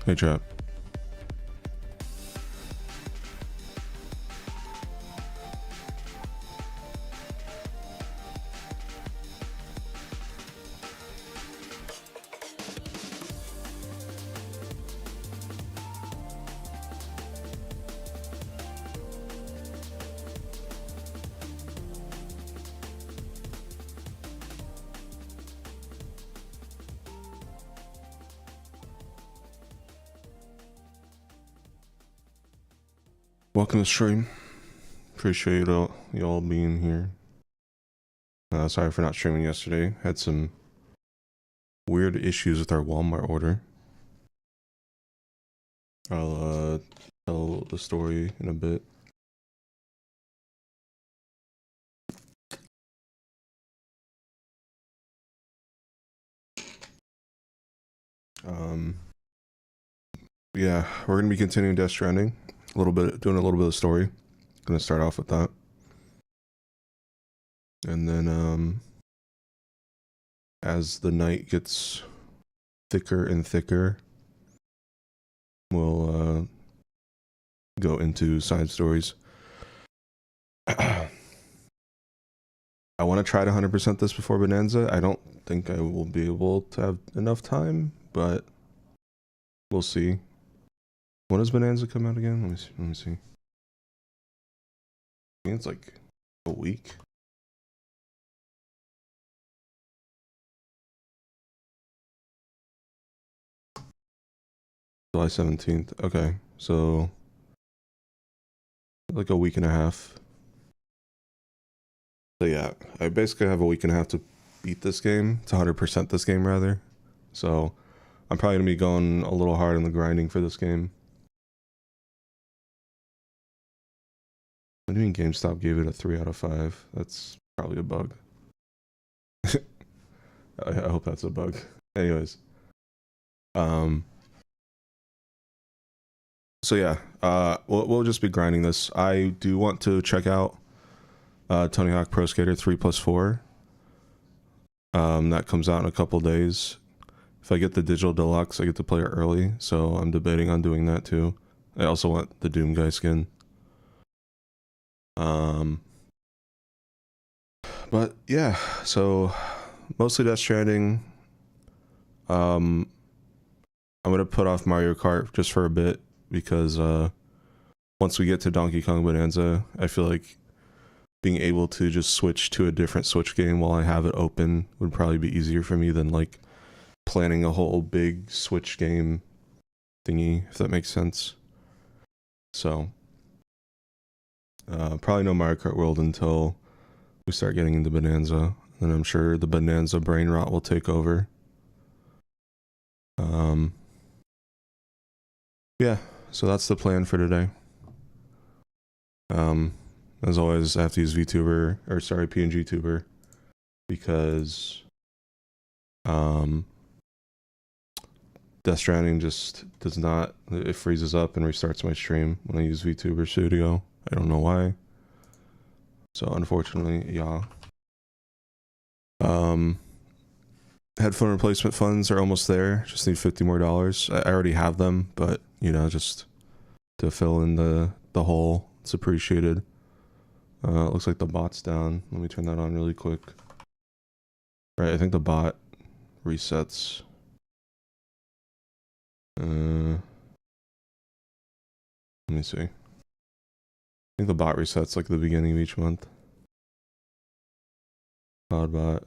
Hey, chat. Welcome to stream. Appreciate y'all being here. Sorry for not streaming yesterday. Had some weird issues with our Walmart order. I'll tell the story in a bit. Yeah, we're gonna be continuing Death Stranding. Doing a little bit of story. Gonna start off with that. And then as the night gets thicker and thicker, we'll go into side stories. I want to try to 100% this before Bonanza. I don't think I will be able to have enough time, but we'll see. When does Bonanza come out again? Let me see. I think it's like a week. July 17th. Okay, so like a week and a half. So yeah, I basically have a week and a half to beat this game, to 100% this game rather. So I'm probably gonna be going a little hard on the grinding for this game. I mean, GameStop gave it a 3 out of 5. That's probably a bug. I hope that's a bug. Anyways. So yeah, we'll just be grinding this. I do want to check out Tony Hawk Pro Skater 3+4. That comes out in a couple days. If I get the digital deluxe, I get to play it early, so I'm debating on doing that too. I also want the Doom Guy skin. But yeah, so mostly Death Stranding. I'm gonna put off Mario Kart just for a bit because once we get to Donkey Kong Bonanza, I feel like being able to just switch to a different Switch game while I have it open would probably be easier for me than like planning a whole big Switch game thingy, if that makes sense. So probably no Mario Kart World until we start getting into Bonanza, and I'm sure the Bonanza brain rot will take over. Yeah, so that's the plan for today. As always, I have to use VTuber, or sorry, PNG Tuber, because Death Stranding just does not, it freezes up and restarts my stream when I use VTuber Studio. I don't know why. So unfortunately, yeah. Headphone replacement funds are almost there. Just need $50 more. I already have them, but you know, just to fill in the hole, it's appreciated. Looks like the bot's down. Let me turn that on really quick. Right, I think the bot resets. Let me see. I think the bot resets like the beginning of each month. Cloud bot.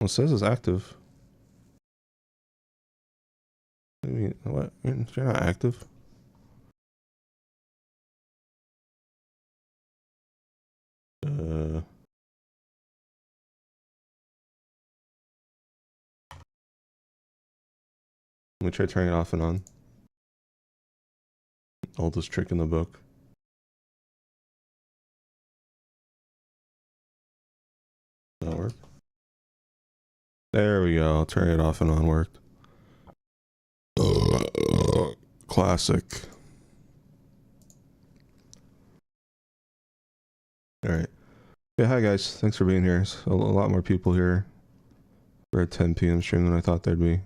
Well, it says it's active. I mean, what? You're not active? Let me try turning it off and on. Oldest trick in the book. Does that work? There we go. Turning it off and on worked. Classic. Alright. Yeah, hi guys. Thanks for being here. So a lot more people here for a 10 p.m. stream than I thought there'd be.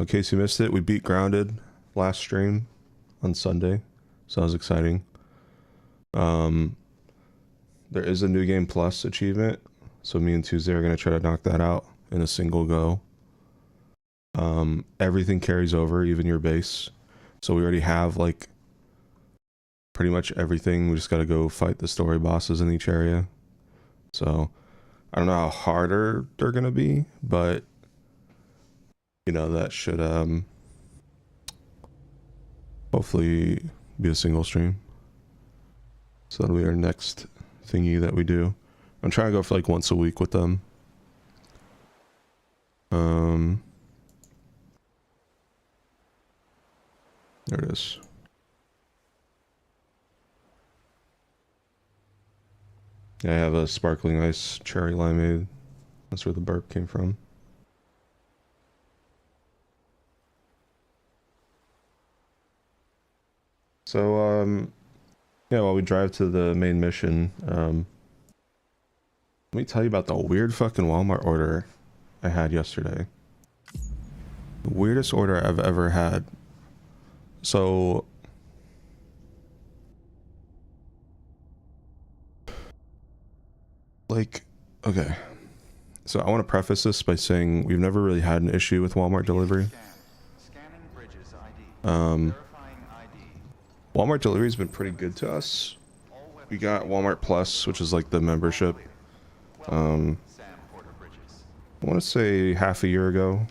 In case you missed it, we beat Grounded last stream on Sunday, so that was exciting. There is a New Game Plus achievement, so me and Tuesday are going to try to knock that out in a single go. Everything carries over, even your base. So we already have like pretty much everything. We just got to go fight the story bosses in each area. So I don't know how harder they're going to be, but you know, that should hopefully be a single stream. So that'll be our next thingy that we do. I'm trying to go for like once a week with them. There it is. Yeah, I have a sparkling ice cherry limeade. That's where the burp came from. So, yeah, while we drive to the main mission, let me tell you about the weird fucking Walmart order I had yesterday. The weirdest order I've ever had. So, like, okay. So I want to preface this by saying we've never really had an issue with Walmart delivery. Walmart delivery has been pretty good to us. We got Walmart Plus, which is like the membership. I want to say half a year ago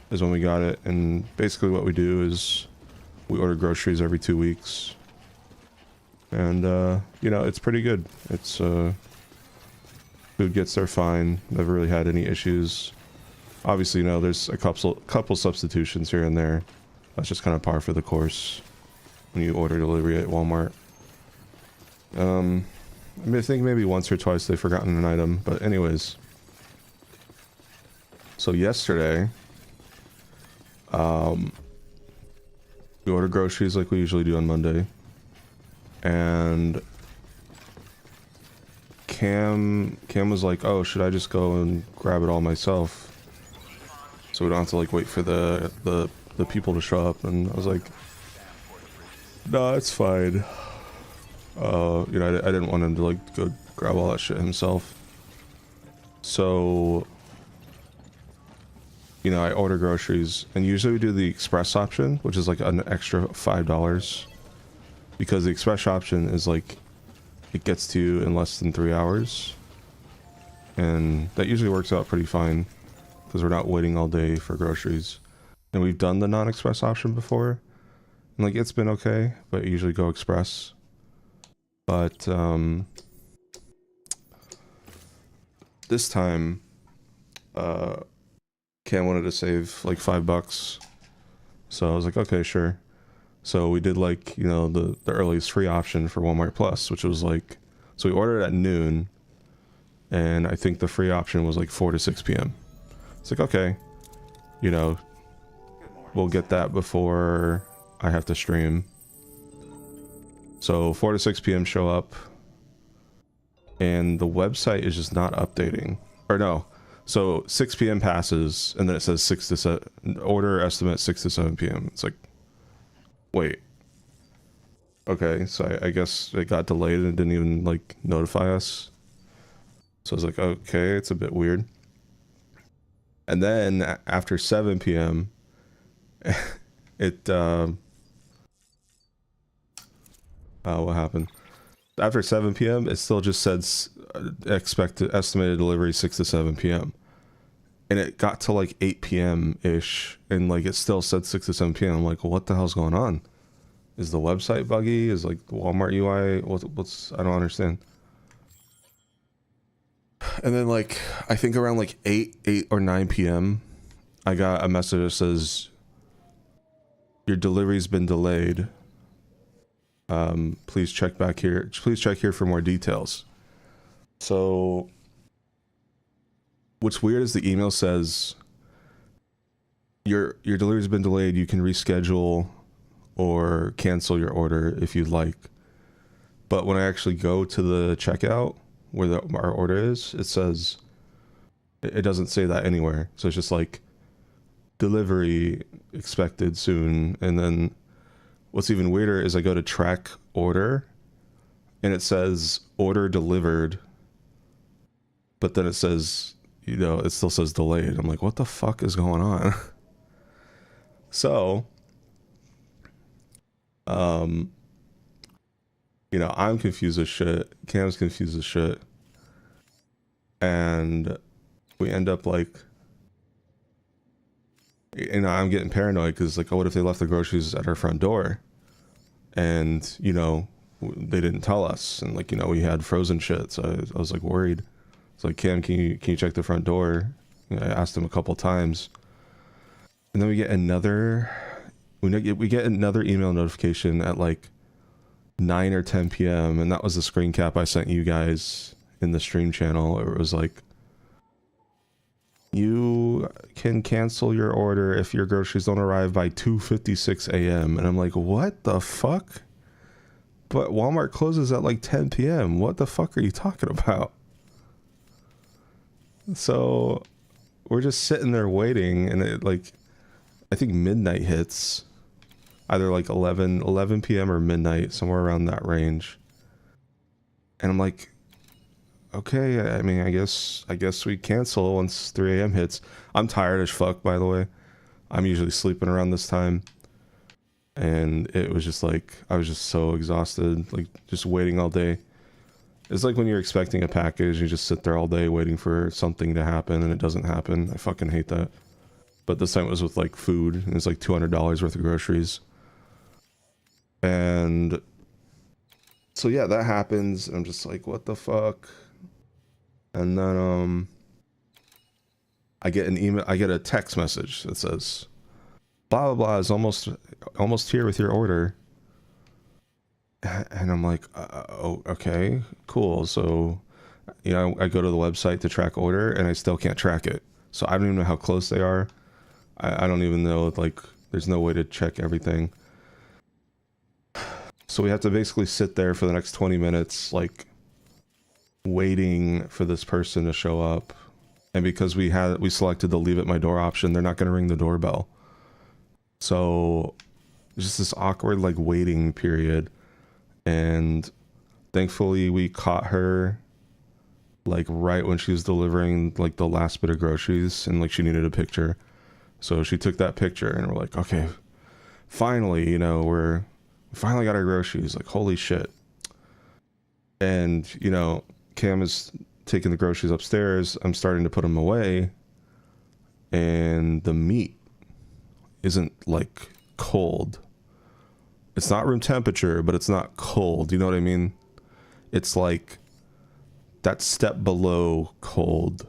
is when we got it, and basically what we do is we order groceries every 2 weeks, and you know, it's pretty good. It's food gets there fine. Never really had any issues. Obviously, you know, there's a couple substitutions here and there. That's just kind of par for the course when you order delivery at Walmart. I mean, I think maybe once or twice they've forgotten an item, but anyways. So yesterday, we ordered groceries like we usually do on Monday, and Cam was like, "Oh, should I just go and grab it all myself, so we don't have to like wait for the people to show up?" And I was like, "No, it's fine." You know, I didn't want him to like go grab all that shit himself. So, you know, I order groceries, and usually we do the express option, which is like an extra $5, because the express option is like, it gets to you in less than 3 hours, and that usually works out pretty fine because we're not waiting all day for groceries. And we've done the non-express option before, and like it's been okay, but I usually go express. But this time Cam wanted to save like $5, so I was like, okay, sure. So we did like, you know, the earliest free option for Walmart Plus, which was like, so we ordered at noon, and I think the free option was like 4 to 6 p.m. It's like, okay, you know, we'll get that before I have to stream. So 4 to 6 p.m. show up, and the website is just not updating. Or no, so 6 p.m. passes, and then it says 6 to 7, order estimate 6 to 7 p.m. It's like, wait. Okay, so I guess it got delayed and it didn't even like notify us. So I was like, okay, it's a bit weird. And then after 7 p.m. it what happened? After 7 p.m. it still just said estimated delivery 6 to 7 p.m. And it got to like 8 p.m. ish, and like it still said 6 to 7 p.m. I'm like, what the hell's going on? Is the website buggy? Is like the Walmart UI? What's I don't understand. And then like I think around like 8 or 9 p.m. I got a message that says your delivery's been delayed. Please check back here. Please check here for more details. So what's weird is the email says your delivery's been delayed. You can reschedule or cancel your order if you'd like. But when I actually go to the checkout where our order is, it says it doesn't say that anywhere. So it's just like delivery expected soon. And then what's even weirder is I go to track order and it says order delivered, but then it says, you know, it still says delayed. I'm like, what the fuck is going on? So, you know, I'm confused as shit. Cam's confused as shit. And we end up like, you know, I'm getting paranoid because like, oh, what if they left the groceries at our front door? And, you know, they didn't tell us. And like, you know, we had frozen shit. So I was like worried. It's like, Cam, can you check the front door? You know, I asked him a couple times. And then we get another email notification at like 9 or 10 p.m. and that was the screen cap I sent you guys in the stream channel. It was like, you can cancel your order if your groceries don't arrive by 2:56 a.m. And I'm like, what the fuck? But Walmart closes at like 10 p.m. What the fuck are you talking about? So we're just sitting there waiting, and it like, I think midnight hits, either like 11 p.m. or midnight, somewhere around that range. And I'm like, okay, I mean, I guess we cancel once 3 a.m. hits. I'm tired as fuck, by the way. I'm usually sleeping around this time. And it was just like, I was just so exhausted, like just waiting all day. It's like when you're expecting a package, you just sit there all day waiting for something to happen and it doesn't happen. I fucking hate that. But this time it was with like food, and it's like $200 worth of groceries. And so yeah, that happens. I'm just like, what the fuck? And then I get an email, I get a text message that says, blah blah blah is almost here with your order. And I'm like, oh, okay, cool. So, you know, I go to the website to track order and I still can't track it. So I don't even know how close they are. I don't even know, like, there's no way to check everything. So we have to basically sit there for the next 20 minutes, like, waiting for this person to show up. And because we selected the leave at my door option, they're not going to ring the doorbell. So just this awkward, like, waiting period. And thankfully we caught her like right when she was delivering like the last bit of groceries, and like she needed a picture. So she took that picture and we're like, okay, finally, you know, we finally got our groceries. Like, holy shit. And, you know, Cam is taking the groceries upstairs. I'm starting to put them away. And the meat isn't like cold. It's not room temperature, but it's not cold. You know what I mean? It's like that step below cold.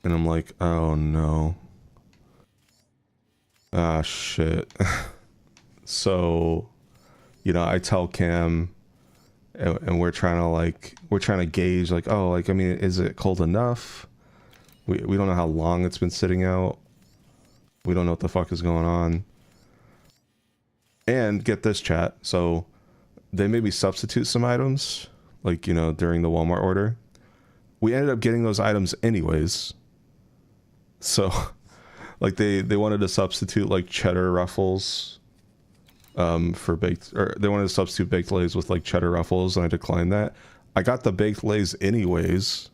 And I'm like, oh no. Ah, shit. So, you know, I tell Cam, and we're trying to gauge, like, oh, like, I mean, is it cold enough? We don't know how long it's been sitting out. We don't know what the fuck is going on. And get this, chat. So they maybe substitute some items, like, you know, during the Walmart order. We ended up getting those items anyways. So, like, they wanted to substitute, like, cheddar ruffles for baked, or they wanted to substitute baked lays with, like, cheddar ruffles, and I declined that. I got the baked lays anyways,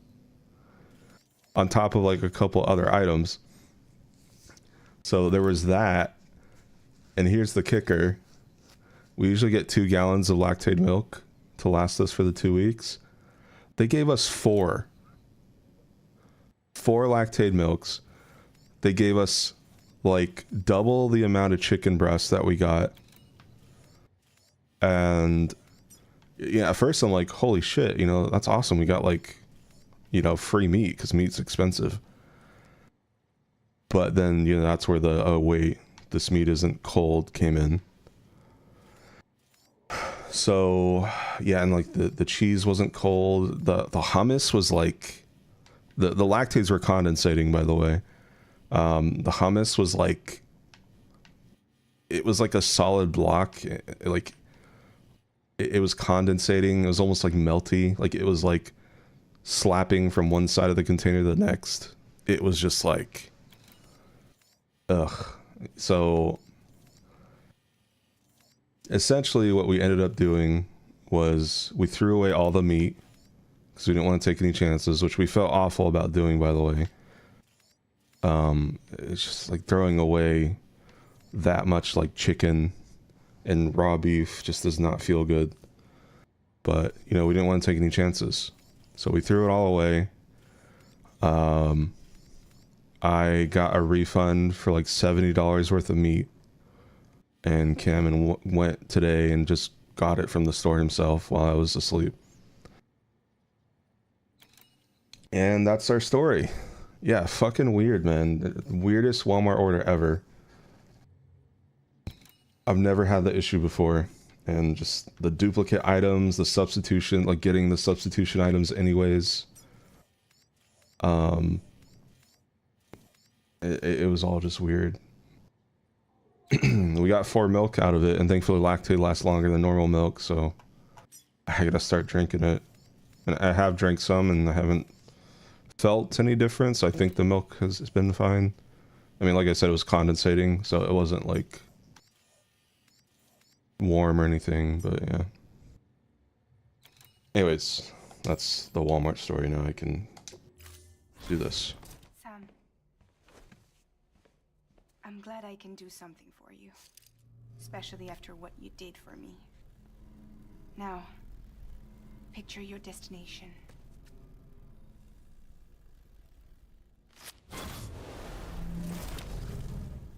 on top of, like, a couple other items. So there was that. And here's the kicker. We usually get 2 gallons of lactate milk to last us for the 2 weeks. They gave us 4 lactate milks. They gave us like double the amount of chicken breasts that we got. And yeah, at first I'm like, holy shit, you know, that's awesome. We got, like, you know, free meat, because meat's expensive. But then, you know, that's where the, oh wait, this meat isn't cold came in. So yeah, and like the cheese wasn't cold. The hummus was like, the lactates were condensating, by the way. The hummus was like, it was like a solid block. Like it was condensating. It was almost like melty. Like it was like slapping from one side of the container to the next. It was just like, ugh. So essentially what we ended up doing was we threw away all the meat because we didn't want to take any chances, which we felt awful about doing, by the way. It's just like throwing away that much like chicken and raw beef just does not feel good. But, you know, we didn't want to take any chances. So we threw it all away. I got a refund for like $70 worth of meat. And Cameron went today and just got it from the store himself while I was asleep. And that's our story. Yeah, fucking weird, man. Weirdest Walmart order ever. I've never had the issue before. And just the duplicate items, the substitution, like getting the substitution items anyways. It was all just weird. We got 4 milk out of it, and thankfully lactate lasts longer than normal milk, so I gotta start drinking it. And I have drank some, and I haven't felt any difference. I think the milk has been fine. I mean, like I said, it was condensating, so it wasn't like warm or anything, but yeah. Anyways, that's the Walmart story. Now I can do this. Sam, I'm glad I can do something for you, especially after what you did for me. Now, picture your destination.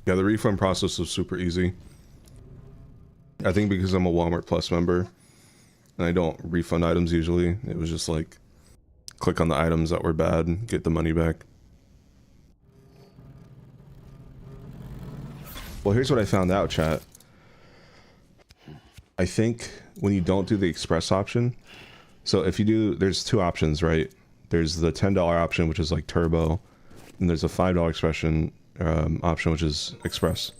Yeah, the refund process was super easy. I think because I'm a Walmart Plus member and I don't refund items usually, it was just like click on the items that were bad and get the money back. Well, here's what I found out, chat. I think when you don't do the express option, so if you do, there's 2 options, right? There's the $10 option, which is like turbo, and there's a $5 expression option, which is express.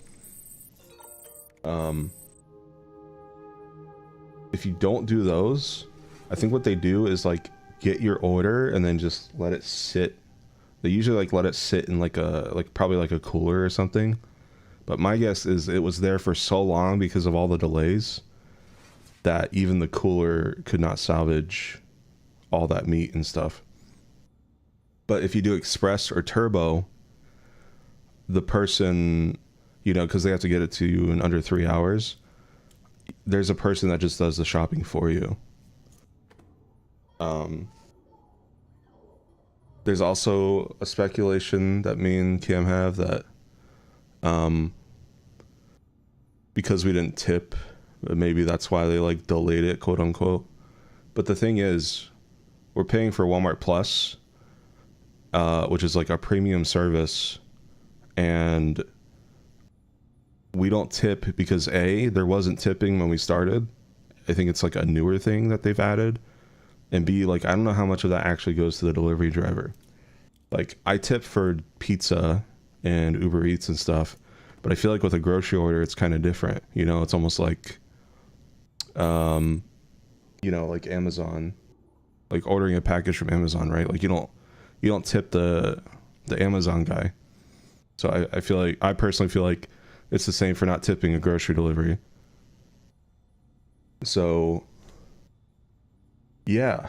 If you don't do those, I think what they do is like get your order and then just let it sit. They usually like let it sit in like a probably like a cooler or something. But my guess is it was there for so long because of all the delays that even the cooler could not salvage all that meat and stuff. But if you do express or turbo, the person, you know, because they have to get it to you in under 3 hours, there's a person that just does the shopping for you. There's also a speculation that me and Kim have that because we didn't tip, maybe that's why they like delayed it, quote unquote. But the thing is, we're paying for Walmart Plus, which is like a premium service, and we don't tip because A, there wasn't tipping when we started. I think it's like a newer thing that they've added. And B, like, I don't know how much of that actually goes to the delivery driver. Like, I tip for pizza and Uber Eats and stuff, but I feel like with a grocery order, it's kind of different. You know, it's almost like, you know, like Amazon, like ordering a package from Amazon, right? Like, you don't tip the Amazon guy. So I feel like, I personally feel like it's the same for not tipping a grocery delivery. So yeah,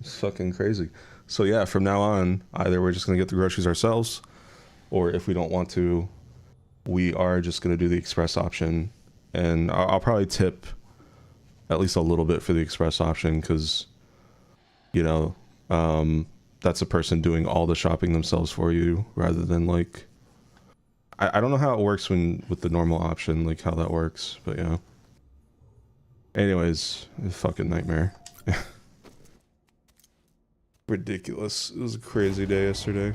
it's fucking crazy. So yeah, from now on, either we're just gonna get the groceries ourselves, or if we don't want to, we are just gonna do the express option. And I'll probably tip at least a little bit for the express option because, you know, that's a person doing all the shopping themselves for you rather than like, I don't know how it works with the normal option, like how that works, but yeah. Anyways, fucking nightmare. Ridiculous. It was a crazy day yesterday.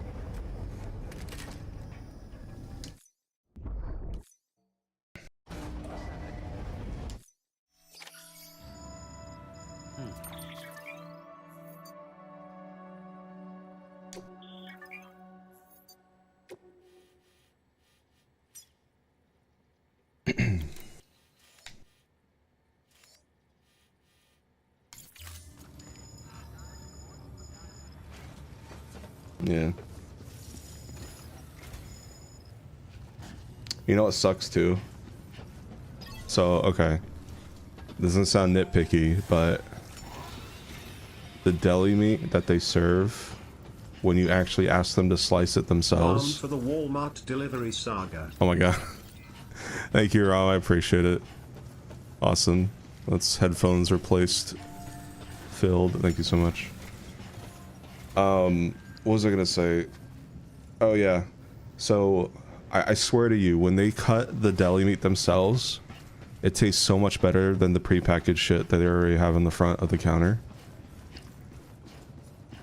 Yeah. You know what sucks too? So, okay. Doesn't sound nitpicky, but the deli meat that they serve, when you actually ask them to slice it themselves. For the Walmart delivery saga. Oh my god. Thank you, Rob. I appreciate it. Awesome. Let's headphones replaced. Filled. Thank you so much. What was I gonna say? Oh yeah. So I swear to you, when they cut the deli meat themselves, it tastes so much better than the prepackaged shit that they already have on the front of the counter.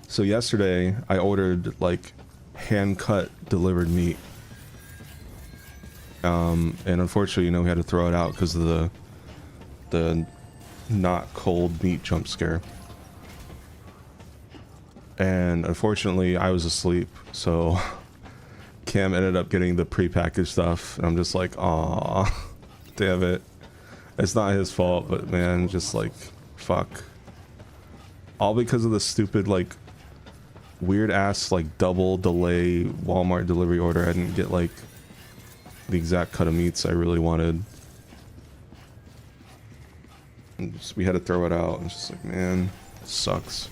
So yesterday, I ordered, like, hand-cut delivered meat. And unfortunately, you know, we had to throw it out because of the not cold meat jump scare. And unfortunately, I was asleep, so Cam ended up getting the prepackaged stuff, and I'm just like, aw, damn it. It's not his fault, but man, just like, fuck. All because of the stupid, like, weird ass, like, double delay Walmart delivery order. I didn't get, like, the exact cut of meats I really wanted. And just, we had to throw it out. It's just like, man, it sucks.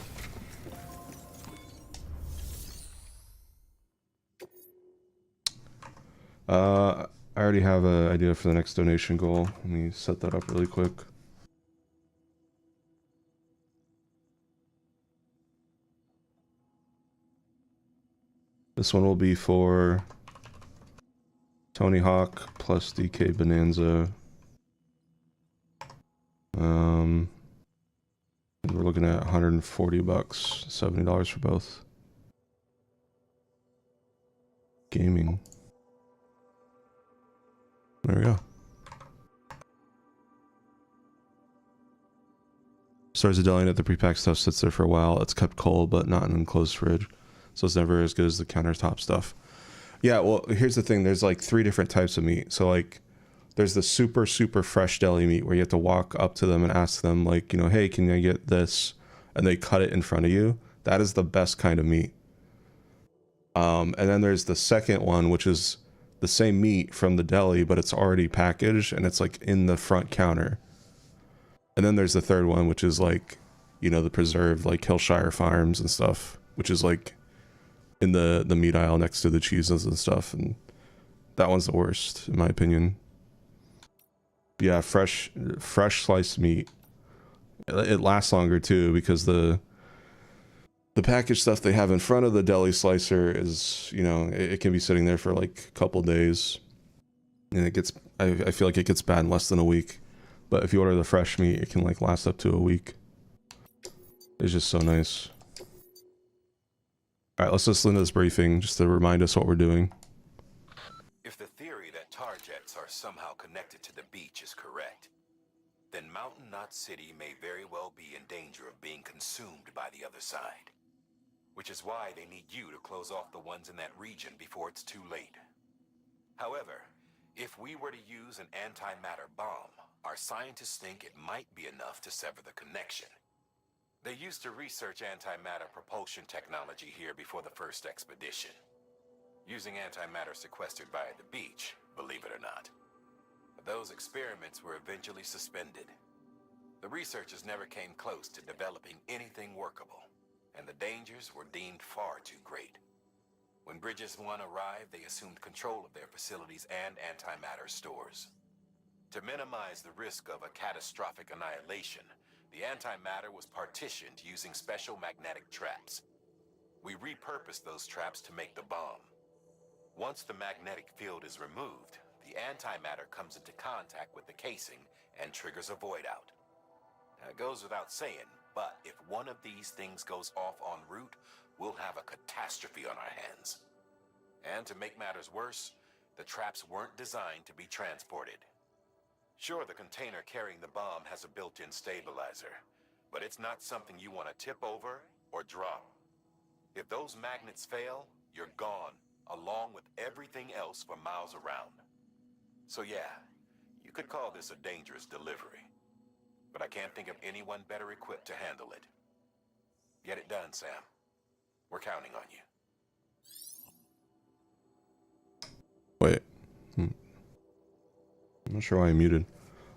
I already have an idea for the next donation goal. Let me set that up really quick. This one will be for Tony Hawk plus DK Bonanza. We're looking at 140 bucks, $70 for both. Gaming. There we go. Stars of Delian at the prepacked stuff sits there for a while. It's kept cold, but not in an enclosed fridge. So it's never as good as the countertop stuff. Yeah, well, here's the thing. There's like 3 different types of meat. So like, there's the super, super fresh deli meat where you have to walk up to them and ask them like, you know, hey, can I get this? And they cut it in front of you. That is the best kind of meat. And then there's the second one, which is the same meat from the deli, but it's already packaged and it's like in the front counter. And then there's the third one, which is like, you know, the preserved, like Hillshire Farms and stuff, which is like in the meat aisle next to the cheeses and stuff. And that one's the worst, in my opinion. But yeah, fresh sliced meat. It lasts longer too because the packaged stuff they have in front of the deli slicer is, you know, it can be sitting there for like a couple days, and it gets, I feel like it gets bad in less than a week. But if you order the fresh meat, it can like last up to a week. It's just so nice. All right, let's listen to this briefing just to remind us what we're doing. If the theory that tar jets are somehow connected to the beach is correct, then Mountain Knot City may very well be in danger of being consumed by the other side. Which is why they need you to close off the ones in that region before it's too late. However, if we were to use an antimatter bomb, our scientists think it might be enough to sever the connection. They used to research antimatter propulsion technology here before the first expedition. Using antimatter sequestered by the beach, believe it or not. But those experiments were eventually suspended. The researchers never came close to developing anything workable, and the dangers were deemed far too great. When Bridges 1 arrived, they assumed control of their facilities and antimatter stores. To minimize the risk of a catastrophic annihilation, the antimatter was partitioned using special magnetic traps. We repurposed those traps to make the bomb. Once the magnetic field is removed, the antimatter comes into contact with the casing and triggers a void out. Now, it goes without saying, but if one of these things goes off en route, we'll have a catastrophe on our hands. And to make matters worse, the traps weren't designed to be transported. Sure, the container carrying the bomb has a built-in stabilizer, but it's not something you want to tip over or drop. If those magnets fail, you're gone, along with everything else for miles around. So yeah, you could call this a dangerous delivery, but I can't think of anyone better equipped to handle it. Get it done, Sam. We're counting on you. Wait. not sure why I muted.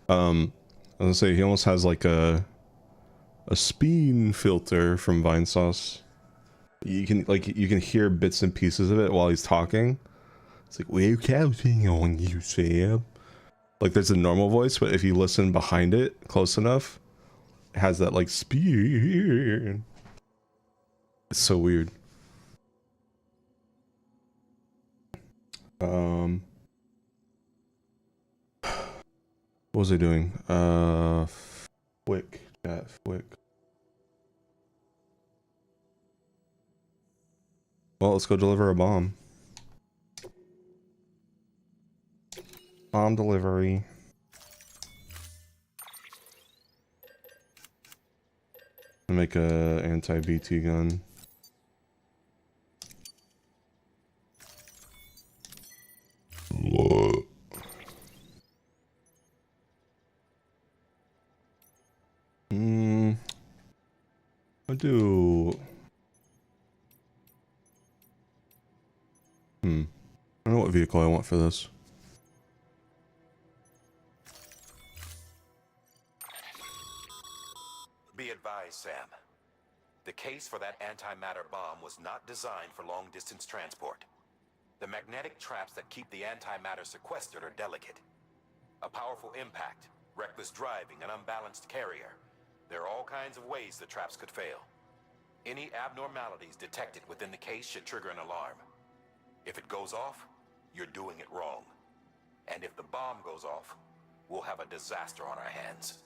I was gonna say he almost has like a speed filter from Vinesauce. You can hear bits and pieces of it while he's talking. It's like, we're counting on you, Sam. Like there's a normal voice, but if you listen behind it close enough, it has that like speed. It's so weird. What was I doing? Fwick, chat, Fwick. Well, let's go deliver a bomb. Bomb delivery. Make a anti-BT gun. I do. I don't know what vehicle I want for this. Be advised, Sam. The case for that antimatter bomb was not designed for long-distance transport. The magnetic traps that keep the antimatter sequestered are delicate. A powerful impact, reckless driving, an unbalanced carrier. There are all kinds of ways the traps could fail. Any abnormalities detected within the case should trigger an alarm. If it goes off, you're doing it wrong. And if the bomb goes off, we'll have a disaster on our hands.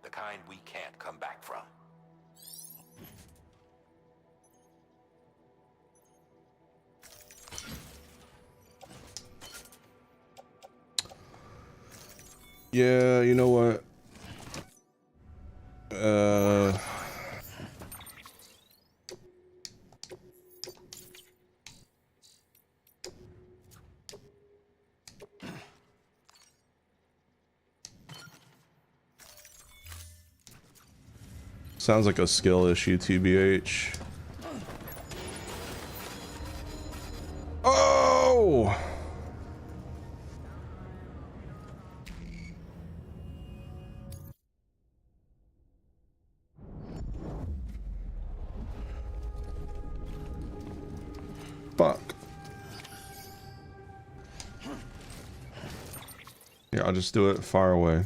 The kind we can't come back from. Yeah, you know what? Sounds like a skill issue, TBH. Oh! Fuck. Yeah, I'll just do it far away.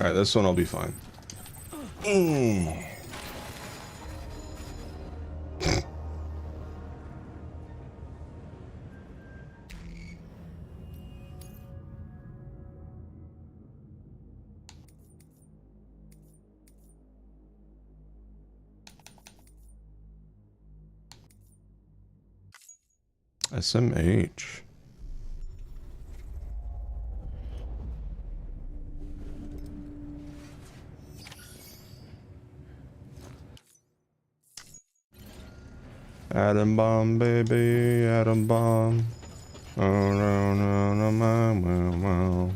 Alright, this one will be fine. SMH. Atom bomb, baby, atom bomb. Oh, no, no, no, no, no, no.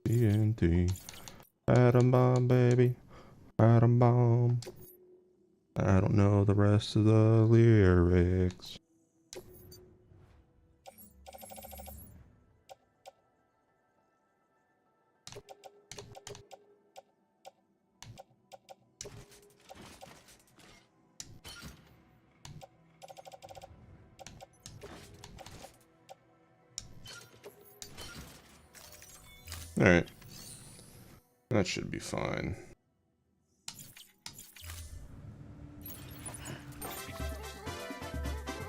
TNT. Atom bomb, baby, atom bomb. I don't know the rest of the lyrics. Alright. That should be fine.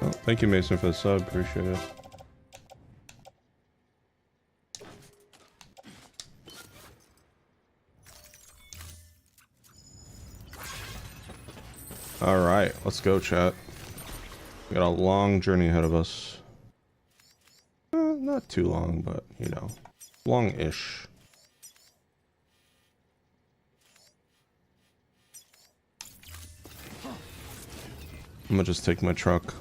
Oh, thank you, Mason, for the sub. Appreciate it. Alright, let's go, chat. We got a long journey ahead of us. Not too long, but, you know, long-ish. I'm gonna just take my truck.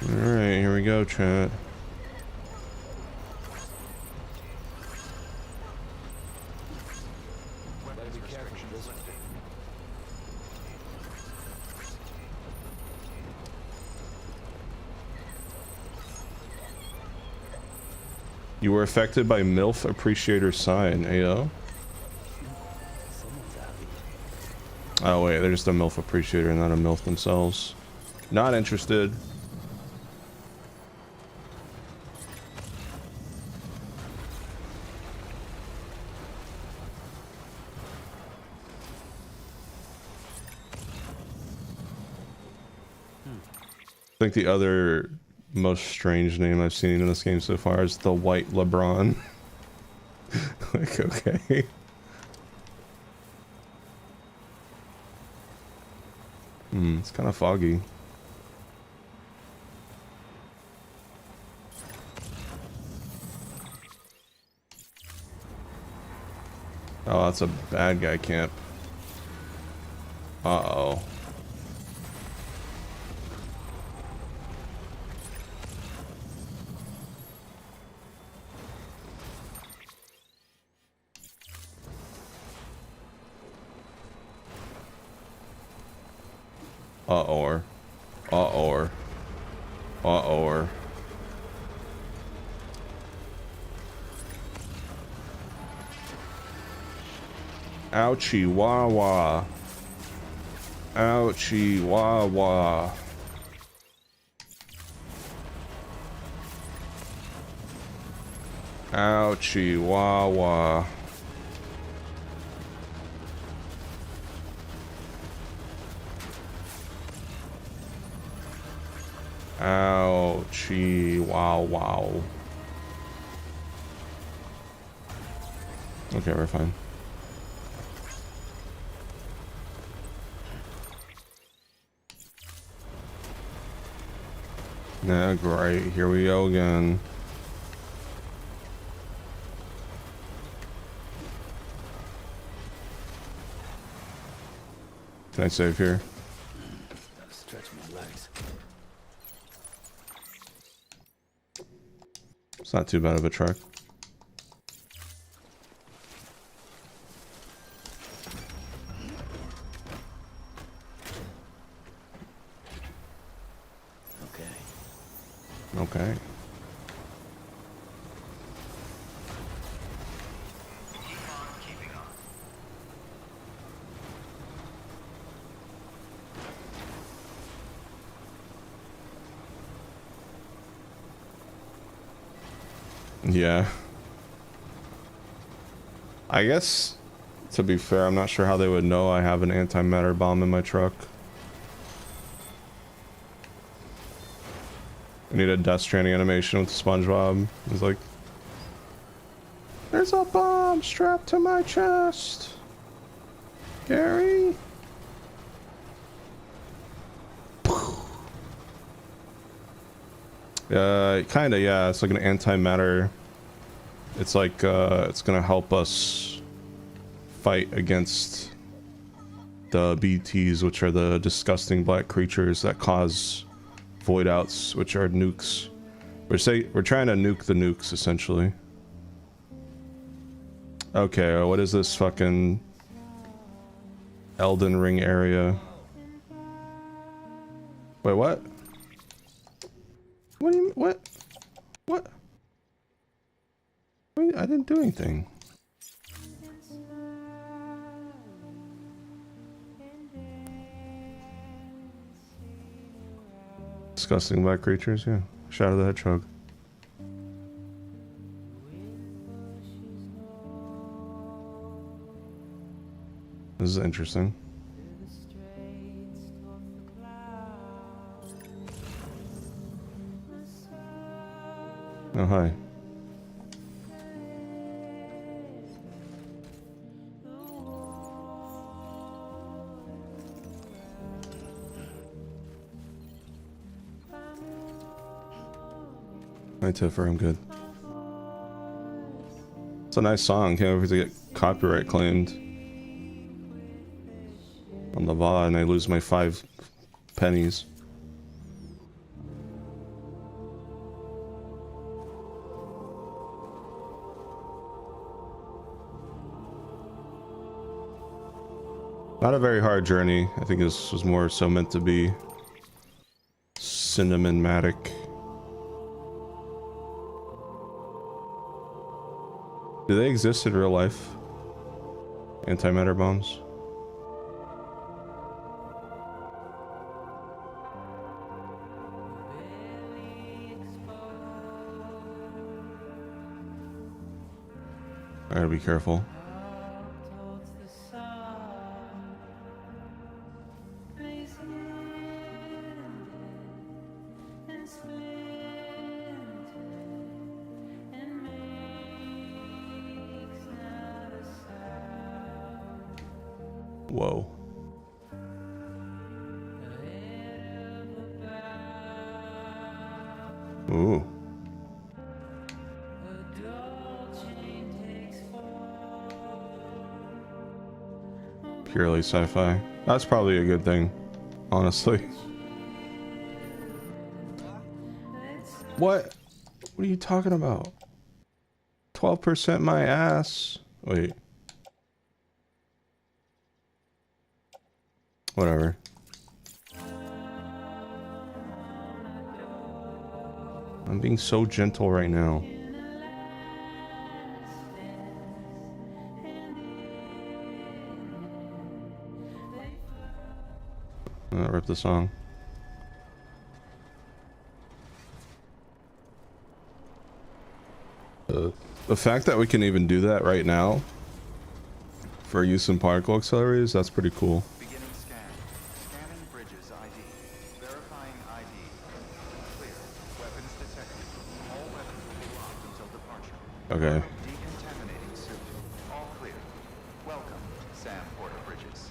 Alright, here we go, chat. You were affected by MILF Appreciator sign, AO? Oh wait, they're just a MILF Appreciator, not a MILF themselves. Not interested. I think the other most strange name I've seen in this game so far is the White LeBron. Like, okay. It's kind of foggy. Oh, that's a bad guy camp. Uh-oh. Uh-oh. Uh-oh. Uh-oh. Ouchie wah wah. Ouchie wah wah. Ouchie wah wah. Ouchie wow wow. Okay, we're fine. Yeah, great. Here we go again. Can I save here? Stretch my legs. It's not too bad of a truck. Okay. Yeah. I guess, to be fair, I'm not sure how they would know I have an antimatter bomb in my truck. I need a Death Stranding animation with SpongeBob. It's like, there's a bomb strapped to my chest. Gary? Kinda, yeah. It's like an antimatter. It's like, it's gonna help us fight against the BTs, which are the disgusting black creatures that cause void outs, which are nukes. We're trying to nuke the nukes, essentially. Okay, what is this fucking Elden Ring area? Wait, what? What do you, what? What? Wait, I didn't do anything. Disgusting black creatures, yeah. Shadow the Hedgehog. This is interesting. Oh, hi. Hi, Tiffer, I'm good. It's a nice song. Can't wait to get copyright claimed on the VOD and I lose my 5 pennies. Not a very hard journey. I think this was more so meant to be cinematic. Do they exist in real life? Antimatter bombs? I gotta be careful. Whoa. Ooh. Purely sci-fi. That's probably a good thing, honestly. What? What are you talking about? 12% my ass. Wait. Whatever. I'm being so gentle right now. Rip the song. The fact that we can even do that right now for use in particle accelerators, that's pretty cool. Beginning scan. Scanning bridges ID. Verifying ID. Clear. Weapons detected. All weapons will be locked until departure. Okay. Decontaminating suit. All clear. Welcome, Sam Porter Bridges.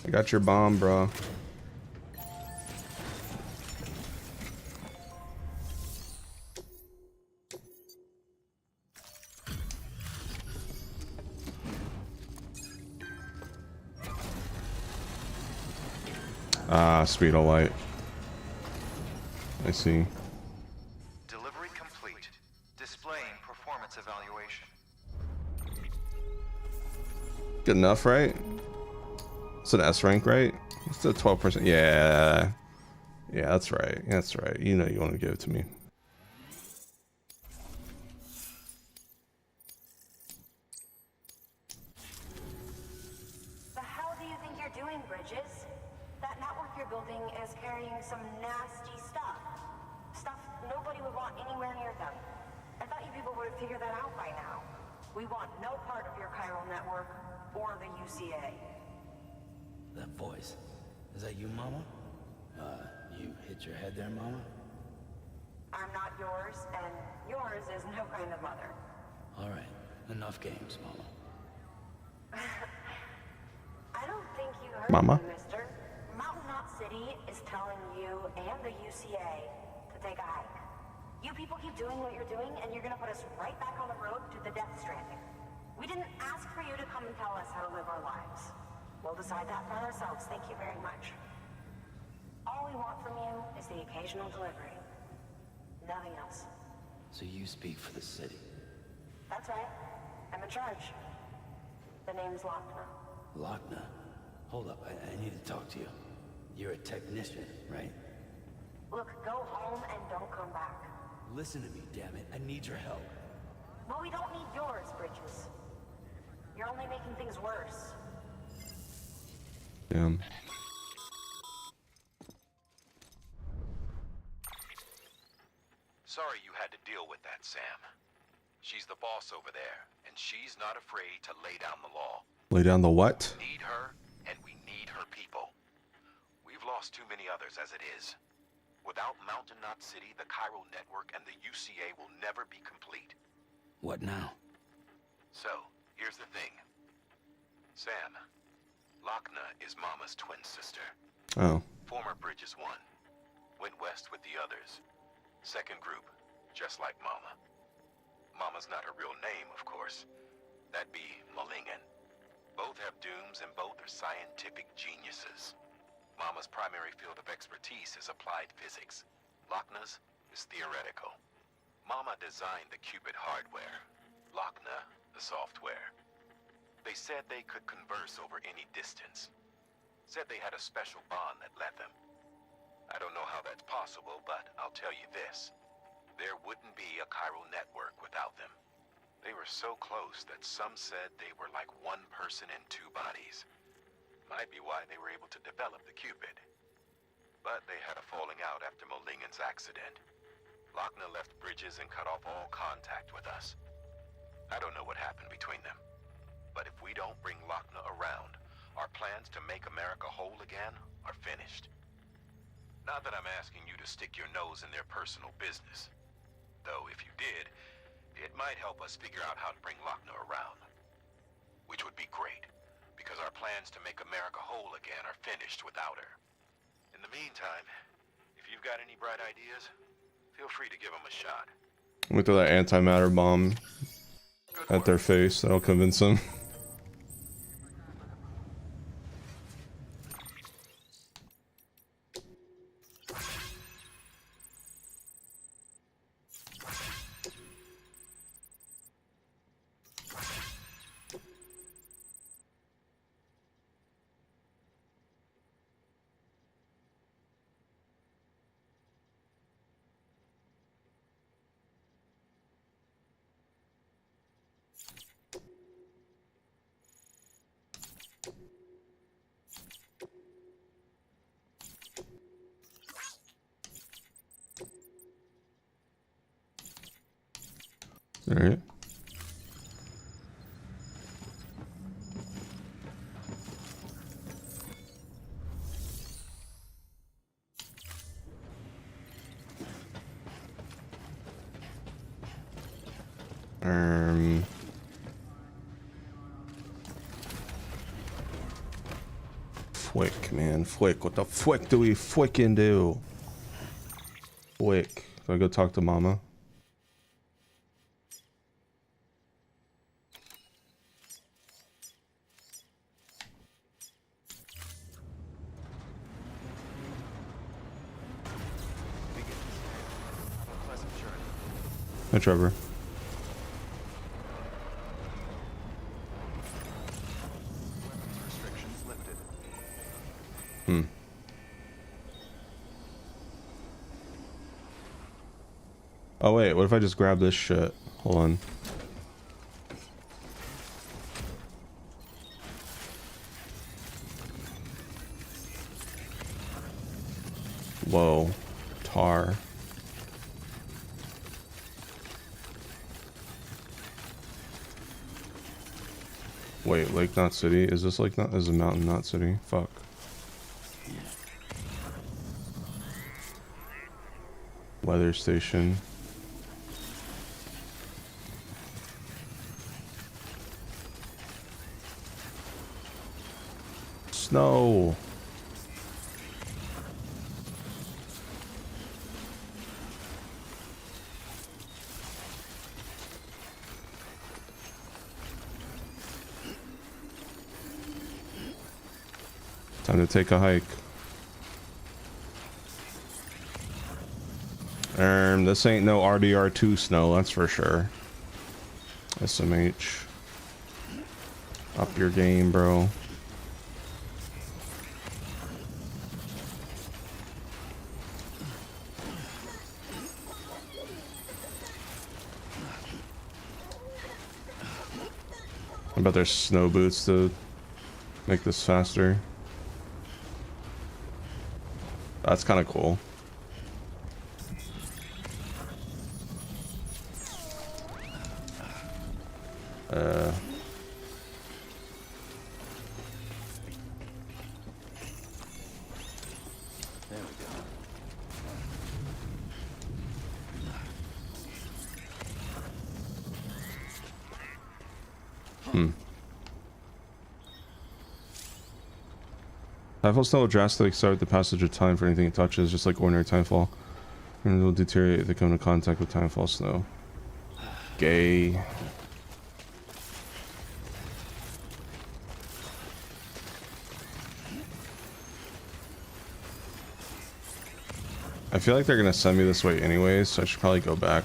I got your bomb, bro. Ah, speed of light. I see. Delivery complete. Displaying performance evaluation. Good enough, right? It's an S rank, right? It's a 12%. Yeah. Yeah, that's right. That's right. You know you want to give it to me. The hell do you think you're doing, Bridges? That network you're building is carrying some nasty stuff. Stuff nobody would want anywhere near them. I thought you people would have figured that out by now. We want no part of your chiral network or the UCA. That voice. Is that you, Mama? You hit your head there, Mama? I'm not yours, and yours is no kind of mother. All right. Enough games, Mama. I don't think you heard Mama? me, mister. Mountain Knot City is telling you and the UCA to take a hike. You people keep doing what you're doing, and you're gonna put us right back on the road to the death stranding. We didn't ask for you to come and tell us how to live our lives. We'll decide that for ourselves, thank you very much. All we want from you is the occasional delivery. Nothing else. So you speak for the city. That's right. I'm in charge. The name's Lochner. Lochner? Hold up, I need to talk to you. You're a technician, right? Look, go home and don't come back. Listen to me, damn it. I need your help. Well, we don't need yours, Bridges. You're only making things worse. Damn. Sorry you had to deal with that, Sam. She's the boss over there, and she's not afraid to lay down the law. Lay down the what? We need her, and we need her people. We've lost too many others as it is. Without Mountain Knot City, the chiral network and the UCA will never be complete. What now? So, here's the thing. Sam, Lochner is Mama's twin sister. Oh. Former Bridges 1. Went west with the others. Second group, just like Mama. Mama's not her real name, of course. That'd be Malingen. Both have dooms and both are scientific geniuses. Mama's primary field of expertise is applied physics. Lochner's is theoretical. Mama designed the qubit hardware. Lochner the software. They said they could converse over any distance. Said they had a special bond that led them. I don't know how that's possible, but I'll tell you this. There wouldn't be a chiral network without them. They were so close that some said they were like one person in two bodies. Might be why they were able to develop the Cupid. But they had a falling out after Molingen's accident. Lochner left Bridges and cut off all contact with us. I don't know what happened between them. But if we don't bring Lochner around, our plans to make America whole again are finished. Not that I'm asking you to stick your nose in their personal business. Though if you did, it might help us figure out how to bring Lochner around. Which would be great, because our plans to make America whole again are finished without her. In the meantime, if you've got any bright ideas, feel free to give them a shot. I'm gonna throw that antimatter bomb at their face. That'll convince them. All right. Fwick, man, fwick. What the fwick do we fwicking do? Fwick. Do I go talk to Mama? Hi, Trevor. Weapons restrictions lifted. Oh wait, what if I just grab this shit? Hold on. Whoa. Tar. Wait, Lake Knot City? Is this Lake Knot? Is it Mountain Knot City? Fuck. Weather station. Snow. Time to take a hike. This ain't no RDR2 snow, that's for sure. SMH. Up your game, bro. I bet there's snow boots to make this faster. That's kind of cool. There we go. Timefall snow will drastically accelerate the passage of time for anything it touches, just like ordinary timefall. And it will deteriorate if they come into contact with timefall snow. Gay. I feel like they're gonna send me this way anyways, so I should probably go back.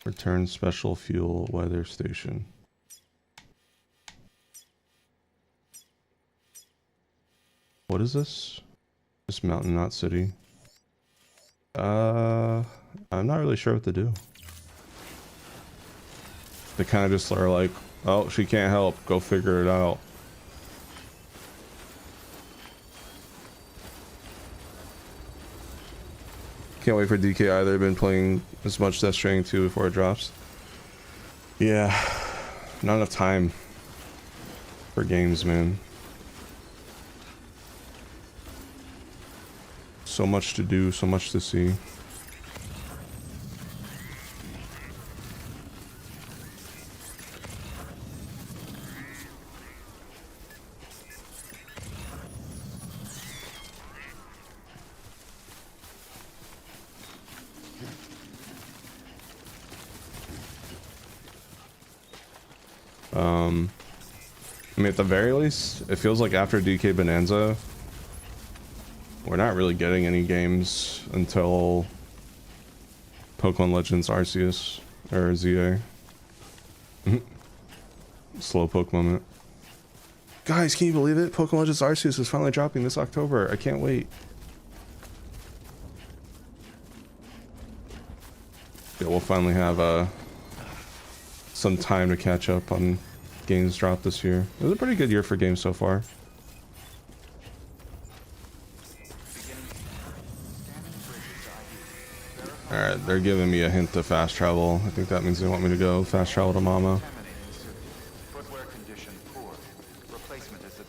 Return special fuel weather station. What is this? This mountain, not city. I'm not really sure what to do. They kind of just are like, oh, she can't help. Go figure it out. Can't wait for DK either. I've been playing as much Death Stranding 2 before it drops. Yeah, not enough time for games, man. So much to do, so much to see. I mean, at the very least, it feels like after DK Bonanza, we're not really getting any games until Pokemon Legends Arceus or ZA. Slowpoke moment. Guys, can you believe it? Pokemon Legends Arceus is finally dropping this October. I can't wait. Yeah, we'll finally have some time to catch up on games dropped this year. It was a pretty good year for games so far. Alright, they're giving me a hint to fast travel. I think that means they want me to go fast travel to Mama.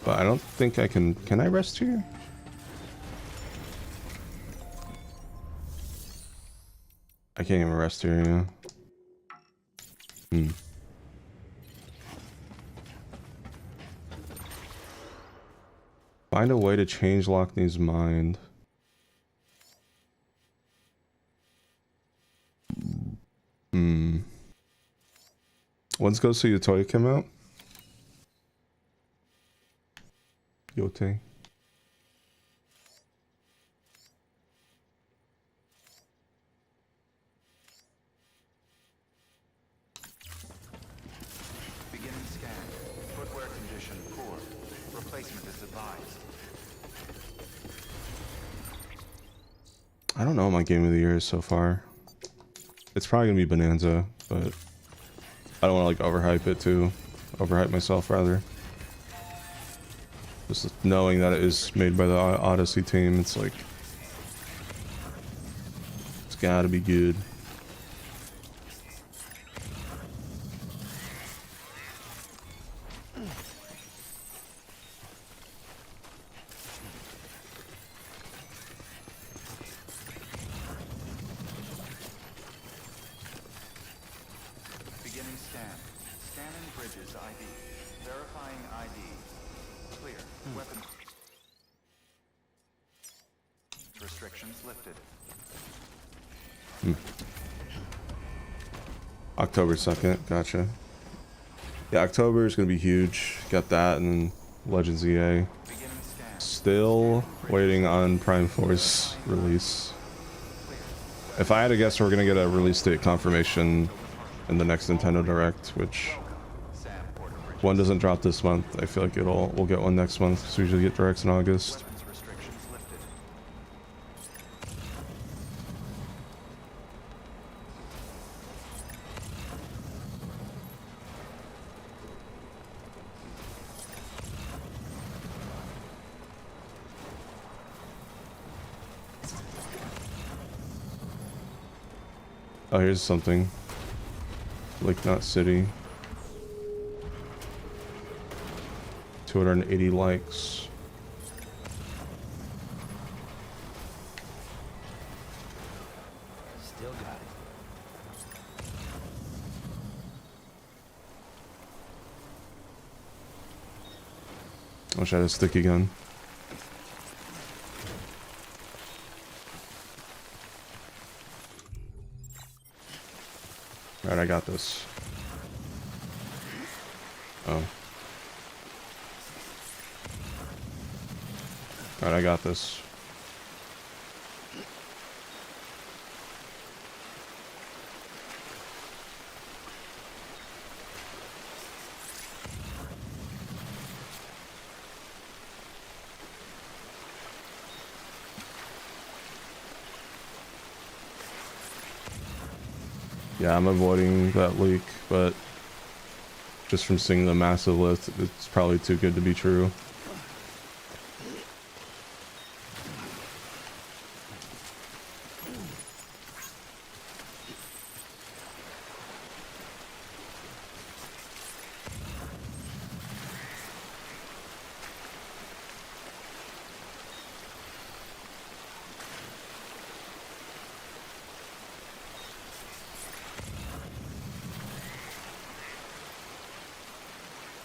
But I don't think I can... Can I rest here? I can't even rest here, yeah. Find a way to change Lockney's mind. When's Ghost of Yotoya come out? Yote. Beginning scan. Footwear condition poor. Replacement is advised. I don't know what my game of the year is so far. It's probably gonna be Bonanza, but I don't want to like overhype it too. Overhype myself rather. Just knowing that it is made by the Odyssey team, it's like it's gotta be good. Beginning scan. Scanning bridges ID. Verifying ID. Clear. Weapon. Restrictions lifted. October 2nd, gotcha. Yeah, October is gonna be huge. Got that and Legends EA. Beginning scan. Still waiting on Prime Force release. If I had to guess, we're gonna get a release date confirmation in the next Nintendo Direct, which one doesn't drop this month. I feel like we'll get one next month. So we usually get directs in August. Restrictions lifted. Oh, here's something. Lake Knot City. 280 likes. Still got it. I wish I had a sticky gun. Alright, I got this. Oh. Alright, I got this. Yeah, I'm avoiding that leak, but just from seeing the massive lift, it's probably too good to be true.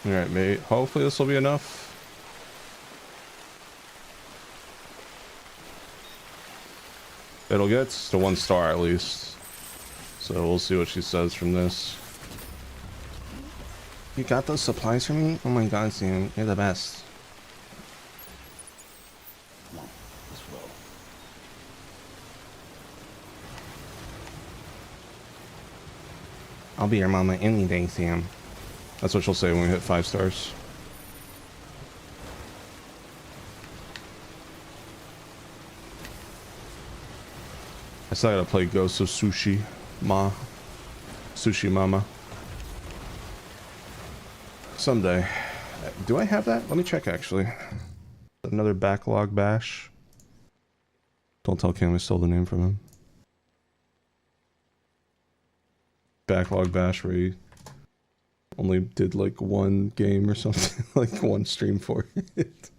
Alright, mate. Hopefully this will be enough. It'll get to 1 star at least. So we'll see what she says from this. You got those supplies for me? Oh my god, Sam. You're the best. Come on, let's roll. I'll be your mama any day, Sam. That's what she'll say when we hit 5 stars. I still gotta play Ghost of Sushi Mama. Someday. Do I have that? Let me check actually. Another backlog bash. Don't tell Cam I stole the name from him. Backlog bash where he only did like 1 game or something, like 1 stream for it.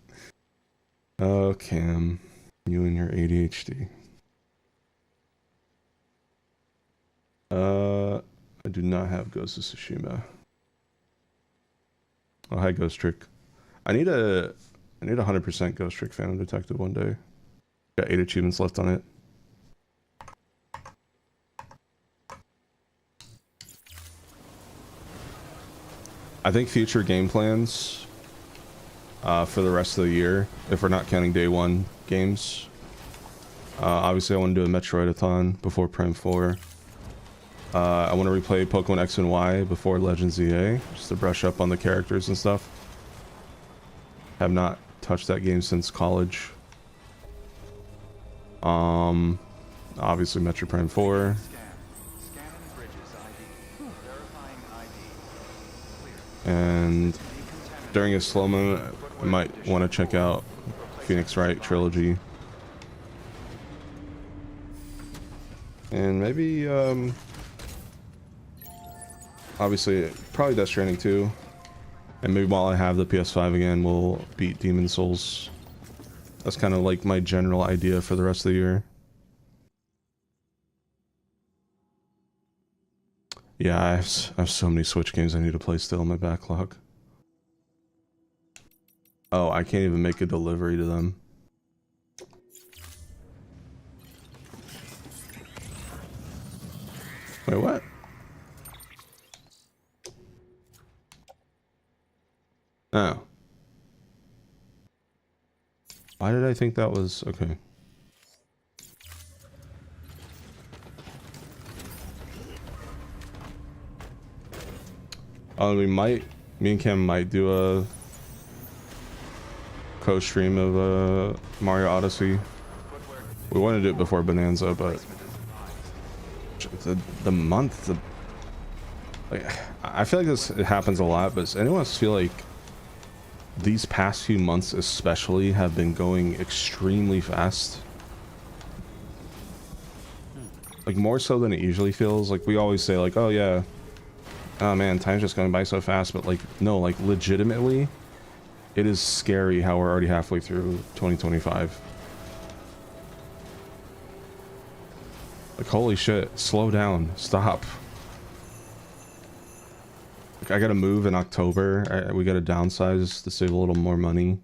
Oh, Cam, you and your ADHD. I do not have Ghost of Tsushima. Oh, hi, Ghost Trick. I need a 100% Ghost Trick Phantom Detective one day. Got 8 achievements left on it. I think future game plans for the rest of the year, if we're not counting day 1 games. Obviously, I want to do a Metroid-a-thon before Prime 4. I want to replay Pokemon X and Y before Legends EA, just to brush up on the characters and stuff. Have not touched that game since college. Obviously Metroid Prime 4. Scanning bridges ID. Verifying ID. And during a slow moment, I might want to check out Phoenix Wright trilogy. And maybe, obviously, probably Death Stranding 2. And maybe while I have the PS5 again, we'll beat Demon Souls. That's kind of like my general idea for the rest of the year. Yeah, I have so many Switch games I need to play still in my backlog. Oh, I can't even make a delivery to them. Wait, what? Oh. Why did I think that was... okay. Oh, me and Cam might do a co-stream of Mario Odyssey. We wanted to do it before Bonanza, but the month, like, I feel like it happens a lot, but does anyone else feel like these past few months especially have been going extremely fast? Like more so than it usually feels. Like we always say like, oh yeah, oh man, time's just going by so fast, but like no, like legitimately it is scary how we're already halfway through 2025. Like holy shit, slow down, stop. Like I gotta move in October, we gotta downsize to save a little more money.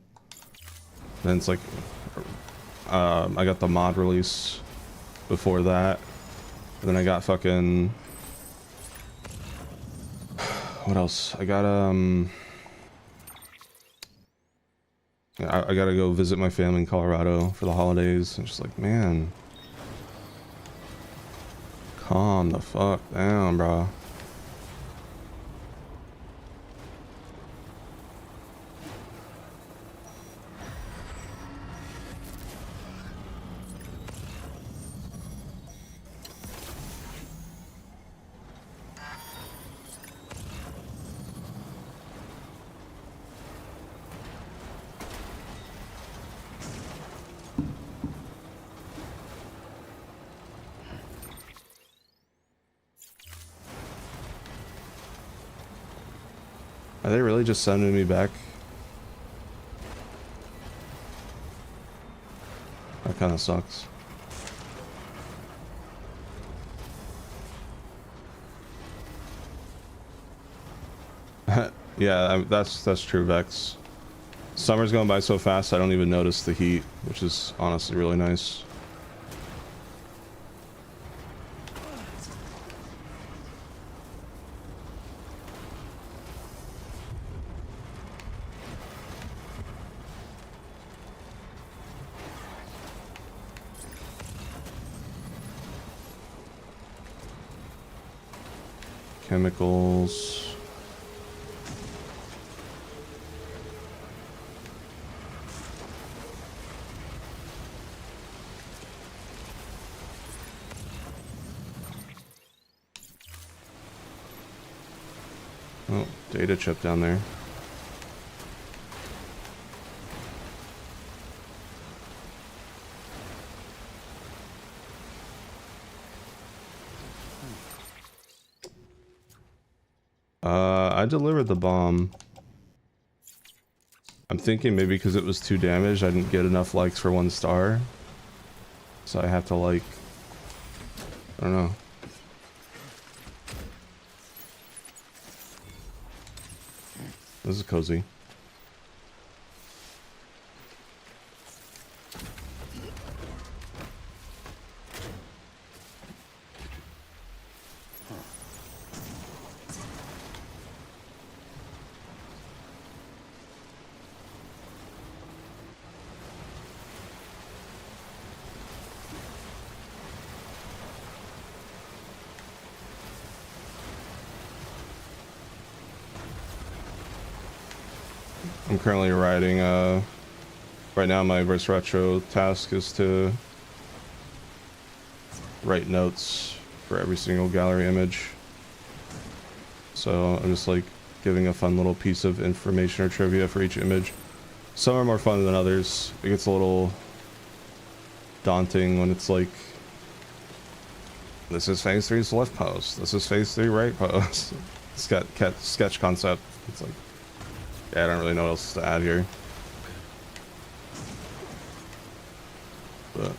Then it's like I got the mod release before that, and then I got fucking what else? I got I gotta go visit my family in Colorado for the holidays. I'm just like, man, calm the fuck down, bro. they really just sending me back? That kind of sucks. Yeah, that's true, Vex. Summer's going by so fast I don't even notice the heat, which is honestly really nice. Chemicals. Oh, data chip down there. I delivered the bomb. I'm thinking maybe because it was too damaged, I didn't get enough likes for 1 star. So I have to like... I don't know. This is cozy. I'm currently writing, right now my verse retro task is to write notes for every single gallery image. So I'm just like giving a fun little piece of information or trivia for each image. Some are more fun than others. It gets a little daunting when it's like, this is phase 3's left post, this is phase 3 right post. Sketch concept. It's like, yeah, I don't really know what else to add here. But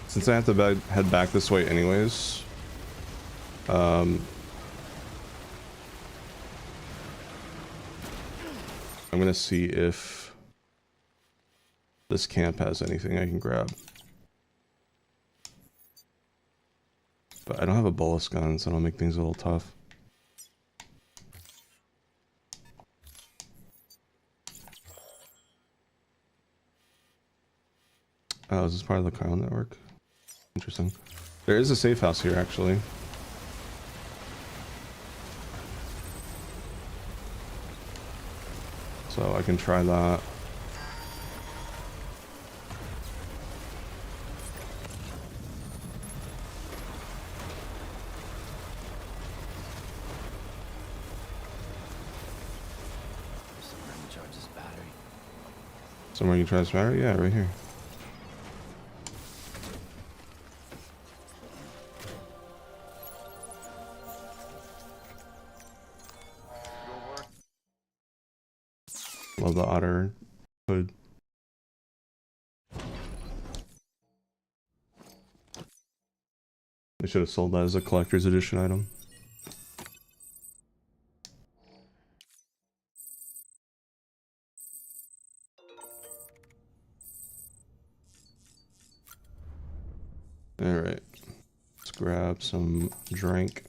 since I have to head back this way anyways, I'm gonna see if this camp has anything I can grab. But I don't have a bolus gun, so it'll make things a little tough. Oh, is this part of the Kyle network? Interesting. There is a safe house here, actually. So I can try that. Somewhere to charge this battery. Somewhere you can try this battery? Yeah, right here. Love the otter hood. They should have sold that as a collector's edition item. Alright. Let's grab some drink.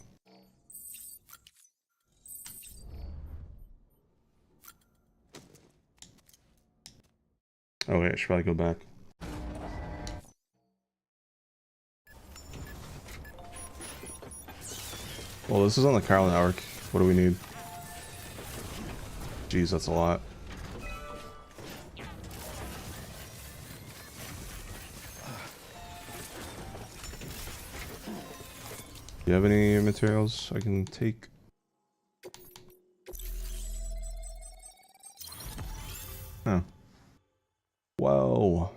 Oh wait, I should probably go back. Well, this is on the Carl network. What do we need? Jeez, that's a lot. Do you have any materials I can take? Oh. Whoa.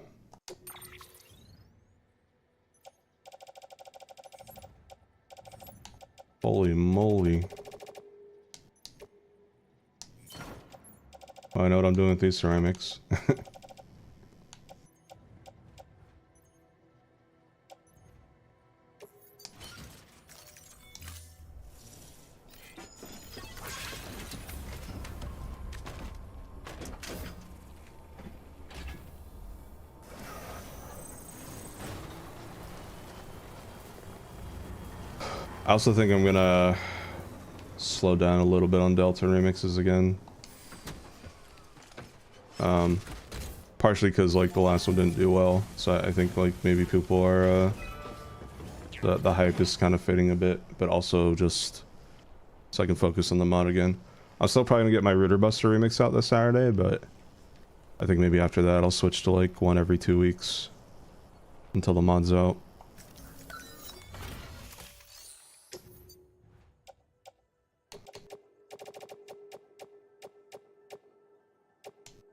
Holy moly. Oh, I know what I'm doing with these ceramics. I also think I'm gonna slow down a little bit on Delta remixes again. Partially because like the last one didn't do well, so I think like maybe people are the hype is kind of fading a bit, but also just so I can focus on the mod again. I'm still probably gonna get my Ritter Buster remix out this Saturday, but I think maybe after that I'll switch to like one every 2 weeks until the mod's out.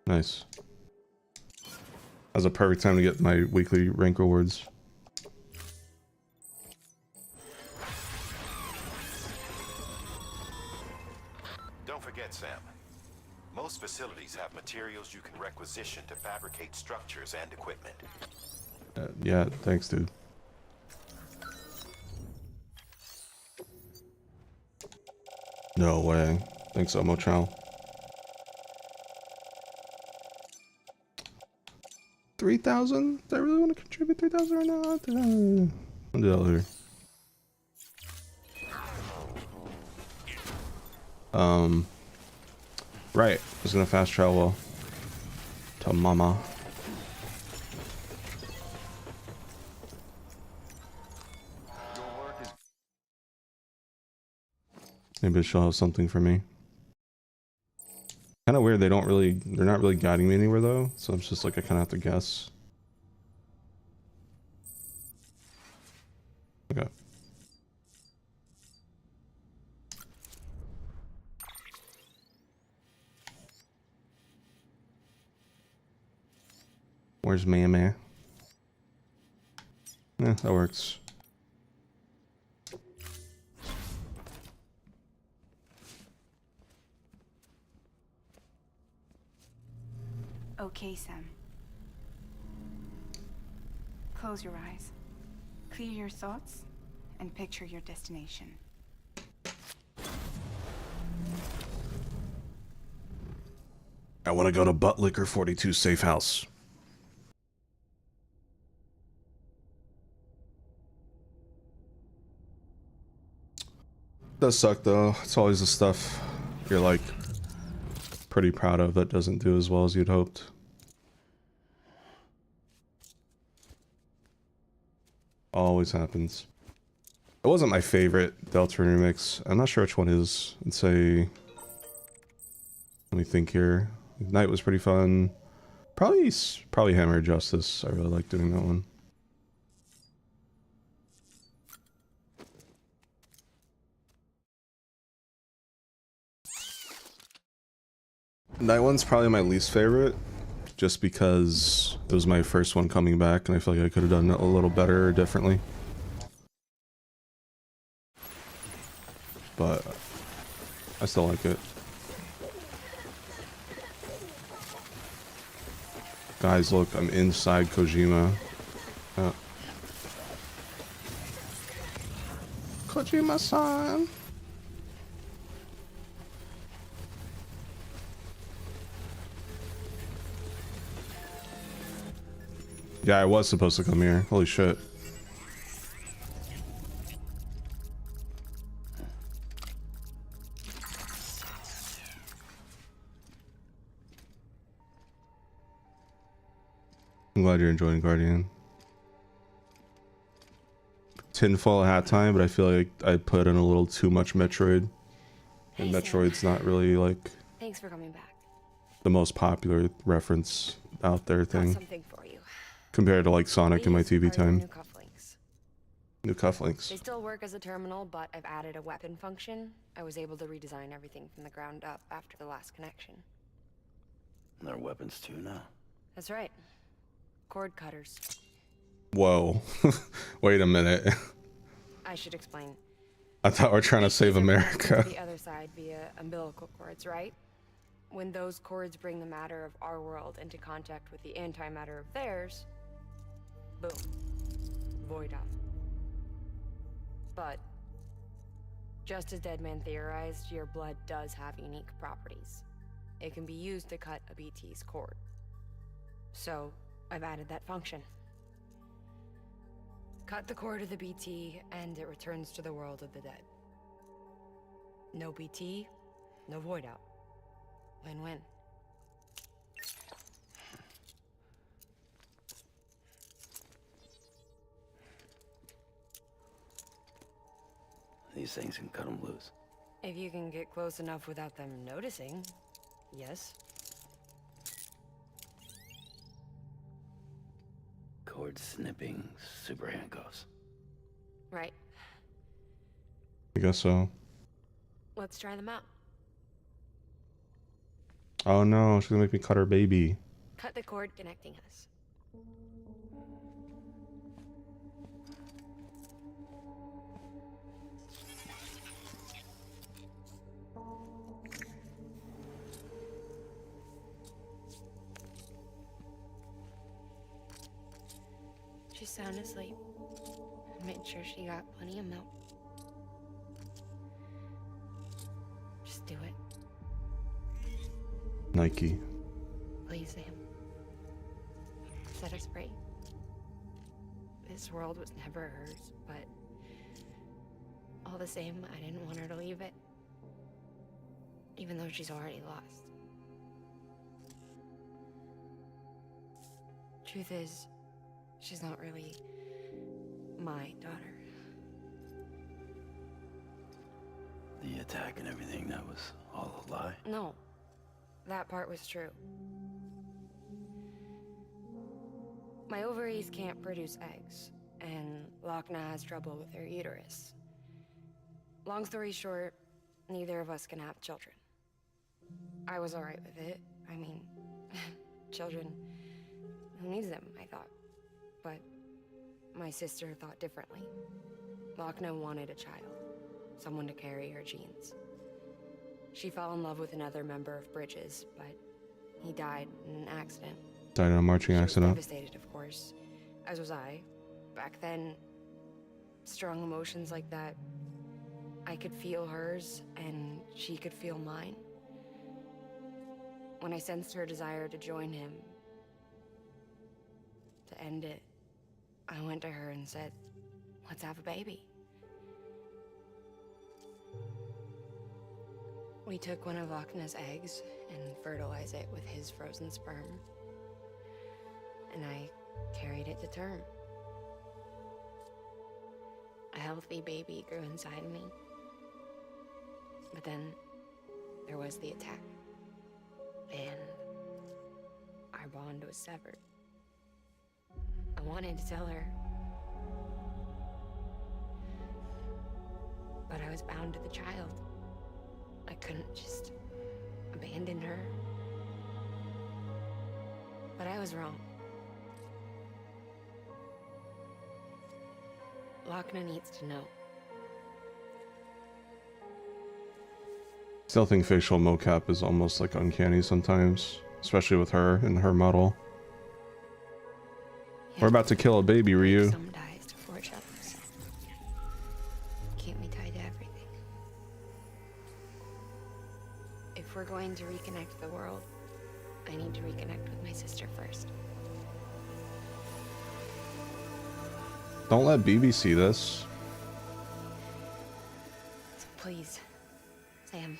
Nice. That's a perfect time to get my weekly rank rewards. Don't forget, Sam. Most facilities have materials you can requisition to fabricate structures and equipment. Yeah, thanks, dude. No way. Thanks, Omo Chow. 3,000? Do I really want to contribute 3,000 or not? I'll do that later. Right. I was gonna fast travel to Mama. Maybe she'll have something for me. Kind of weird. They're not really guiding me anywhere though. So it's just like I kind of have to guess. Okay. Where's Mama? Yeah, that works. Okay, Sam. Close your eyes. Clear your thoughts and picture your destination. I want to go to Butt Liquor 42 Safe House. Does suck though. It's always the stuff you're like pretty proud of that doesn't do as well as you'd hoped. Always happens. It wasn't my favorite Delta remix. I'm not sure which one is. I'd say, let me think here. Night was pretty fun. Probably Hammer of Justice. I really like doing that one. Night one's probably my least favorite, just because it was my first one coming back, and I feel like I could have done it a little better or differently. But I still like it. Guys, look, I'm inside Kojima. Kojima-san! Yeah, I was supposed to come here. Holy shit. I'm glad you're enjoying Guardian. Tinfoil hat time, but I feel like I put in a little too much Metroid. And Hey, Metroid's Sam. not really like Thanks for coming back. the most popular reference out there Got thing something for you. compared to like Sonic in my These TV are your time. New cufflinks. New cufflinks. They still work as a terminal, but I've added a weapon function. I was able to redesign everything from the ground up after the last connection. They're weapons too now. That's right. Cord cutters. Whoa. Wait a minute. I should explain. I thought we're trying to save BTs are connected America. to the other side via umbilical cords, right? When those cords bring the matter of our world into contact with the antimatter of theirs, boom. Void out. But, just as Deadman theorized, your blood does have unique properties. It can be used to cut a BT's cord. So, I've added that function. Cut the cord of the BT, and it returns to the world of the dead. No BT, no void out. Win-win. These things can cut them loose. If you can get close enough without them noticing, yes. Cord snipping super handcuffs. Right. I guess so. Let's try them out. Oh no, she's gonna make me cut her baby. Cut the cord connecting us. She's sound asleep. I made sure she got plenty of milk. Just do it. Nike. Please, Sam. Set us free. This world was never hers, but all the same, I didn't want her to leave it. Even though she's already lost. Truth is, she's not really my daughter. The attack and everything, that was all a lie? No, that part was true. My ovaries can't produce eggs, and Lochna has trouble with her uterus. Long story short, neither of us can have children. I was alright with it. I mean, children, who needs them, I thought. But my sister thought differently. Lochna wanted a child, someone to carry her genes. She fell in love with another member of Bridges, but he died in an accident. Died in a marching She was accident. devastated, of course, as was I. Back then, strong emotions like that, I could feel hers, and she could feel mine. When I sensed her desire to join him, to end it, I went to her and said, let's have a baby. We took one of Lochna's eggs and fertilized it with his frozen sperm. And I carried it to term. A healthy baby grew inside me. But then there was the attack. And our bond was severed. I wanted to tell her. But I was bound to the child. I couldn't just abandon her. But I was wrong. Lochna needs to know. Still think facial mocap is almost like uncanny sometimes, especially with her and her model. We're about to kill a baby, Ryu. Some dies to forge others. Keep me tied to everything. If we're going to reconnect the world, I need to reconnect with my sister first. Don't let BB see this. So please, Sam.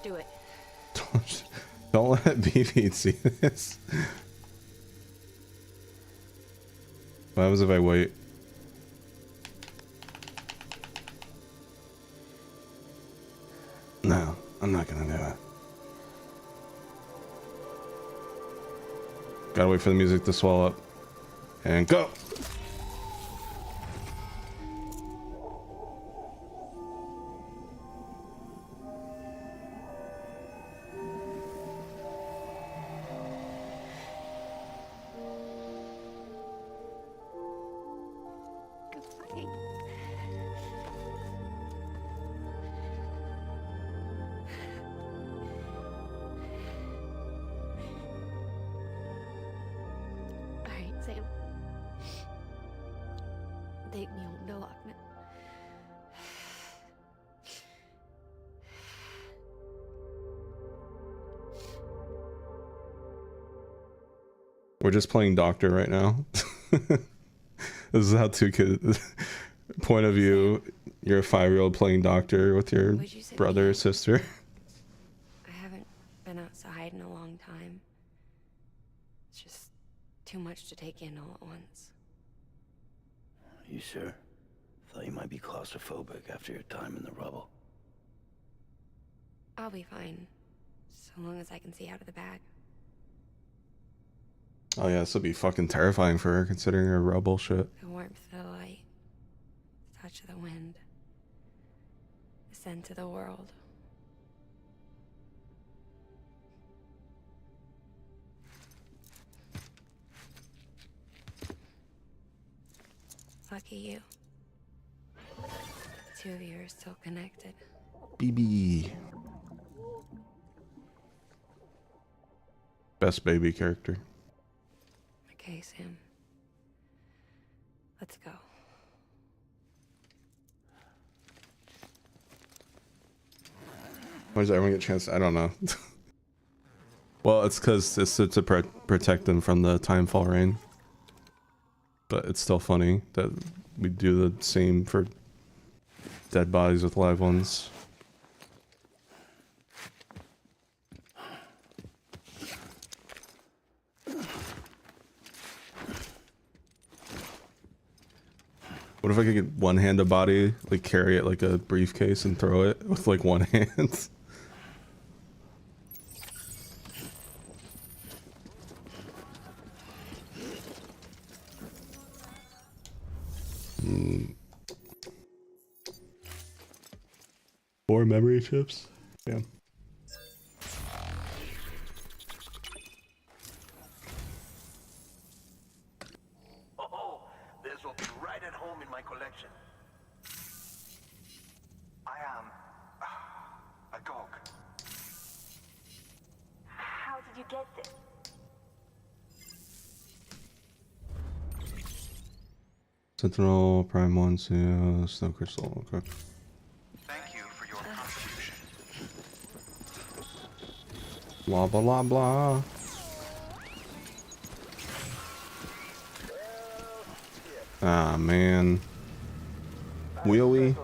Do it. Don't let BB see this. What happens if I wait? No, I'm not gonna do it. Gotta wait for the music to swell up. And go! take me home to Lochner. We're just playing doctor right now. This is how two kids point of view. You're a 5-year-old playing doctor with your Would you sit brother or me? sister. I haven't been outside in a long time. It's just too much to take in all at once. You sure? Thought you might be claustrophobic after your time in the rubble. I'll be fine, so long as I can see out of the bag. Oh yeah, this would be fucking terrifying for her considering her rebel shit. The warmth of the light, the touch of the wind, the scent of the world. Lucky you. The two of you are still connected. BB. Best baby character. Okay, Sam. Let's go. Why does everyone get a chance? I don't know. Well, it's because it's to protect them from the timefall rain. But it's still funny that we do the same for dead bodies with live ones. What if I could get one-hand a body, like carry it like a briefcase and throw it with like one hand? More memory chips? Yeah. Oh, this will be right at home in my collection. I am a dog. How did you get this? Sentinel, Prime 1, Snow Crystal, okay. Thank you for your contribution. Blah blah blah blah. Ah man. Will we?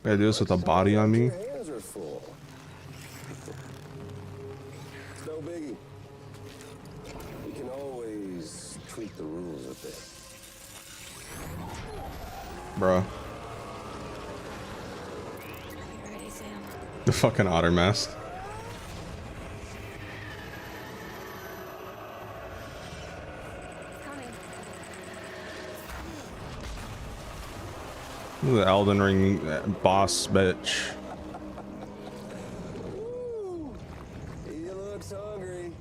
Gotta do this with a body on me? Hands are full. It's no biggie. We can always tweak the rules a bit. Bruh. You ready, Sam? The fucking otter mask. Coming. The Elden Ring boss bitch. Ooh, he looks hungry.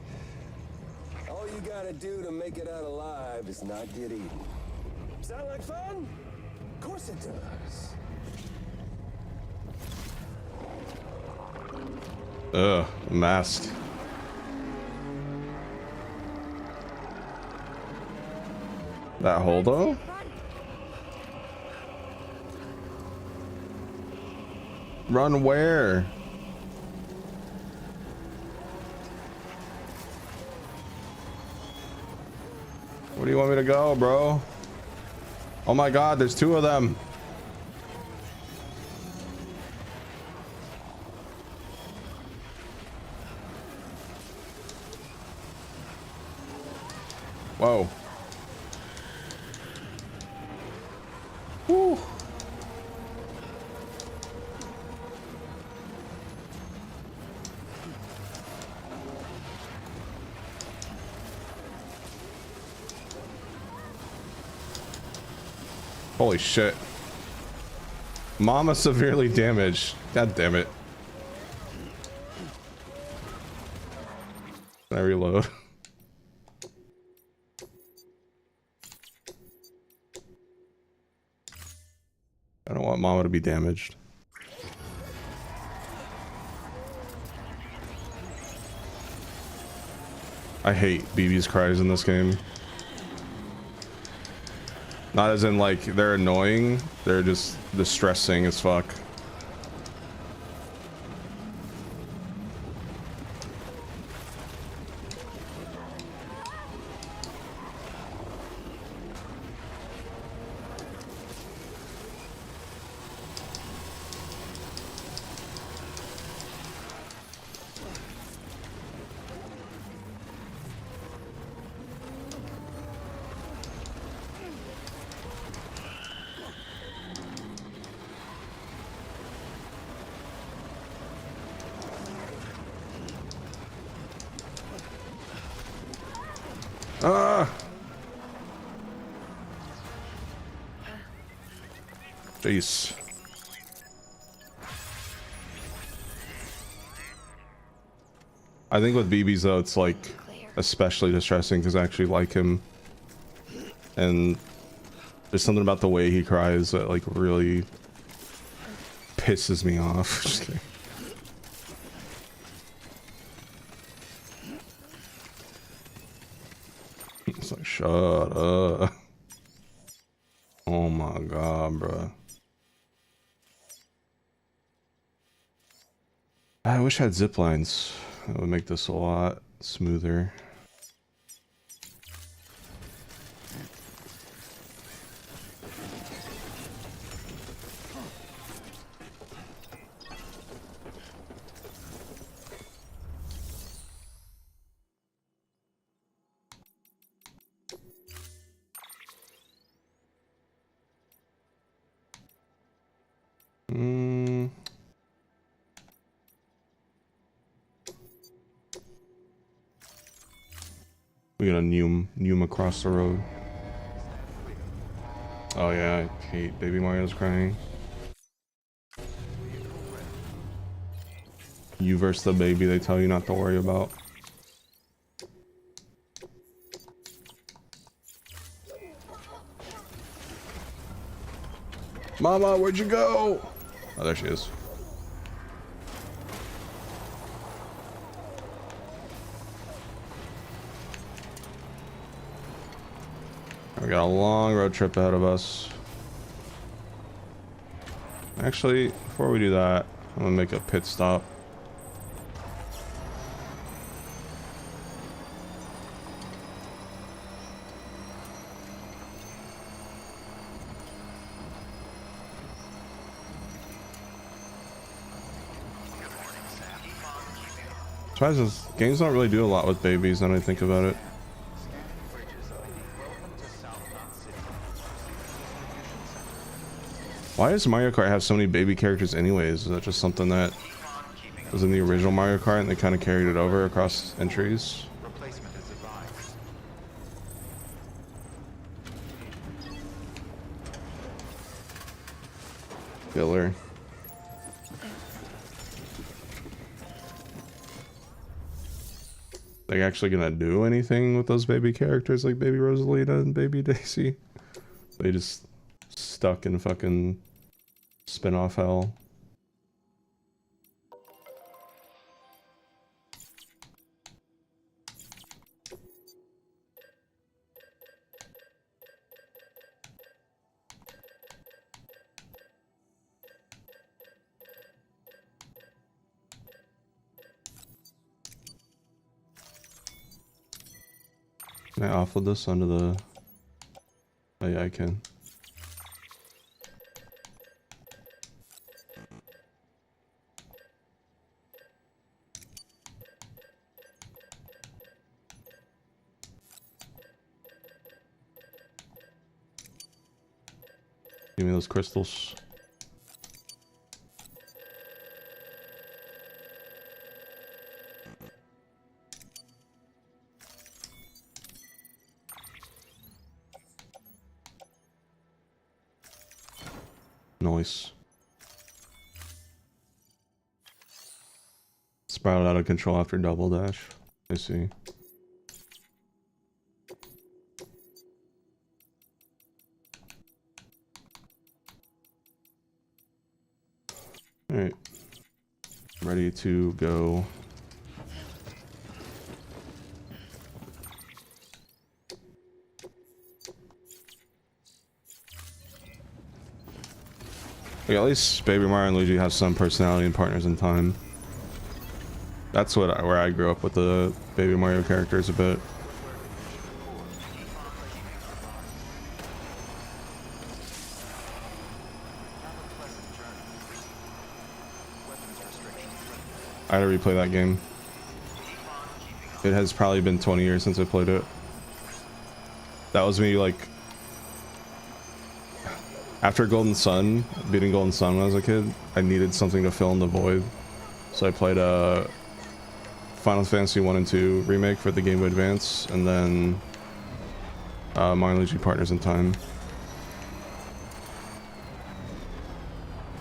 All you gotta do to make it out alive is not get eaten. Sound like fun? Of course it does. Ugh, mask. That holdo? Run where? Where do you want me to go, bro? Oh my god, there's two of them. Whoa. Woo. Holy shit. Mama severely damaged. God damn it. Can I reload? I don't want Mama to be damaged. I hate BB's cries in this game. Not as in like they're annoying, they're just distressing as fuck. Ah! Jeez. I think with BB's though, it's like especially distressing because I actually like him, and there's something about the way he cries that like really pisses me off. Just kidding. It's like, shut up. Oh my god, bruh. I wish I had zip lines. That would make this a lot smoother. We're gonna Neum across the road. Oh yeah, I hate Baby Mario's crying. You versus the baby they tell you not to worry about. Mama, where'd you go? Oh, there she is. We got a long road trip ahead of us. Actually, before we do that, I'm gonna make a pit stop. Surprises, games don't really do a lot with babies, now that I think about it. Why does Mario Kart have so many baby characters anyways? Is that just something that was in the original Mario Kart and they kind of carried it over across entries? Killer. They actually gonna do anything with those baby characters like Baby Rosalita and Baby Daisy? They just stuck in fucking spin-off hell. Can I offload this onto the... Oh yeah, I can. Give me those crystals. Nice. Spiraled out of control after double dash. I see. Alright. Ready to go. Like, at least Baby Mario and Luigi have some personality and partners in time. That's where I grew up with the Baby Mario characters a bit. I had to replay that game. It has probably been 20 years since I played it. That was me, like, after Golden Sun, beating Golden Sun when I was a kid, I needed something to fill in the void. So I played Final Fantasy 1 and 2 remake for the Game Boy Advance, and then Mario and Luigi Partners in Time.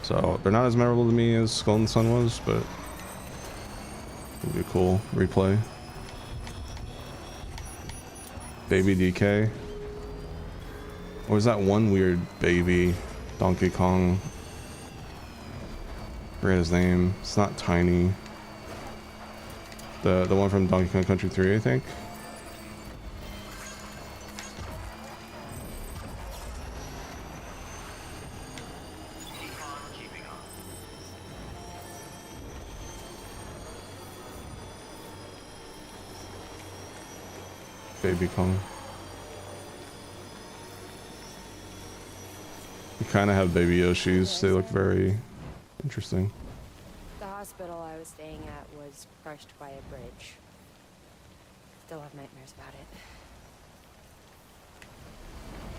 So they're not as memorable to me as Golden Sun was, but it'd be a cool replay. Baby DK. Or was that one weird baby Donkey Kong? I forget his name. It's not Tiny. The one from Donkey Kong Country 3, I think. Baby Kong. You kind of have baby Yoshis. They look very interesting. The hospital I was staying at was crushed by a bridge. Still have nightmares about it.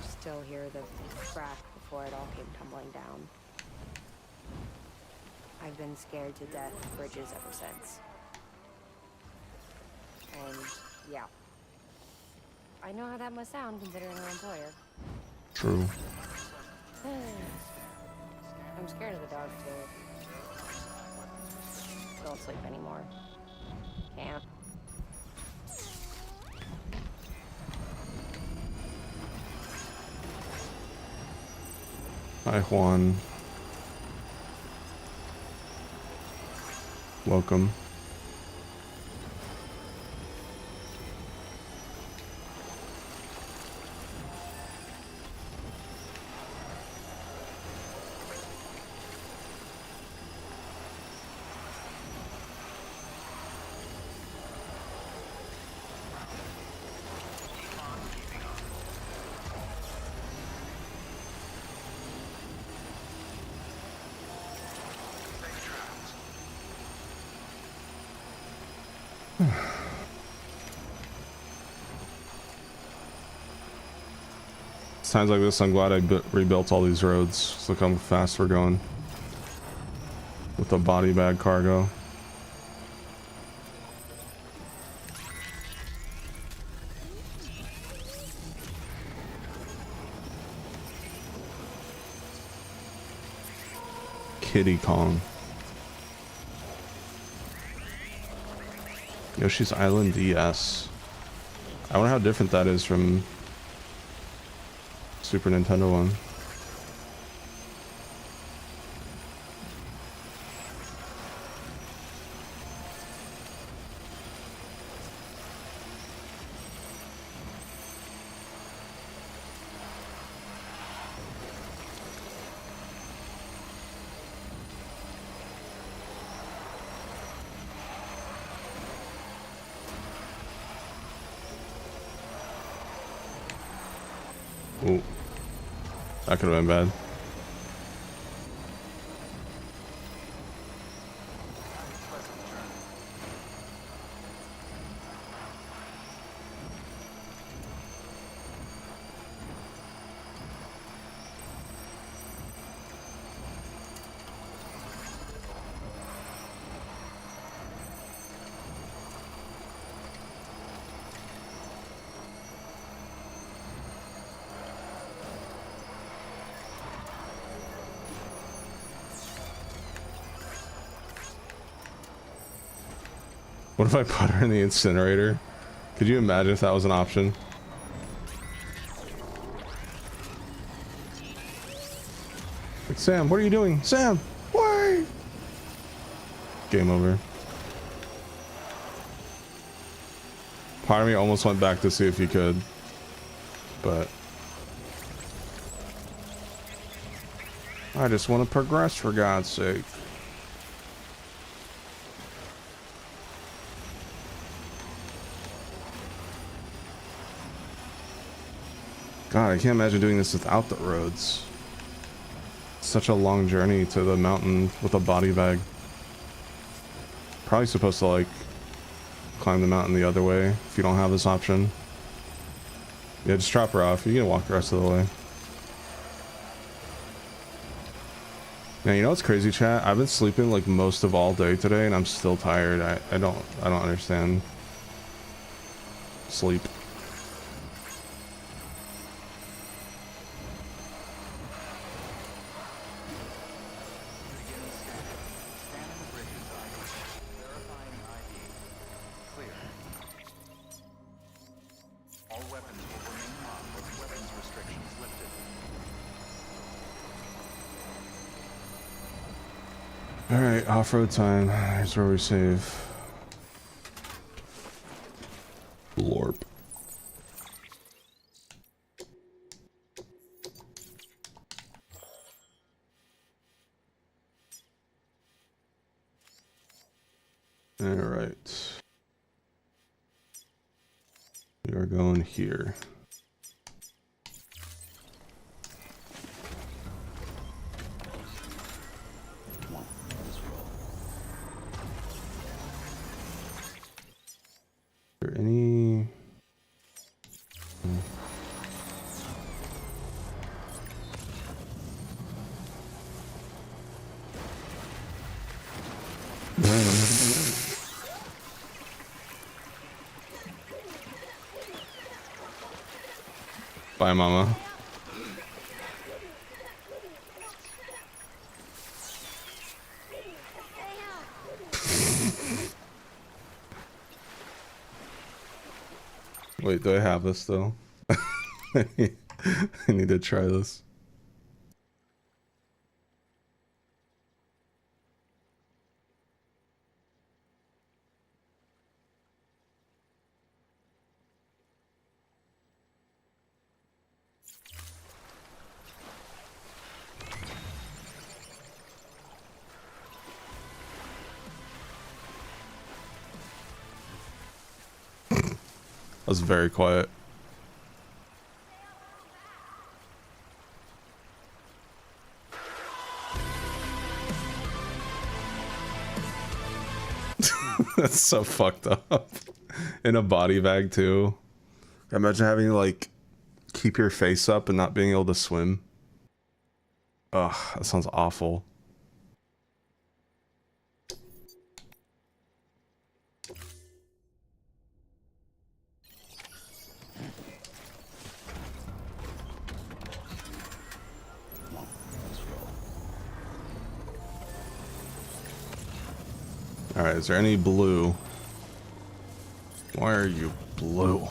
Still hear the crack before it all came tumbling down. I've been scared to death of bridges ever since. And yeah. I know how that must sound considering our employer. True. I'm scared of the dark too. Don't sleep anymore. Can't. Hi, Juan. Welcome. Times like this, I'm glad I rebuilt all these roads. Just look how fast we're going with the body bag cargo. Kiddy Kong. Yoshi's Island DS. I wonder how different that is from Super Nintendo one. Ooh. That could have been bad. What if I put her in the incinerator? Could you imagine if that was an option? Like, Sam, what are you doing? Sam, why? Game over. Part of me almost went back to see if you could, but I just want to progress, for God's sake. God, I can't imagine doing this without the roads. Such a long journey to the mountain with a body bag. Probably supposed to like climb the mountain the other way if you don't have this option. Yeah, just drop her off. You can walk the rest of the way. Now, you know what's crazy, chat? I've been sleeping like most of all day today and I'm still tired. I don't understand. Sleep. Alright, off-road time. Here's where we save. Lorp. Alright. We are going here. Any Bye, mama. Wait, do I have this though? I need to try this. That was very quiet. That's so fucked up. In a body bag too. Imagine having to like keep your face up and not being able to swim. Ugh, that sounds awful. Alright, is there any blue? Why are you blue?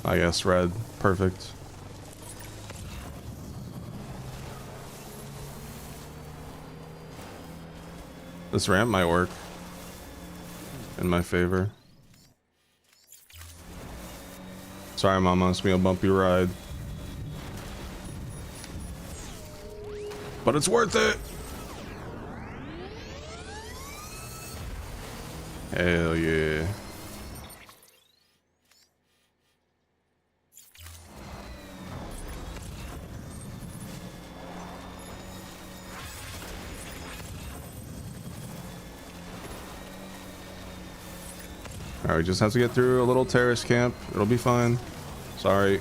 I guess red. Perfect. This ramp might work in my favor. Sorry, Mama, it's been a bumpy ride. But it's worth it! Hell yeah. Alright, we just have to get through a little terrace camp. It'll be fine. Sorry.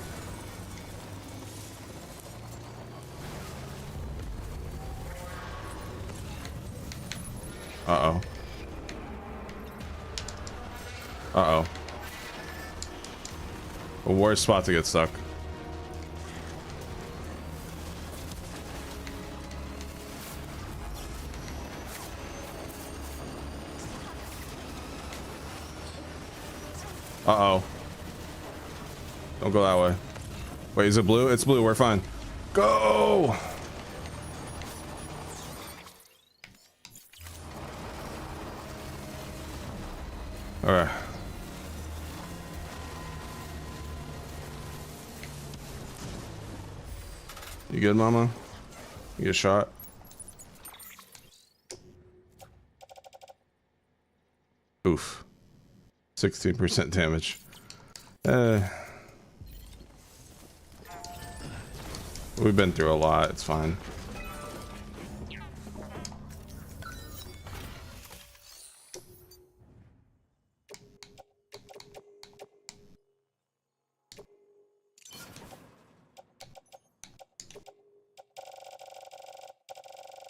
Uh-oh. Uh-oh. A worse spot to get stuck. Uh-oh. Don't go that way. Wait, is it blue? It's blue. We're fine. Go! Alright. You good, mama? You get shot? Oof. 16% damage. We've been through a lot, it's fine.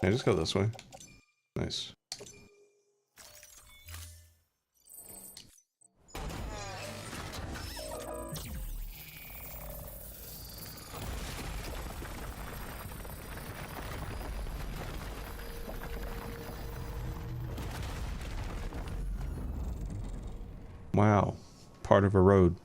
Yeah, just go this way. Nice. Wow. Part of a road.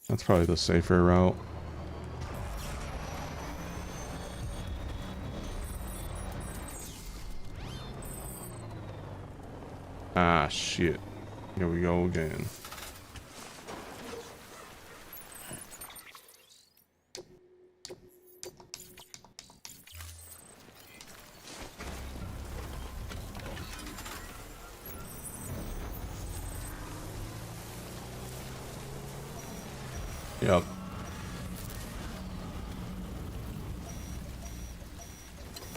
That's probably the safer route. Ah, shit. Here we go again. Yep.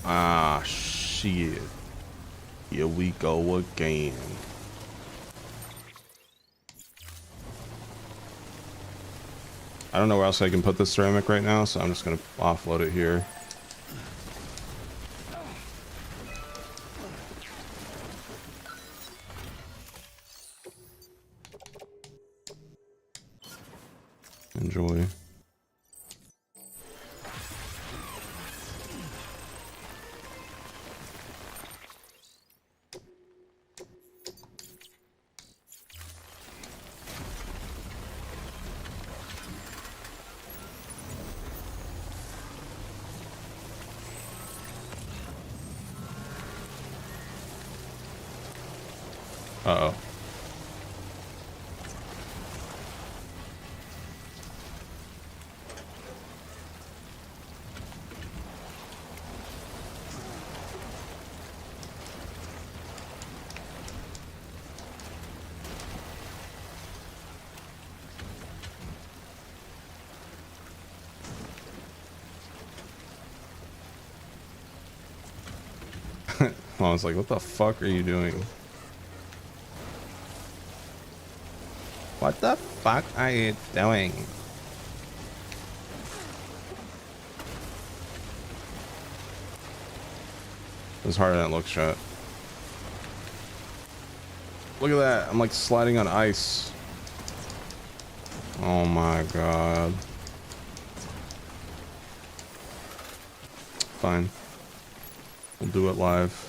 Ah, shit. Here we go again. I don't know where else I can put this ceramic right now, so I'm just gonna offload it here. Enjoy. Uh-oh. I was like, what the fuck are you doing? What the fuck are you doing? It's harder than it looks, shot. Look at that. I'm like sliding on ice. Oh my god. Fine. We'll do it live.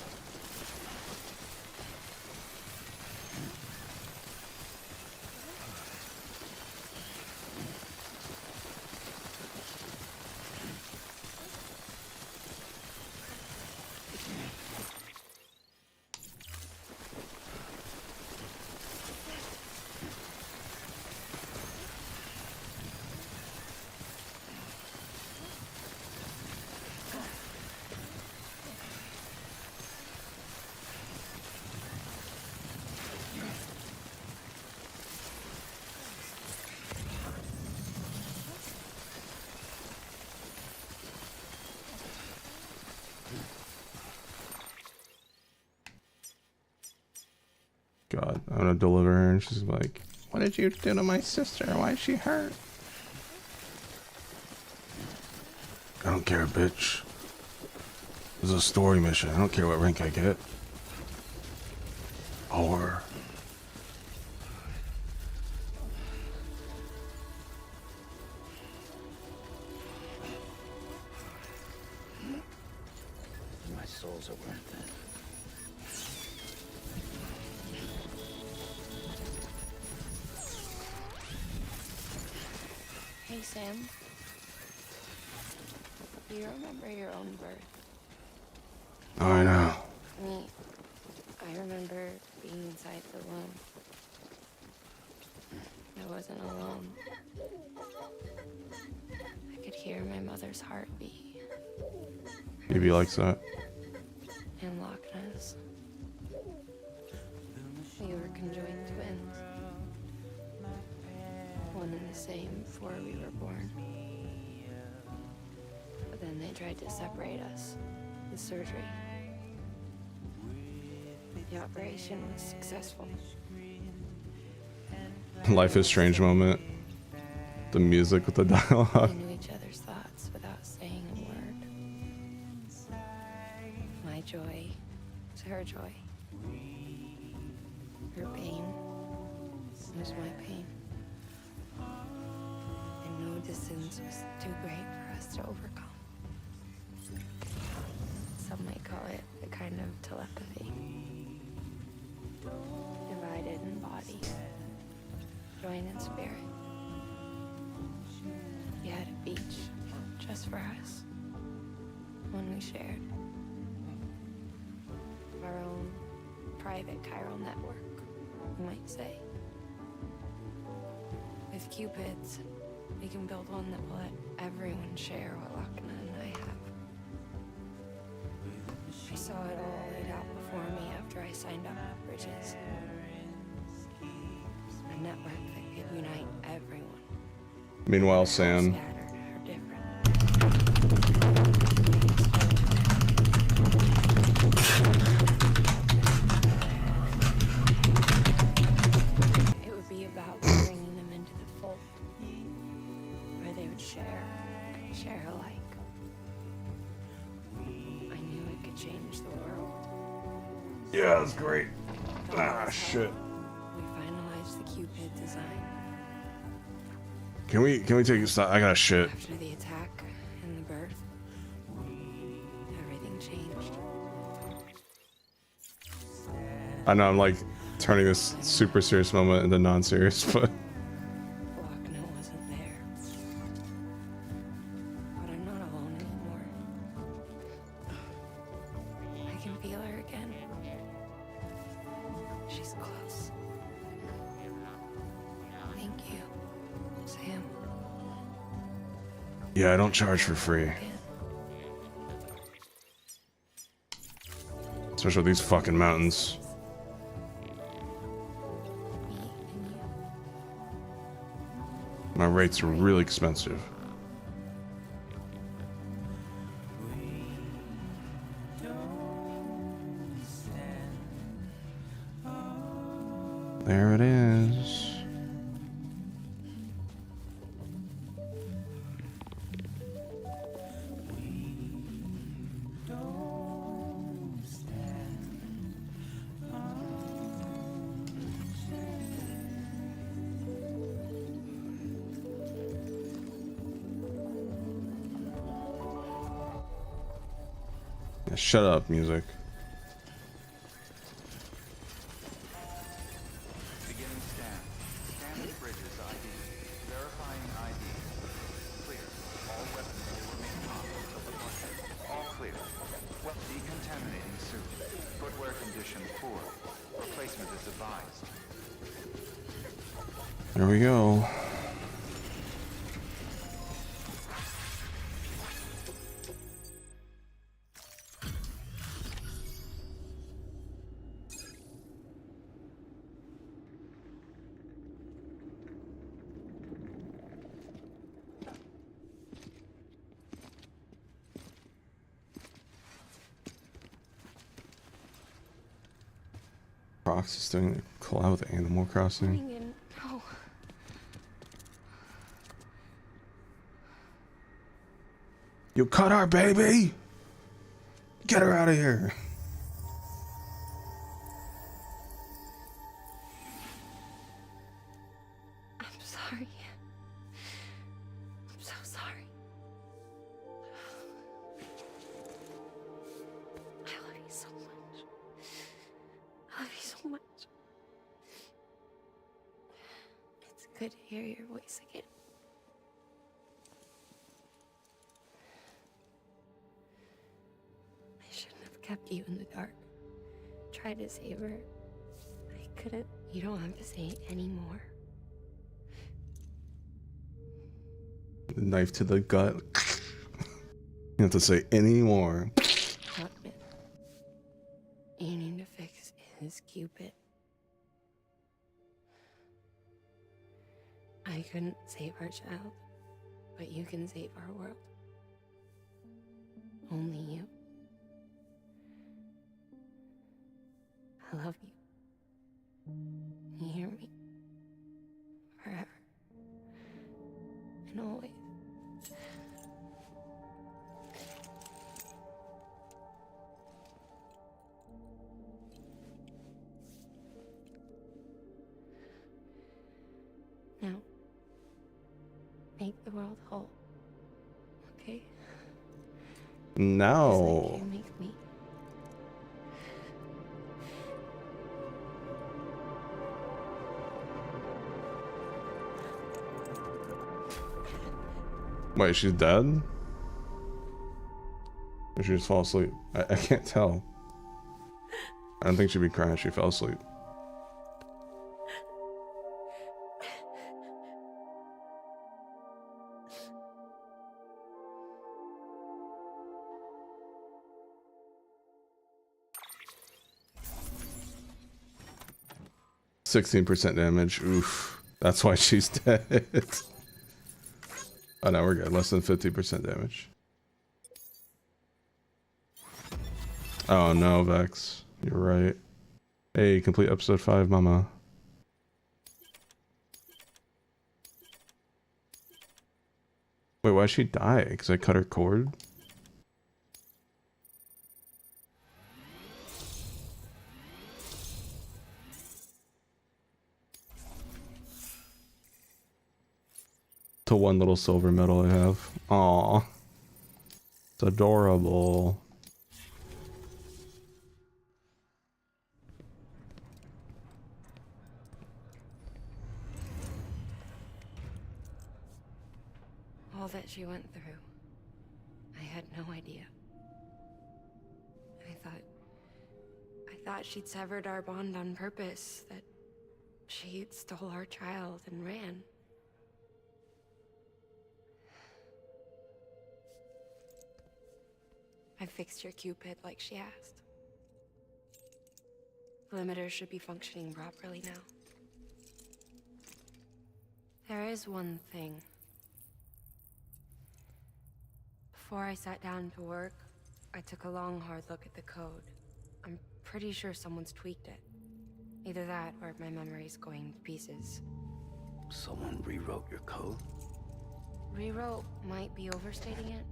God, I'm gonna deliver her and she's like, what did you do to my sister? Why is she hurt? I don't care, bitch. This is a story mission. I don't care what rank I get. Or My souls are worth it. Sam, do you remember your own birth? Oh, I know. Me, I remember being inside the womb. I wasn't alone. I could hear my mother's heartbeat. Maybe likes that. And Loch Ness. We were conjoined twins. One and the same before we were born. But then they tried to separate us with surgery. The operation was successful. Life is Strange moment. The music with the We dialogue. knew each other's thoughts without saying a word. My joy was her joy. Her pain was my pain. And no distance was too great for us to overcome. Some might call it a kind of telepathy. Divided in body, joined in spirit. We had a beach just for us. One we shared. Our own private chiral network, you might say. With Cupids, we can build one that will let everyone share what Lochna and I have. I saw it all laid out before me after I signed up with Bridges. A network that could unite everyone. Meanwhile, Sam. Scattered or different. It would be about bringing them into the fold, where they would share alike. I knew it could change the world. Yeah, that's great. Ah, shit. We finalized the Cupid design. Can we take a stop? I got shit. After the attack and the birth, everything changed. I know I'm like turning this super serious moment into non-serious, but Lochna wasn't there. But I'm not alone anymore. I can feel her again. She's close. Thank you, Sam. yeah, I don't charge for free. Again. Especially with these fucking mountains. Me and you. My rates are really expensive. There it is. Yeah, shut up, music. Beginning scan. Scanning bridges ID. Verifying ID. Clear. All weapons will remain hot until departure. All clear. Well, decontaminating suit. Footwear condition poor. Replacement is advised. There we go. Crocs is doing a collab with Animal Crossing. Coming in. No. You cut our baby! Get her out of here! I'm sorry. I'm so sorry. I love you so much. I love you so much. It's good to hear your voice again. kept you in the dark. Tried to save her. I couldn't. You don't have to say any more. Knife to the gut. You have to say any more. Look, you need to fix his Cupid. I couldn't save our child, but you can save our world. Only you. I love you. You hear me? Forever. And always. Now, make the world whole. Okay? No. Just like you make me. Wait, she's dead? Or she just fall asleep? I can't tell. I don't think she'd be crying if she fell asleep. %16 damage. Oof. That's why she's dead. Oh no, we're good. Less than 50% damage. Oh no, Vex. You're right. Hey, complete episode 5, mama. Wait, why'd she die? Because I cut her cord? To one little silver medal I have. Aw. It's adorable. All that she went through. I had no idea. I thought she'd severed our bond on purpose, that she stole our child and ran. I fixed your Cupid like she asked. The limiter should be functioning properly now. There is one thing. Before I sat down to work, I took a long, hard look at the code. I'm pretty sure someone's tweaked it. Either that, or my memory's going to pieces. Someone rewrote your code? Rewrote might be overstating it.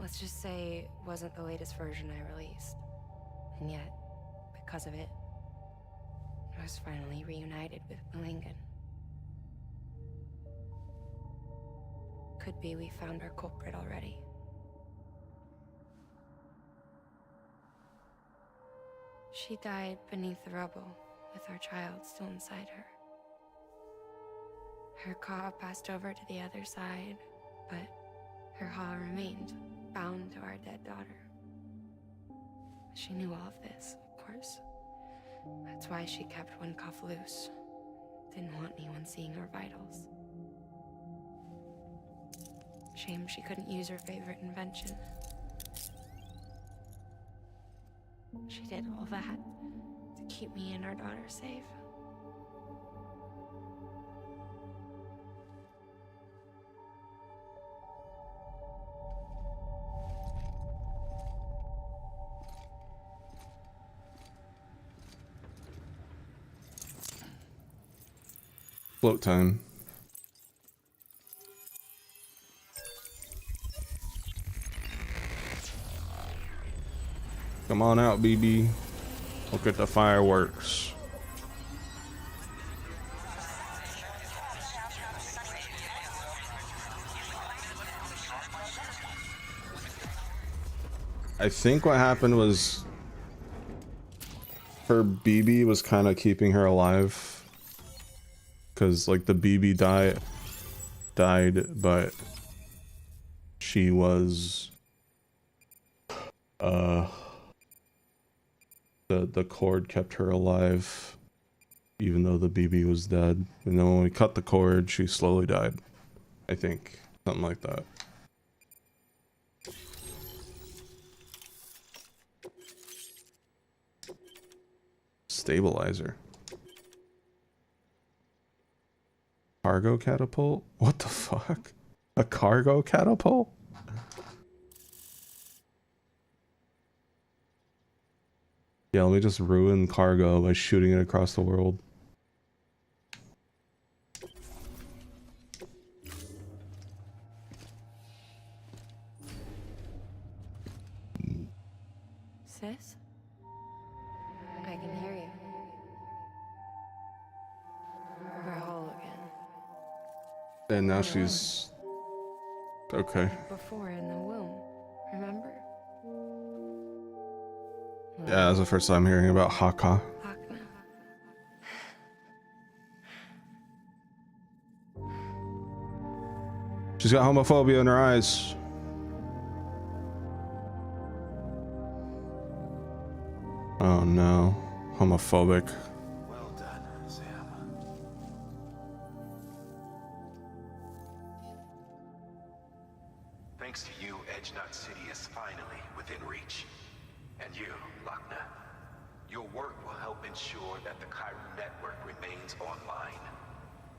Let's just say it wasn't the latest version I released. And yet, because of it, I was finally reunited with Malingan. Could be we found our culprit already. She died beneath the rubble, with our child still inside her. Her Ka passed over to the other side, but her Ha remained, bound to our dead daughter. She knew all of this, of course. That's why she kept one cuff loose. Didn't want anyone seeing her vitals. Shame she couldn't use her favorite invention. She did all that to keep me and our daughter safe. Float time. Come on out, BB. Look at the fireworks. I think what happened was her BB was kind of keeping her alive. Because like the BB died, but she was uh, the cord kept her alive, even though the BB was dead. And then when we cut the cord, she slowly died. I think something like that. Stabilizer. Cargo catapult? What the fuck? A cargo catapult? Yeah, let me just ruin cargo by shooting it across the world. Sis? I can hear you. We're whole again. And now she's... okay. Like before in the womb, remember? Yeah, that's the first time hearing about Haka. Lochna. She's got homophobia in her eyes. Oh no. Homophobic. Well done, Sam. Thanks to you, Edgenut City is finally within reach. And you, Lochna, your work will help ensure that the Chiron network remains online.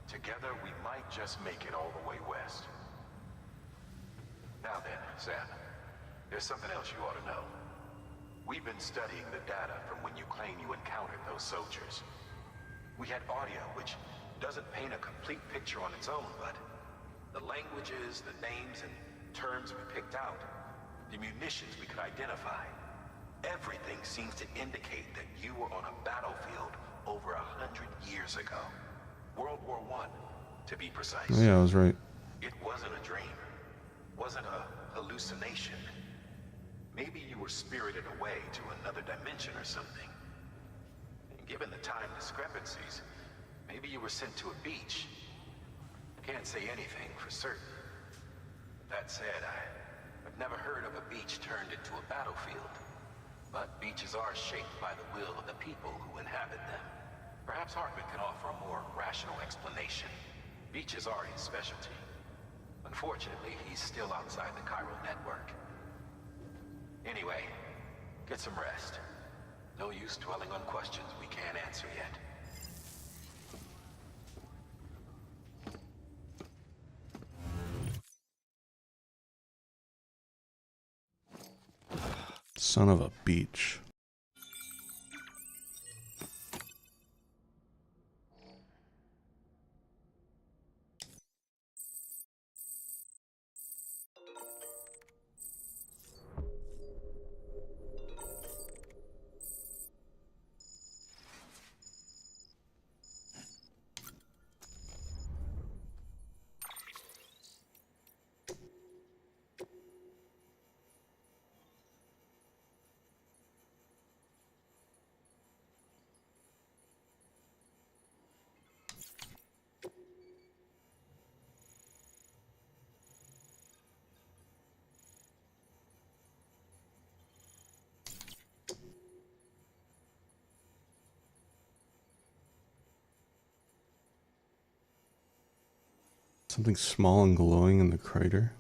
Together, we might just make it all the way west. Now then, Sam, there's something else you ought to know. We've been studying the data from when you claim you encountered those soldiers. We had audio, which doesn't paint a complete picture on its own, but the languages, the names, and terms we picked out, the munitions we could identify, everything seems to indicate that you were on a battlefield over 100 years ago. World War I, to be precise. Yeah, I was right. It wasn't a dream. Wasn't a hallucination. Maybe you were spirited away to another dimension or something. And given the time discrepancies, maybe you were sent to a beach. Can't say anything for certain. That said, I've never heard of a beach turned into a battlefield. But beaches are shaped by the will of the people who inhabit them. Perhaps Hartman can offer a more rational explanation. Beaches are his specialty. Unfortunately, he's still outside the Chiron network. Anyway, get some rest. No use dwelling on questions we can't answer yet. Son of a beach. Something small and glowing in the crater.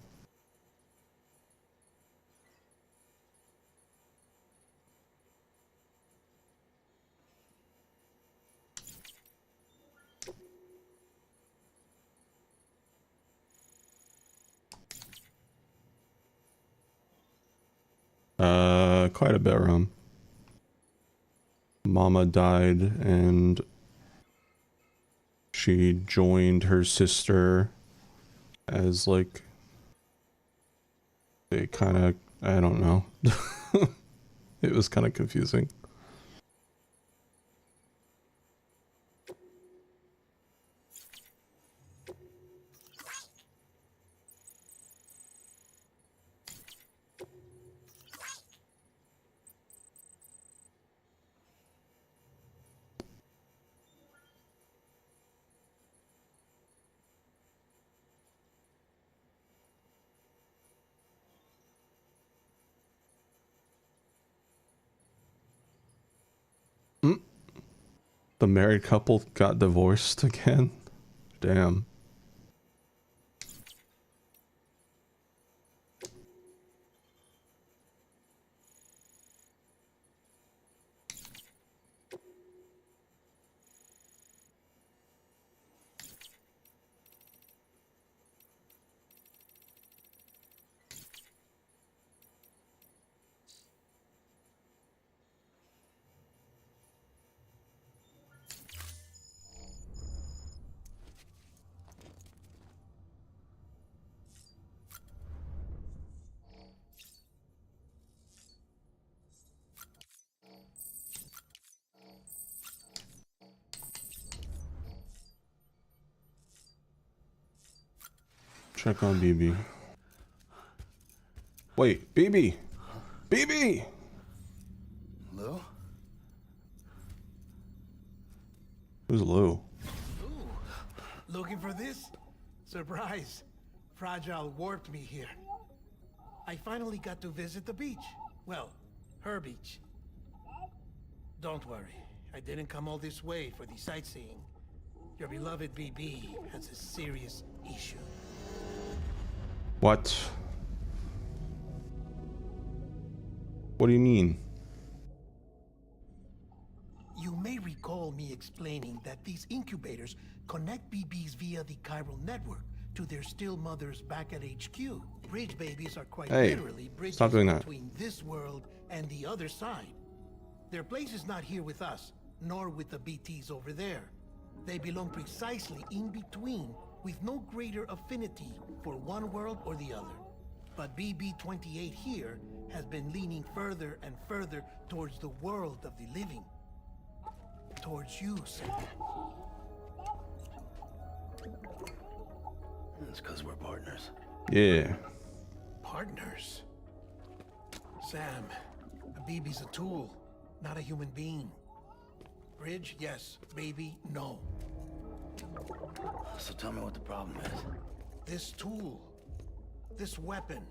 Quite a bit, Rum. Mama died and she joined her sister as like they kind of, I don't know. It was kind of confusing. The married couple got divorced again? Damn. Check on BB. Wait, BB! BB! Lou? Who's Lou? Ooh, looking for this? Surprise. Fragile warped me here. I finally got to visit the beach. Well, her beach. Don't worry. I didn't come all this way for the sightseeing. Your beloved BB has a serious issue. What? What do you mean? You may recall me explaining that these incubators connect BBs via the chiral network to their still mothers back at HQ. Bridge babies are quite literally bridges stop doing that. between this world and the other side. Their place is not here with us, nor with the BTs over there. They belong precisely in between, with no greater affinity for one world or the other. But BB-28 here has been leaning further and further towards the world of the living. Towards you, Sam. It's because we're partners. Yeah. Partners? Sam, a BB's a tool, not a human being. Bridge, yes. Baby, no. So tell me what the problem is. This tool, this weapon,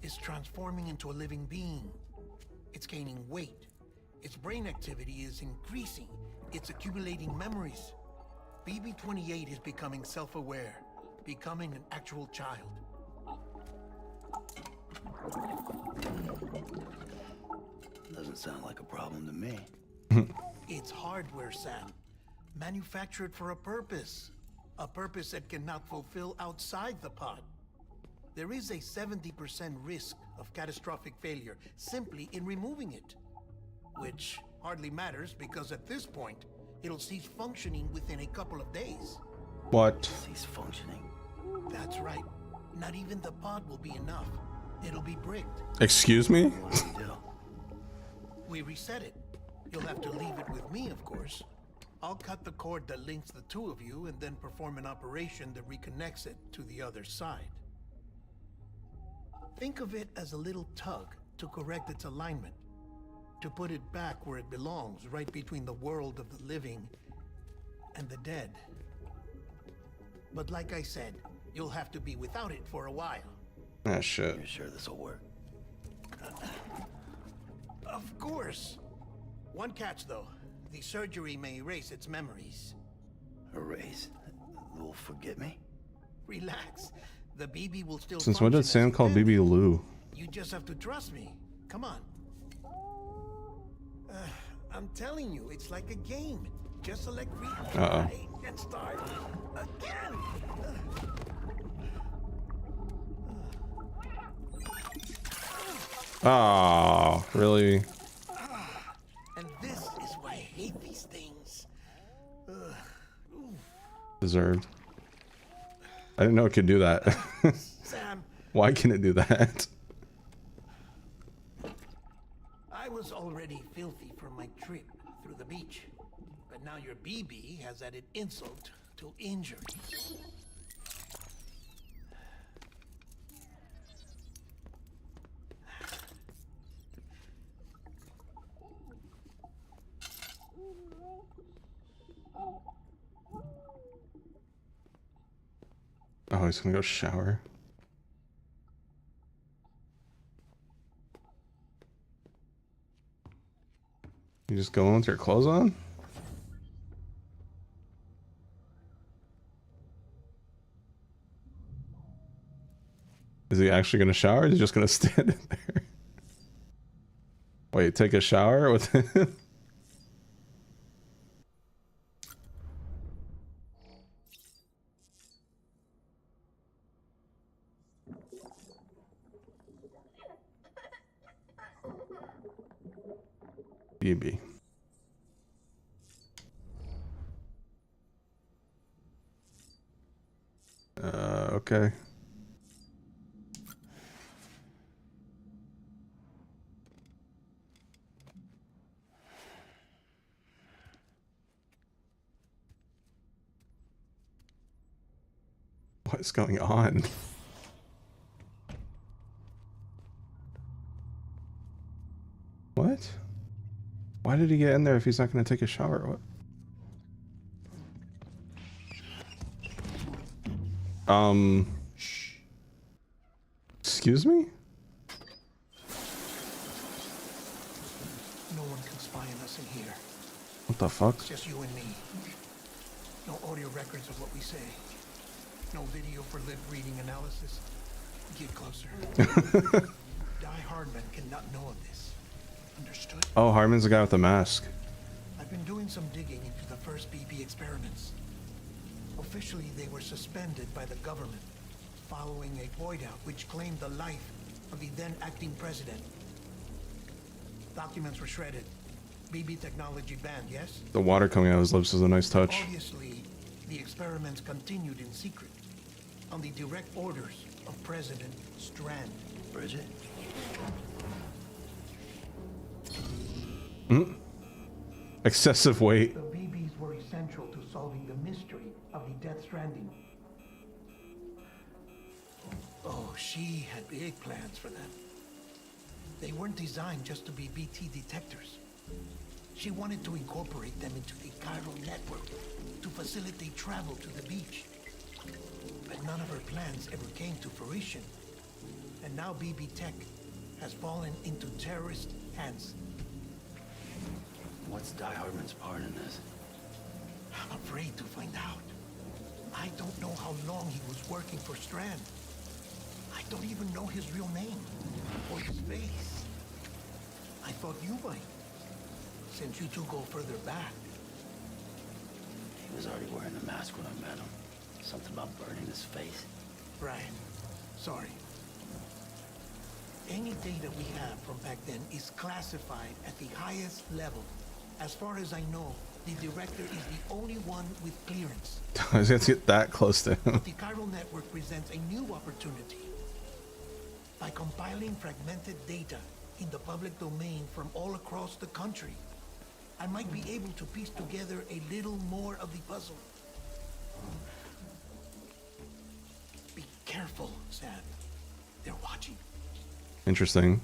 is transforming into a living being. It's gaining weight. Its brain activity is increasing. It's accumulating memories. BB-28 is becoming self-aware, becoming an actual child. Doesn't sound like a problem to me. It's hardware, Sam. Manufactured for a purpose. A purpose that cannot fulfill outside the pod. There is a 70% risk of catastrophic failure simply in removing it. Which hardly matters because at this point, it'll cease functioning within a couple of days. What? Cease functioning? That's right. Not even the pod will be enough. It'll be bricked. Excuse me? What do we do? We reset it. You'll have to leave it with me, of course. I'll cut the cord that links the two of you and then perform an operation that reconnects it to the other side. Think of it as a little tug to correct its alignment. To put it back where it belongs, right between the world of the living and the dead. But like I said, you'll have to be without it for a while. Ah, shit. You're sure this will work? Of course. One catch, though. The surgery may erase its memories. Erase? Will forget me? Relax. The BB will still Since when function did Sam as call intended. BB Lou? You just have to trust me. Come on. I'm telling you, it's like a game. Just select retry and start again. Oh, really? And this is why I hate these things. Deserved. I didn't know it could do that. Sam, Why can it do that? I was already filthy from my trip through the beach. But now your BB has added insult to injury. Oh, he's gonna go shower. You just go in with your clothes on? Is he actually gonna shower? Or is he just gonna stand in there? Wait, take a shower with him? BB. Okay. What's going on? What? Why did he get in there if he's not going to take a shower? What? Excuse me? No one can spy on us in here. What the fuck? It's just you and me. No audio records of what we say. No video for lip reading analysis. Get closer. Die Hardman cannot know of this. Understood? Oh, Harmon's the guy with the mask. I've been doing some digging into the first BB experiments. Officially, they were suspended by the government following a void out which claimed the life of the then acting president. Documents were shredded. BB technology banned, yes? The water coming out of his lips is a nice touch. Obviously, the experiments continued in secret on the direct orders of President Strand. Bridget? Excessive weight. The BBs were essential to solving the mystery of the Death Stranding. Oh, she had big plans for them. They weren't designed just to be BT detectors. She wanted to incorporate them into the chiral network to facilitate travel to the beach. But none of her plans ever came to fruition. And now BB Tech has fallen into terrorist hands. What's Die Hardman's part in this? I'm afraid to find out. I don't know how long he was working for Strand. I don't even know his real name or his face. I thought you might, since you two go further back. He was already wearing the mask when I met him. Something about burning his face. Right. Sorry. Any data we have from back then is classified at the highest level. As far as I know, the director is the only one with clearance. I was going to get that close to him. The chiral network presents a new opportunity. By compiling fragmented data in the public domain from all across the country, I might be able to piece together a little more of the puzzle. Be careful, Sam. They're watching. Interesting.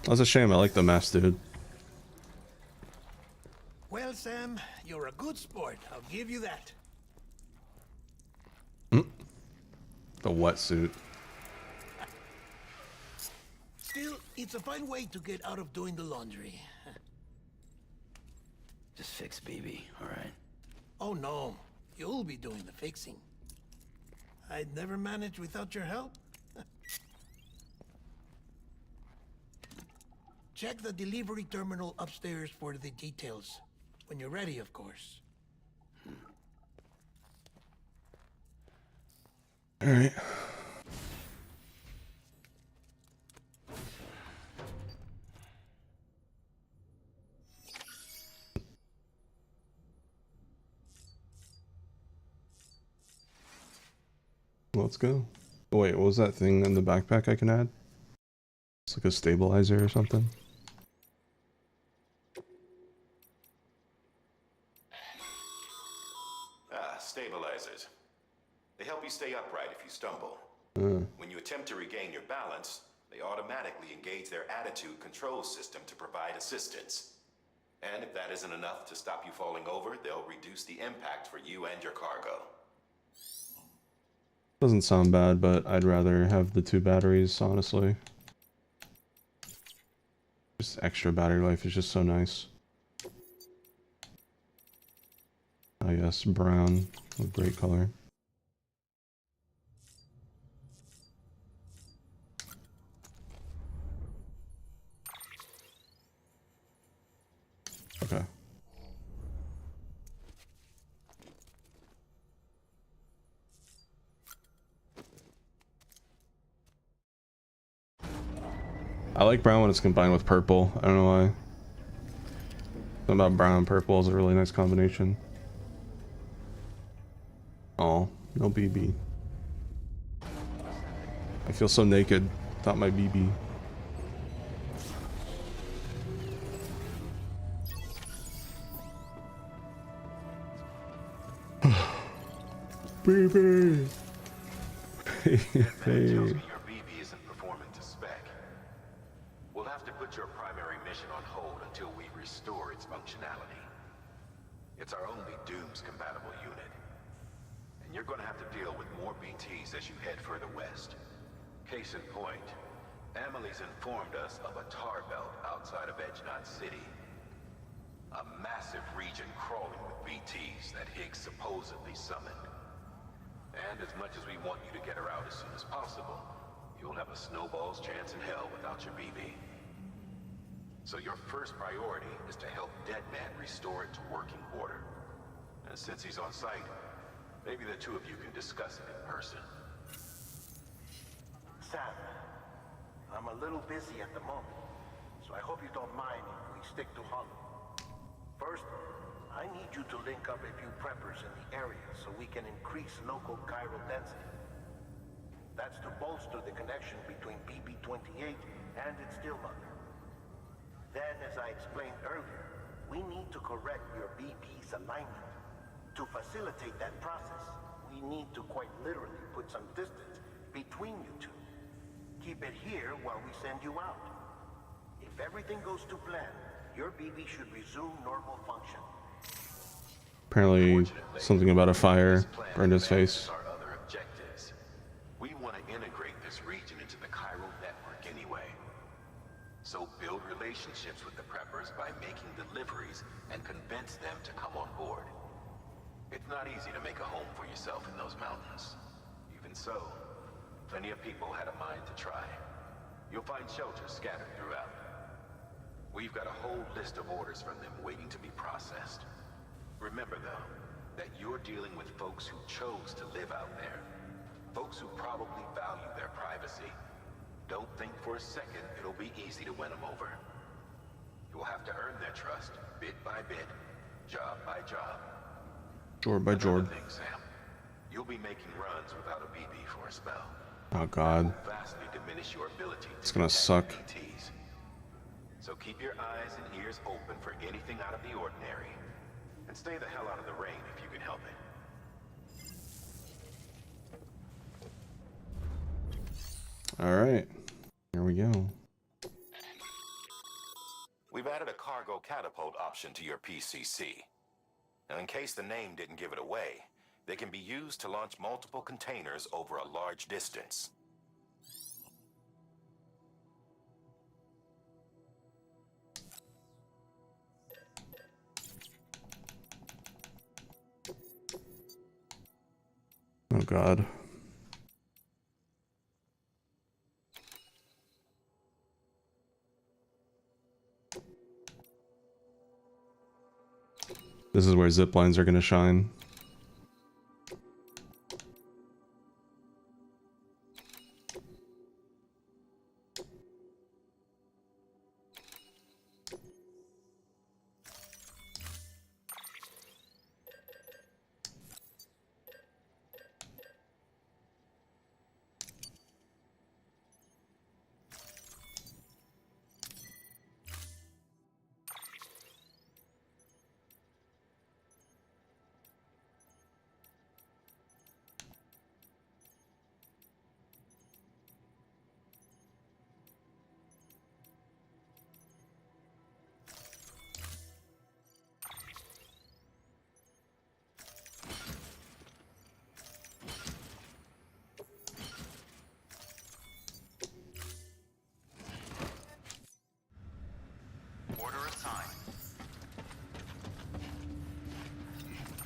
That's a shame. I like the mask, dude. Well, Sam, you're a good sport. I'll give you that. The wetsuit. Still, it's a fine way to get out of doing the laundry. Just fix BB, all right? Oh, no. You'll be doing the fixing. I'd never manage without your help. Check the delivery terminal upstairs for the details. When you're ready, of course. All right. Let's go. Oh, wait, what was that thing in the backpack I can add? It's like a stabilizer or something. Stabilizers. They help you stay upright if you stumble. When you attempt to regain your balance, they automatically engage their attitude control system to provide assistance. And if that isn't enough to stop you falling over, they'll reduce the impact for you and your cargo. Doesn't sound bad, but I'd rather have the 2 batteries, honestly. Just extra battery life is just so nice. Oh yes, brown. A great color. Okay. I like brown when it's combined with purple. I don't know why. Something about brown and purple is a really nice combination. Oh, no BB. I feel so naked without my BB. BB. Hey. We'll have to put your primary mission on hold until we restore its functionality. It's our only Dooms-compatible unit. And you're gonna have to deal with more BTs as you head further west. Case in point, Amelie's informed us of a tar belt outside of Edgenot City. A massive region crawling with BTs that Higgs supposedly summoned. And as much as we want you to get her out as soon as possible, you'll have a snowball's chance in hell without your BB. So your first priority is to help Deadman restore it to working order. And since he's on site, maybe the two of you can discuss it in person. Sam, I'm a little busy at the moment, so I hope you don't mind if we stick to Hollow. First, I need you to link up a few preppers in the area so we can increase local chiral density. That's to bolster the connection between BB-28 and its stillmother. Then, as I explained earlier, we need to correct your BB's alignment. To facilitate that process, we need to quite literally put some distance between you two. Keep it here while we send you out. If everything goes to plan, your BB should resume normal function. Apparently, something about a fire burned his face. Our other objectives. We want to integrate this region into the chiral network anyway. So build relationships with the preppers by making deliveries and convince them to come on board. It's not easy to make a home for yourself in those mountains. Even so, plenty of people had a mind to try. You'll find shelters scattered throughout. We've got a whole list of orders from them waiting to be processed. Remember, though, that you're dealing with folks who chose to live out there. Folks who probably value their privacy. Don't think for a second it'll be easy to win them over. You'll have to earn their trust, bit by bit, job by job. Jord by Jord. Another thing, Sam, you'll be making runs without a BB for a spell. Oh god. That will vastly diminish your ability to It's gonna detect suck. BTs. So keep your eyes and ears open for anything out of the ordinary. And stay the hell out of the rain if you can help it. Alright. Here we go. We've added a cargo catapult option to your PCC. Now, in case the name didn't give it away, they can be used to launch multiple containers over a large distance. Oh god. This is where zip lines are gonna shine.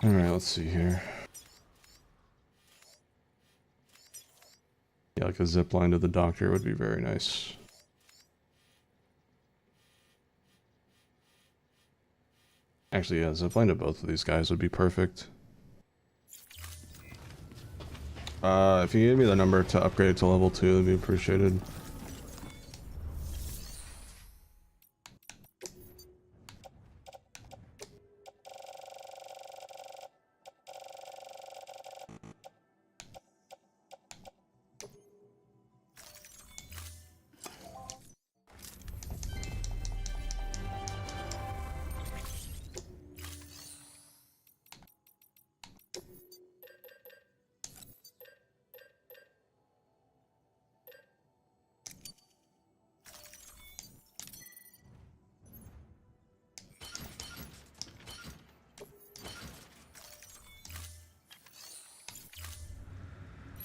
Alright, let's see here. Yeah, like a zip line to the doctor would be very nice. Actually, yeah, zipline to both of these guys would be perfect. If you gave me the number to upgrade to level 2, that'd be appreciated.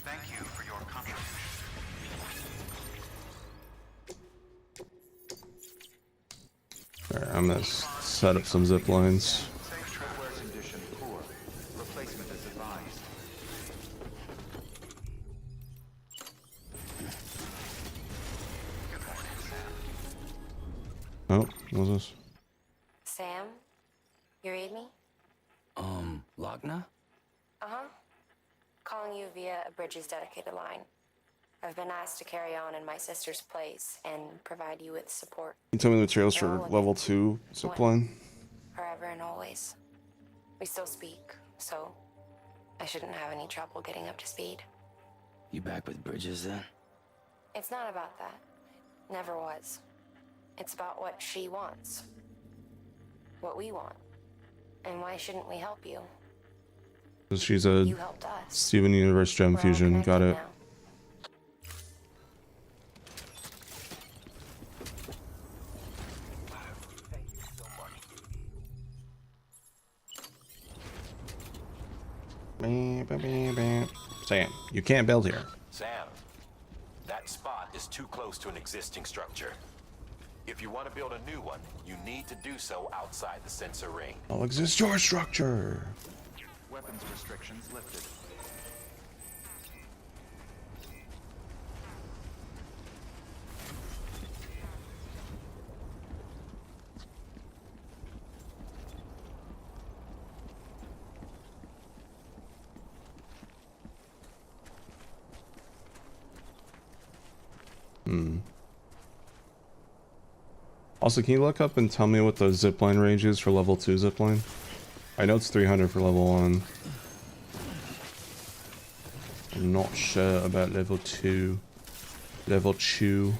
Thank you for your contribution. Alright, I'm gonna set up some zip lines. Safe treadwear condition poor. Replacement is advised. Good morning, Sam. Oh, what's this? Sam? You read me? Lochna? Uh-huh. Calling you via a Bridges dedicated line. I've been asked to carry on in my sister's place and provide you with support. You tell me the materials for level 2 zipline? Forever and always. We still speak, so I shouldn't have any trouble getting up to speed. You back with Bridges then? It's not about that. Never was. It's about what she wants. What we want. And why shouldn't we help you? She's a You helped us. Steven Universe Gem We're all Fusion. Got connected it. now. Sam, you can't build here. Sam, that spot is too close to an existing structure. If you want to build a new one, you need to do so outside the sensor ring. I'll exist your structure. Weapons restrictions lifted. Also, can you look up and tell me what the zipline range is for level 2 zipline? I know it's 300 for level 1. I'm not sure about level 2. Level 2.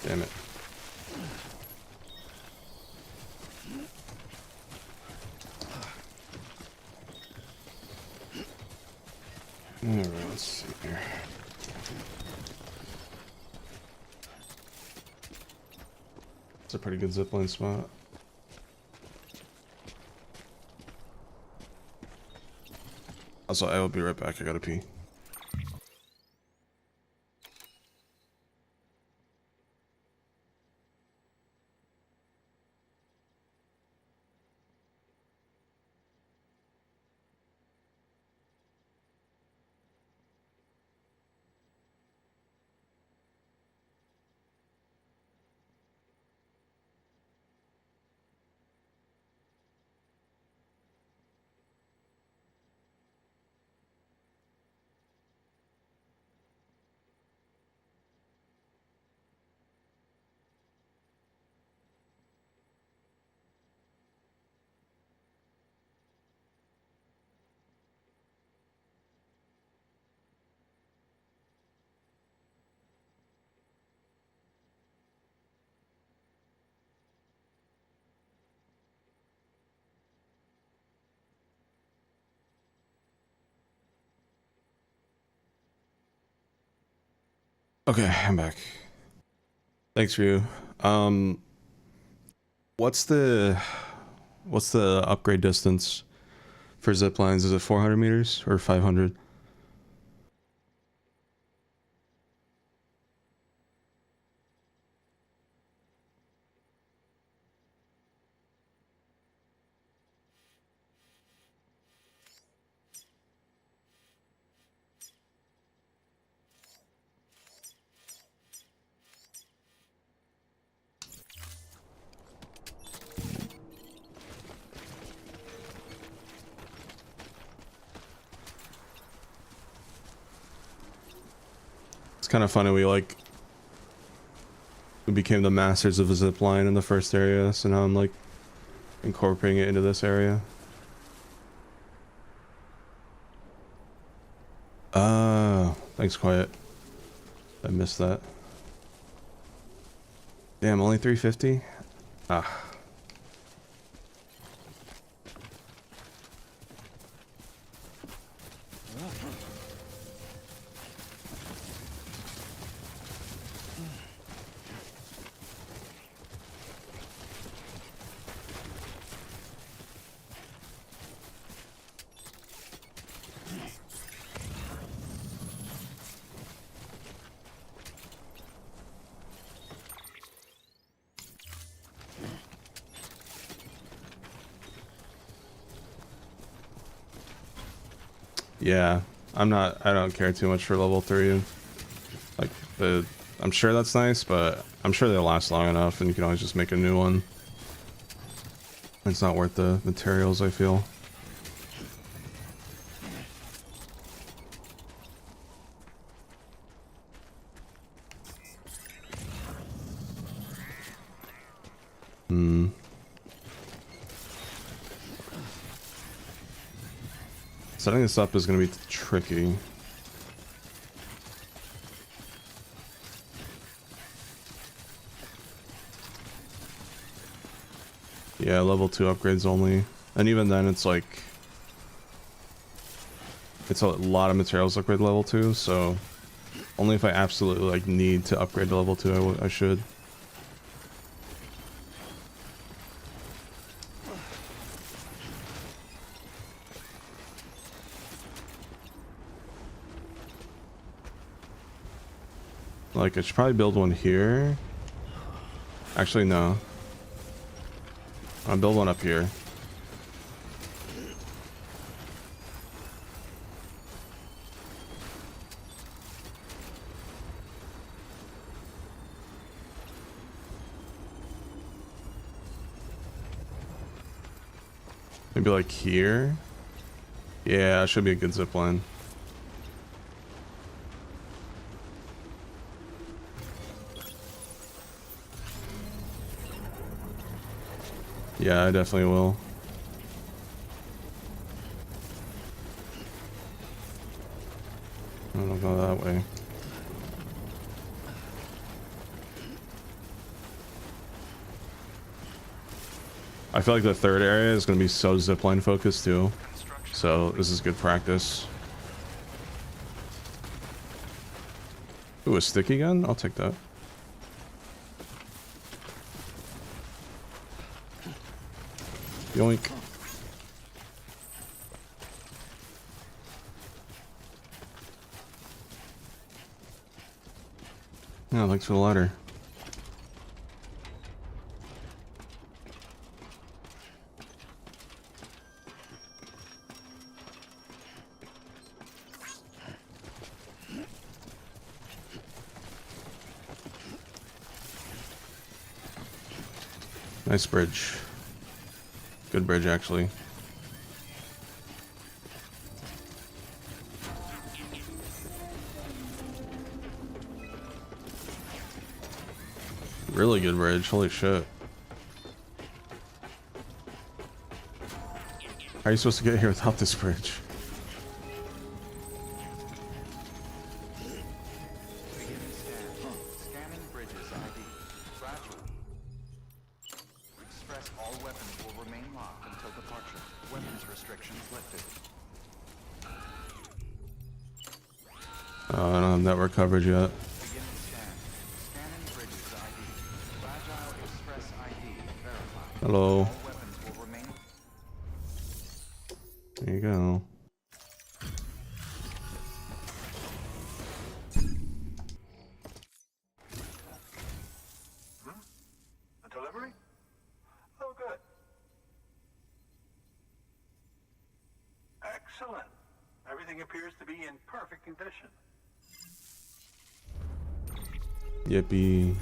Damn it. Alright, let's see here. It's a pretty good zipline spot. Also, I will be right back. I gotta pee. Okay, I'm back. Thanks for you. What's the upgrade distance for zip lines? Is it 400 meters or 500? It's kind of funny, we became the masters of a zip line in the first area, so now I'm like incorporating it into this area. Thanks, Quiet. I missed that. Damn, only 350? Ah. Yeah, I don't care too much for level 3. Like, I'm sure that's nice, but I'm sure they'll last long enough and you can always just make a new one. It's not worth the materials, I feel. Setting this up is going to be tricky. Yeah, level 2 upgrades only. And even then, it's like... It's a lot of materials to upgrade to level 2, so... Only if I absolutely, like, need to upgrade to level 2, I should. Like, I should probably build one here. Actually, no. I'll build one up here. Maybe like here? Yeah, that should be a good zip line. Yeah, I definitely will. I don't go that way. I feel like the third area is going to be so zipline focused too. So this is good practice. Ooh, a sticky gun? I'll take that. Yoink. Yeah, thanks for the ladder. Nice bridge. Good bridge, actually. Really good bridge. Holy shit. How are you supposed to get here without this bridge? Scanning bridges ID. Fragile. Express all weapons will remain locked until departure. Weapons restrictions lifted. I don't have network coverage yet. Beginning scan. Scanning bridges ID. Fragile Express ID verified. Hello. All weapons will remain. There you go. A delivery? Oh, good. Excellent. Everything appears to be in perfect condition. Yippee.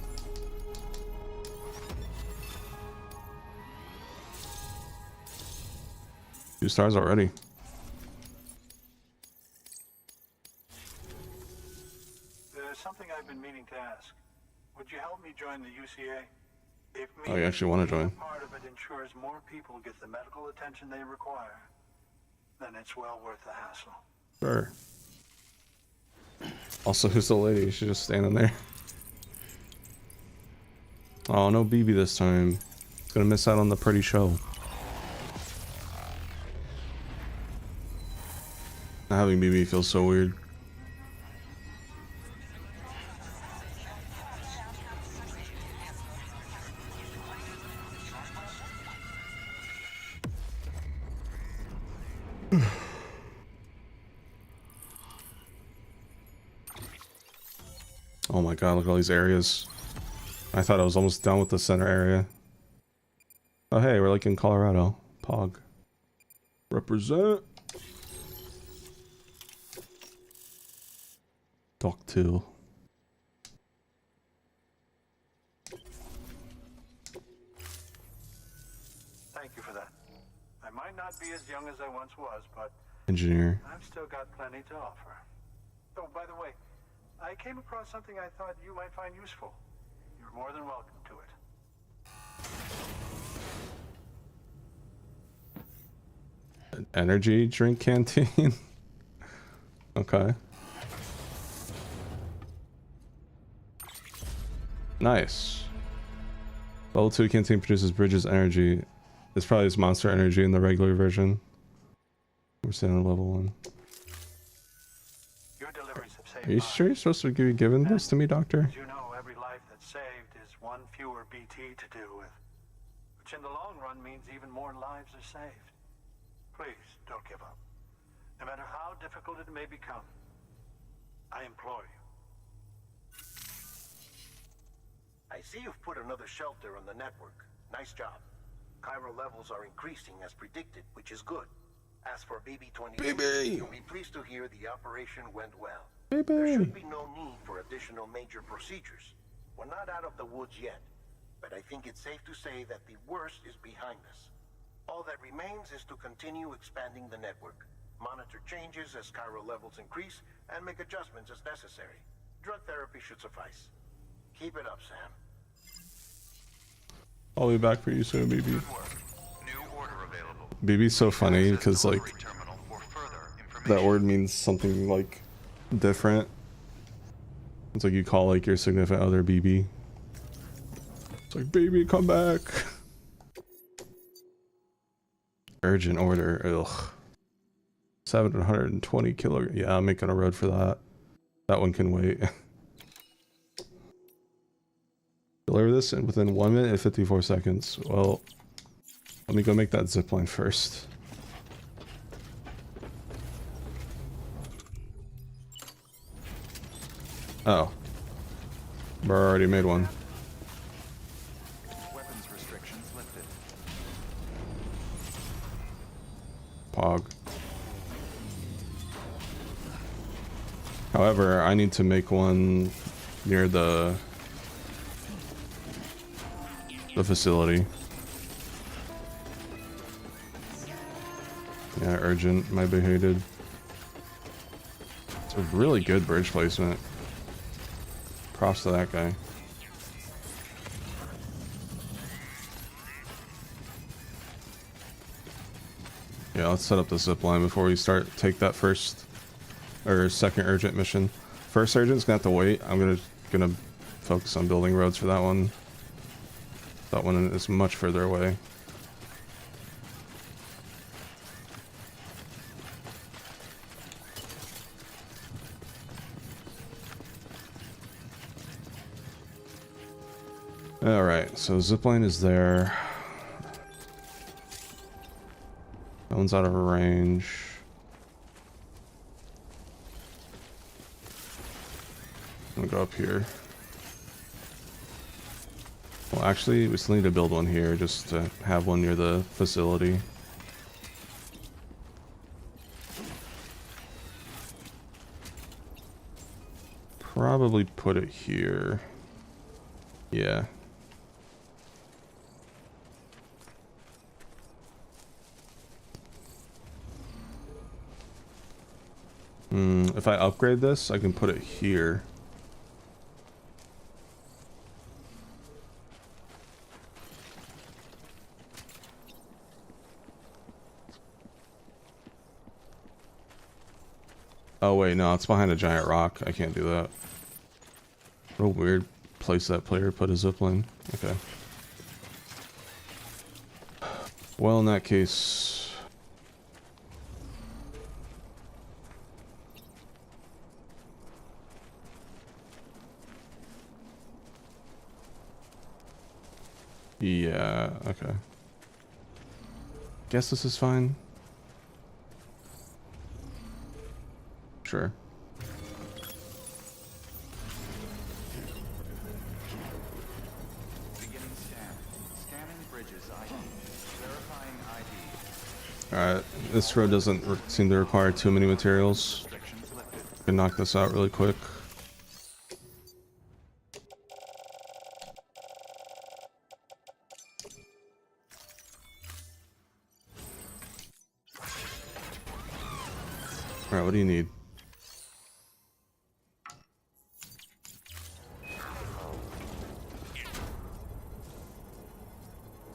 2 stars already. There's something join the UCA? If Oh, you actually want to join? part of it ensures more people get the medical attention they require, then it's well worth the hassle. Sure. Also, who's the lady? She's just standing there. Oh, no BB this time. Gonna miss out on the pretty show. Not having BB feels so weird. Oh my god, look at all these areas. I thought I was almost done with the center area. Oh hey, we're like in Colorado. Pog. Represent. Dock 2. Thank you for that. I might not be as young as I once was, but Engineer. I've still got plenty to offer. Oh, by the way, I came across something I thought you might find useful. You're more than welcome to it. An energy drink canteen. Okay. Nice. Level 2 canteen produces Bridges energy. It's probably just Monster energy in the regular version. We're sitting on level 1. Your deliveries have saved Are you lives. sure you're supposed to be giving this to me, Doctor? As you know, every life that's saved is one fewer BT to deal with, which in the long run means even more lives are saved. Please, don't give up. No matter how difficult it may become, I implore you. I see you've put another shelter on the network. Nice job. Chiral levels are increasing as predicted, which is good. As for BB-22, you'll be pleased to hear the operation went well. There should be no need for additional major procedures. We're not out of the woods yet, but I think it's safe to say that the worst is behind us. All that remains is to continue expanding the network, monitor changes as chiral levels increase, and make adjustments as necessary. Drug therapy should suffice. Keep it up, Sam. I'll be back for you soon, BB. Good work. New order available. BB's so funny because like Delivery terminal for further that information. word means something like different. It's like you call like your significant other BB. It's like, baby, come back. Urgent order. Ugh. 720 kilograms. Yeah, I'm making a road for that. That one can wait. Deliver this within 1 minute and 54 seconds. Well, let me go make that zipline first. Oh. Bro already made one. Weapons restrictions lifted. Pog. However, I need to make one near the facility. Yeah, urgent, might be hated. It's a really good bridge placement. Props to that guy. Yeah, let's set up the zip line before we take that first or second urgent mission. First urgent's gonna have to wait. I'm gonna focus on building roads for that one. That one is much further away. Alright, so zipline is there. That one's out of range. I'm gonna go up here. Well, actually, we still need to build one here just to have one near the facility. Probably put it here. Yeah. If I upgrade this, I can put it here. Oh wait, no, it's behind a giant rock. I can't do that. What a weird place that player put a zipline. Okay. Well, in that case... Yeah, okay. Guess this is fine. Sure. Beginning scan. Scanning bridges ID. Verifying ID. Alright, this road doesn't seem to require too many materials. Restrictions lifted. Can knock this out really quick. Alright, what do you need?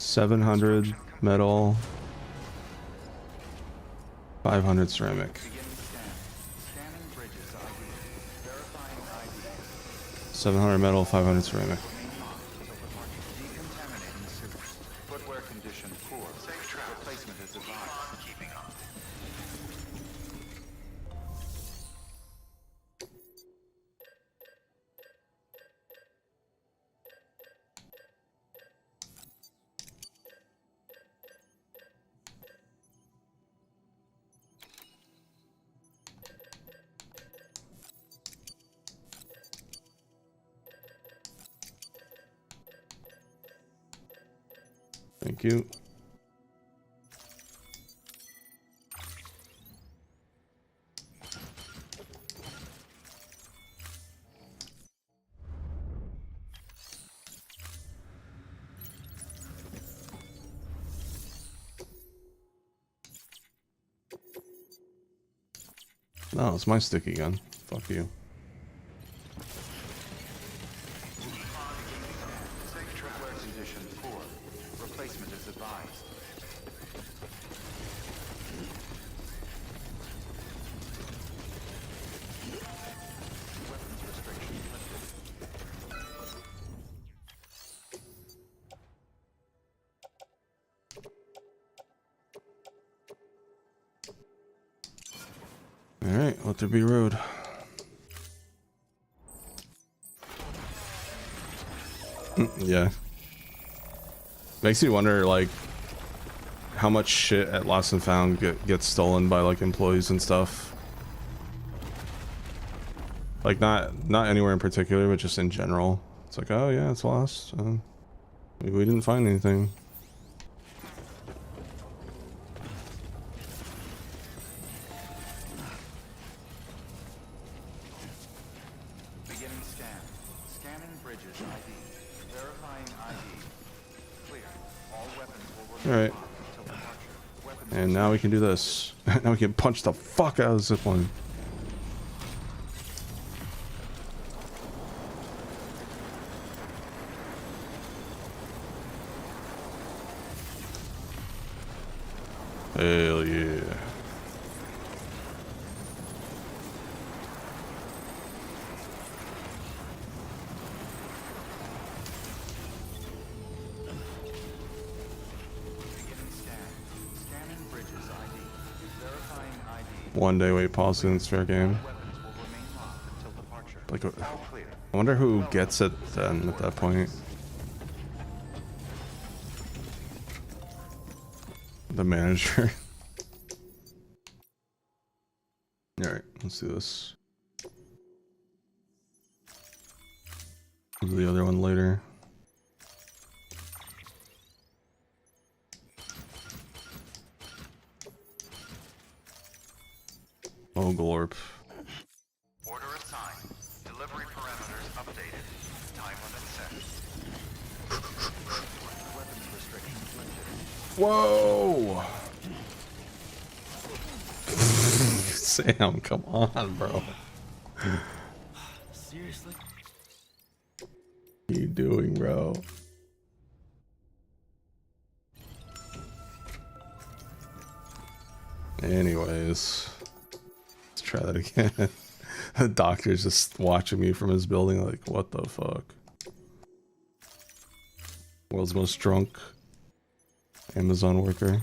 $700 metal, 500 ceramic. Beginning scan. Scanning bridges ID. Verifying ID. 700 metal, 500 ceramic. Decontaminating sewers. Footwear condition poor. Safe travel. Replacement is advised. Keeping up. Thank you. No, it's my sticky gun. Fuck you. Footwear condition poor. Replacement is advised. Weapons restriction lifted. Alright, let there be road. Yeah. Makes you wonder, like, how much shit at Lost and Found gets stolen by, like, employees and stuff. Like, not anywhere in particular, but just in general. It's like, oh yeah, it's lost. We didn't find anything. Beginning scan. Scanning bridges ID. Verifying ID. Clear. All weapons will remain Alright. locked until departure. Weapons And now we can do this. Now we can punch the fuck out of the zipline. Hell yeah. beginning scan. Scanning bridges ID. Verifying ID. One day wait, pause in, it's fair game. Weapons will remain locked until departure. Like, All clear. I wonder who gets it then at that point. The manager. Alright, let's do this. Do the other one later. Oh, glorp. Order assigned. Delivery parameters updated. Time limit set. Weapons restrictions lifted. Whoa! Sam, come on, bro. Seriously? What are you doing, bro? Anyways, let's Try that again. The doctor's just watching me from his building like, what the fuck? World's most drunk Amazon worker.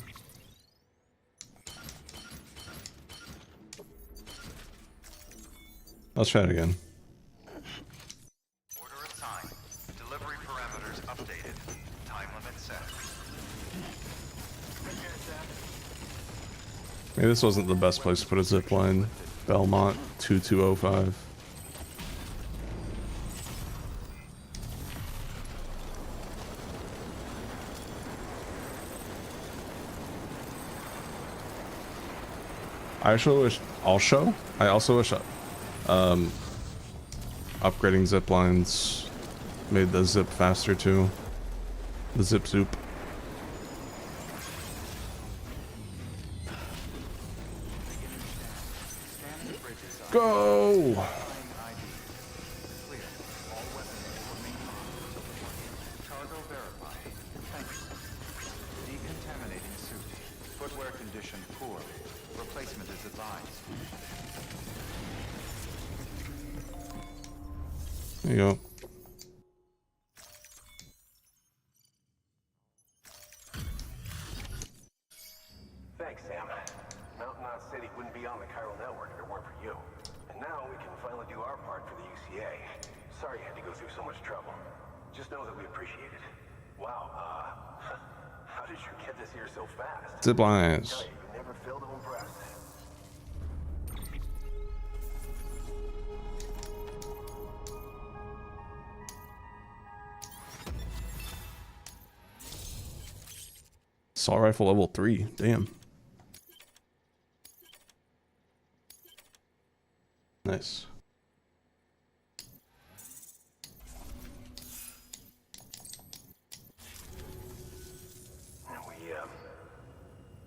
Let's try it again. Order assigned. Delivery parameters updated. Time limit set. Maybe this wasn't the best place to put a zipline. Belmont 2205. I actually wish I also wish upgrading zip lines made the zip faster too. The zip soup. Go! Cargo verified. Thanks. Decontaminating suit. Footwear condition poor. Replacement is advised. There you go. Thanks, Sam. Mountain Knot City wouldn't be on the chiral network if it weren't for you. And now we can finally do our part for the UCA. Sorry you had to go through so much trouble. Just know that we appreciate it. Wow, how did you get this here so fast? Zip lines. You never failed to impress. Assault rifle level 3. Damn. Nice.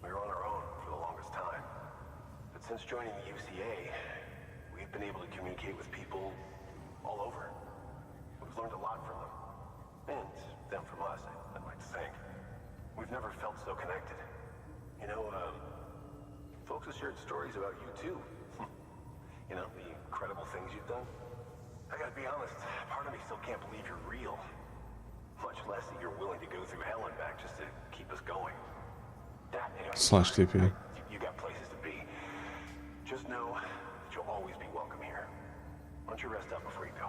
We were on our own for the longest time. But since joining the UCA, we've been able to communicate with people all over. We've learned a lot from them. And them from us, I'd like to think. We've never felt so connected. You know, folks have shared stories about you too. You know, the incredible things you've done. I gotta be honest, part of me still can't believe you're real. Much less that you're willing to go through hell and back just to keep us going. Anyway, Slash TP. you got places to be. Just know that you'll always be welcome here. Why don't you rest up before you go?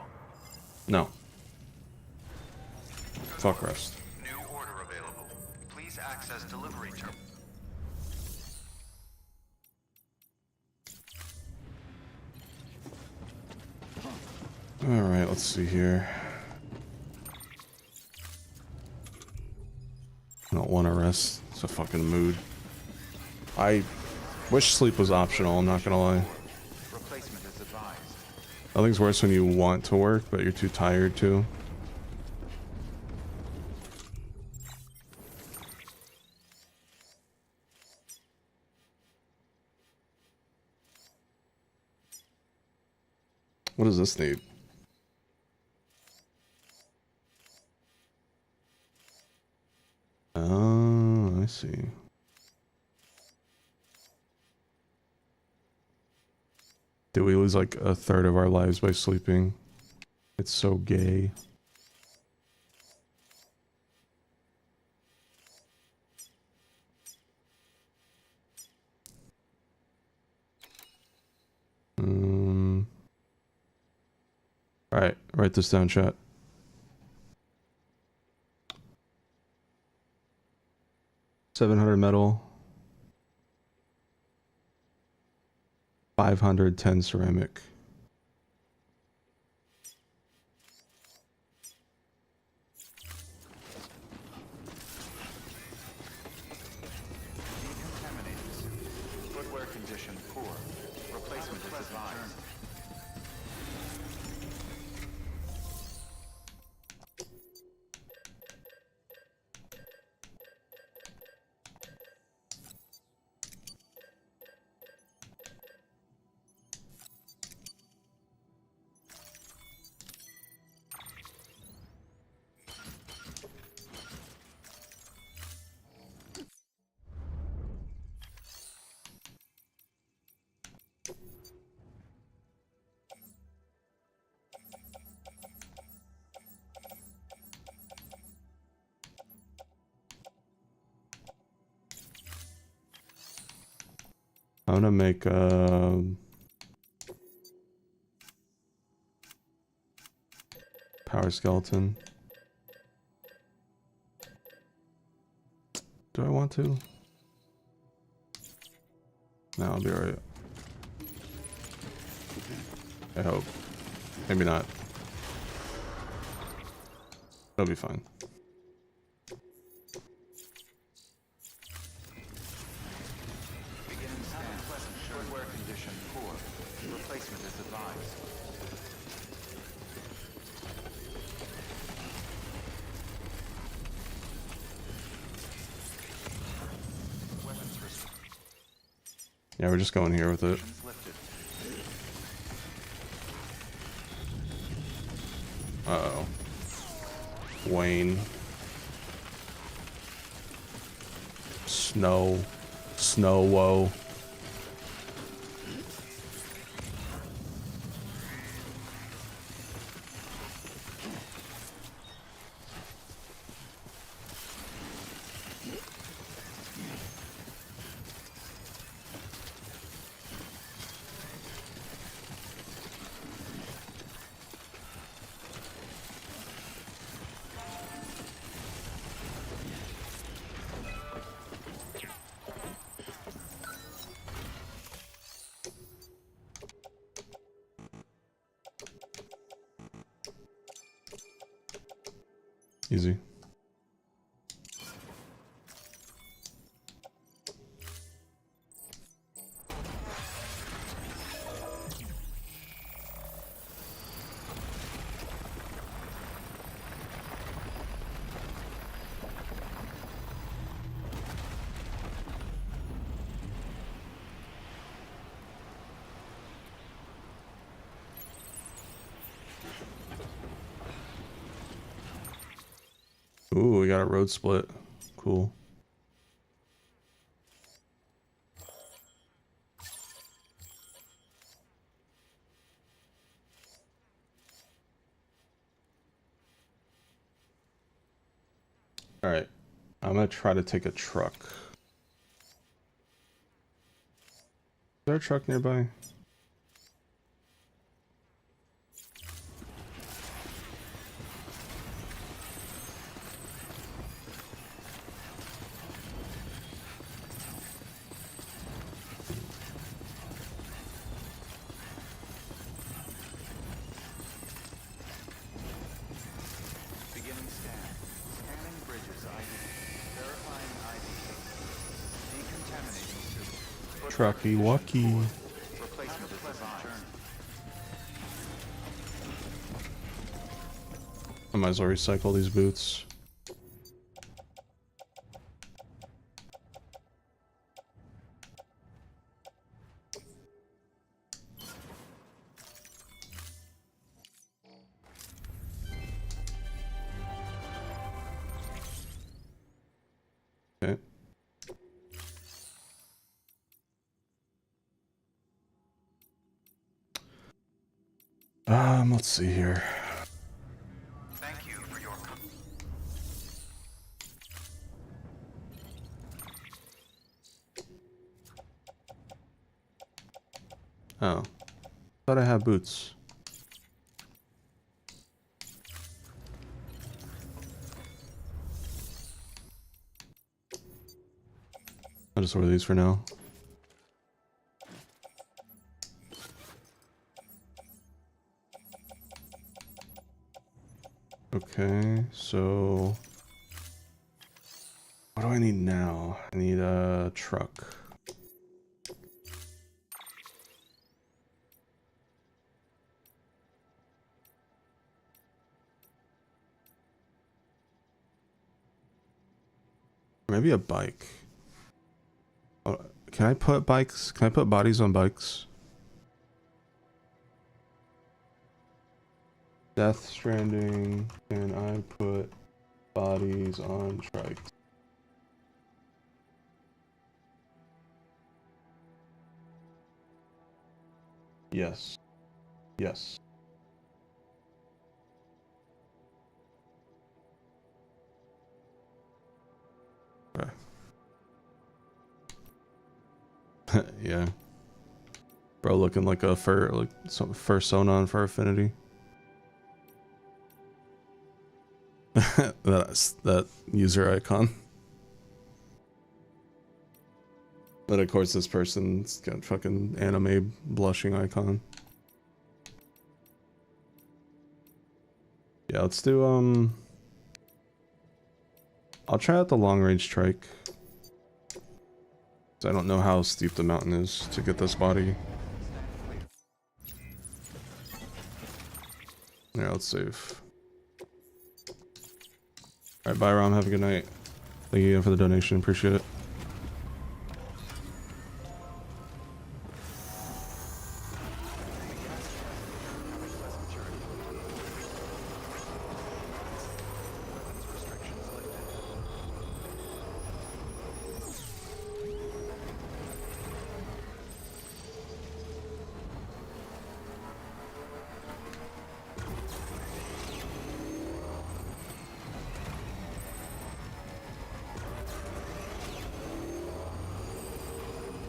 No. Fuck rest. New order available. Please access delivery terminal. Alright, let's see here. I don't want to rest. It's a fucking mood. I wish sleep was optional, I'm not gonna lie. Replacement is advised. Nothing's worse when you want to work, but you're too tired to. What does this need? Oh, I see. Did we lose like a third of our lives by sleeping? It's so gay. Alright, write this down, chat. $700 metal. 510 ceramic. Decontaminating suit. Footwear condition poor. Replacement is advised. I'm gonna make power skeleton. Do I want to? No, I'll be alright. I hope. Maybe not. It'll be fine. Beginning scan. Pleasant. Footwear condition poor. Replacement is advised. Weapons restricted. Yeah, we're just going here with it. Restrictions lifted. Uh-oh. Wayne. Snow. Snow-woe. Easy. Ooh, we got a road split. Cool. All right. I'm gonna try to take a truck. Is there a truck nearby? Beginning scan. Scanning bridges ID. Verifying ID. Decontaminating suit. Trucky Wucky. Replacement is advised. I might as well recycle these boots. Okay. Let's see here. Thank you for your Oh. Thought I had boots. I'll just order these for now. Okay, so what do I need now? I need a truck. Maybe a bike. Oh, can I put bikes? Can I put bodies on bikes? Death Stranding. Can I put bodies on trikes? Yes. Yes. Okay. Yeah. Bro looking like a some Sonon for Affinity. That's that user icon. But of course this person's got fucking anime blushing icon. Yeah, let's do I'll try out the long range trike. I don't know how steep the mountain is to get this body. Yeah, let's save. Alright, bye Rom, have a good night. Thank you again for the donation, appreciate it.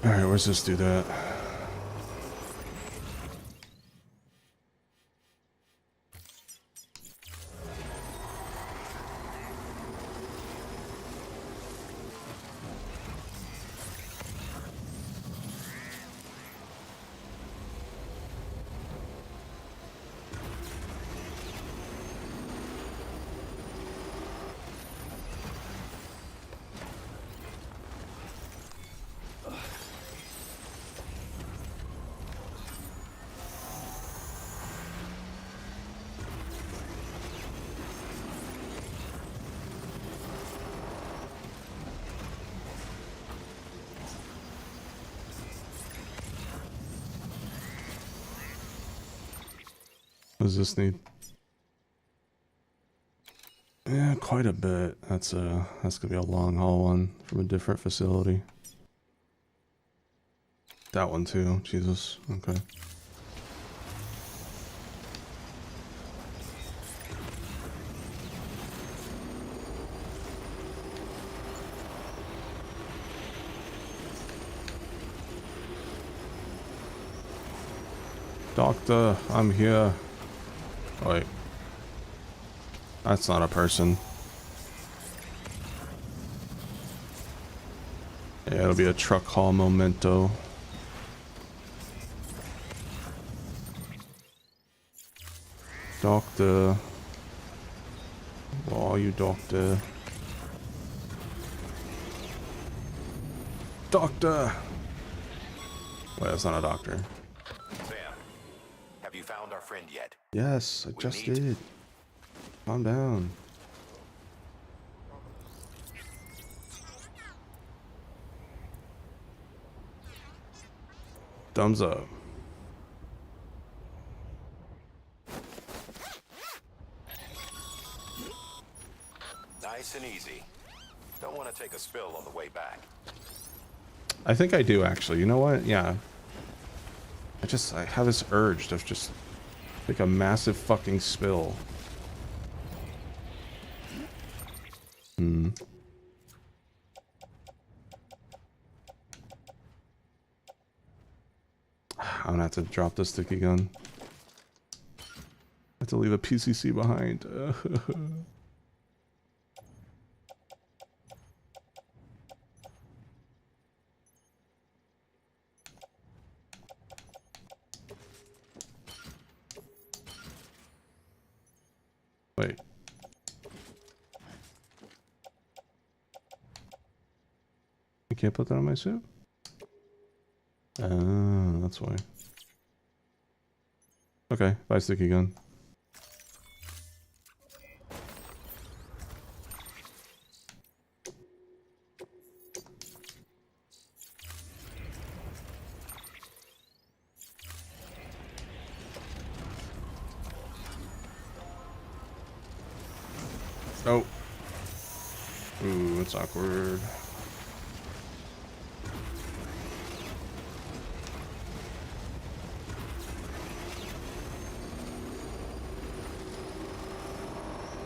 Alright, where's this dude at? What does this need? Yeah, quite a bit. That's gonna be a long haul one from a different facility. That one too, Jesus. Okay. Doctor, I'm here. Wait. That's not a person. Yeah, it'll be a truck haul memento. Doctor. Where are you, doctor? Doctor! Wait, that's not a doctor. Sam, have you found our friend yet? Yes, I just did. Calm down. Thumbs up. Nice and easy. Don't want to take a spill on the way back. I think I do actually. You know what? Yeah. I have this urge to just take a massive fucking spill. I'm gonna have to drop the sticky gun. I have to leave a PCC behind. Wait. I can't put that on my suit? Oh, that's why. Okay, bye sticky gun. Oh. Ooh, that's awkward.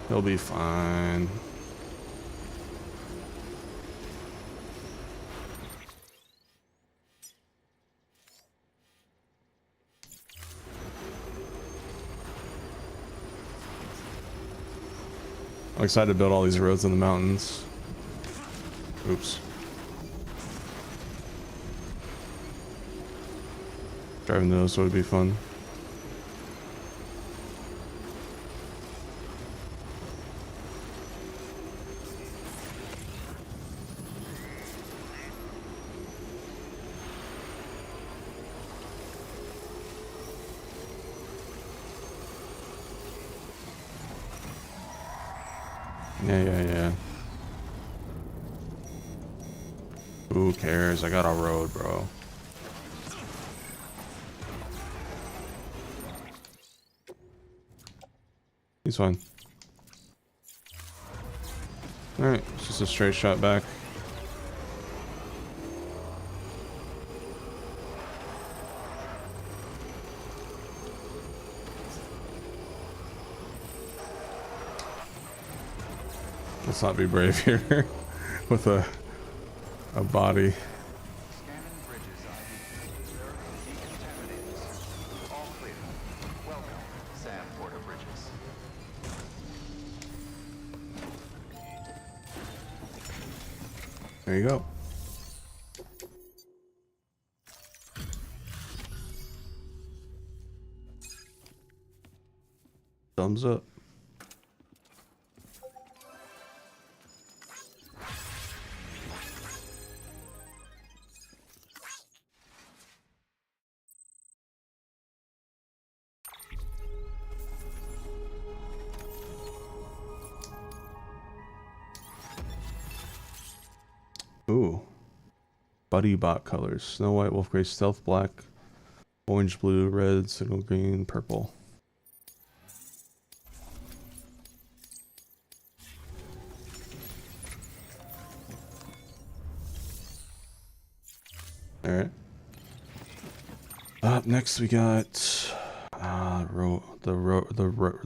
He'll be fine. I'm excited to build all these roads in the mountains. Oops. Driving those would be fun. Yeah. Who cares? I got a road, bro. He's fine. Alright, it's just a straight shot back. Let's not be brave here with a body. Scanning bridges ID. Verify decontaminators. All clear. Welcome, Sam Porter Bridges. There you go. Thumbs up. Ooh. Buddy bot colors. Snow White, Wolf Gray, Stealth Black, Orange, Blue, Red, Signal Green, Purple. Alright. Up next we got the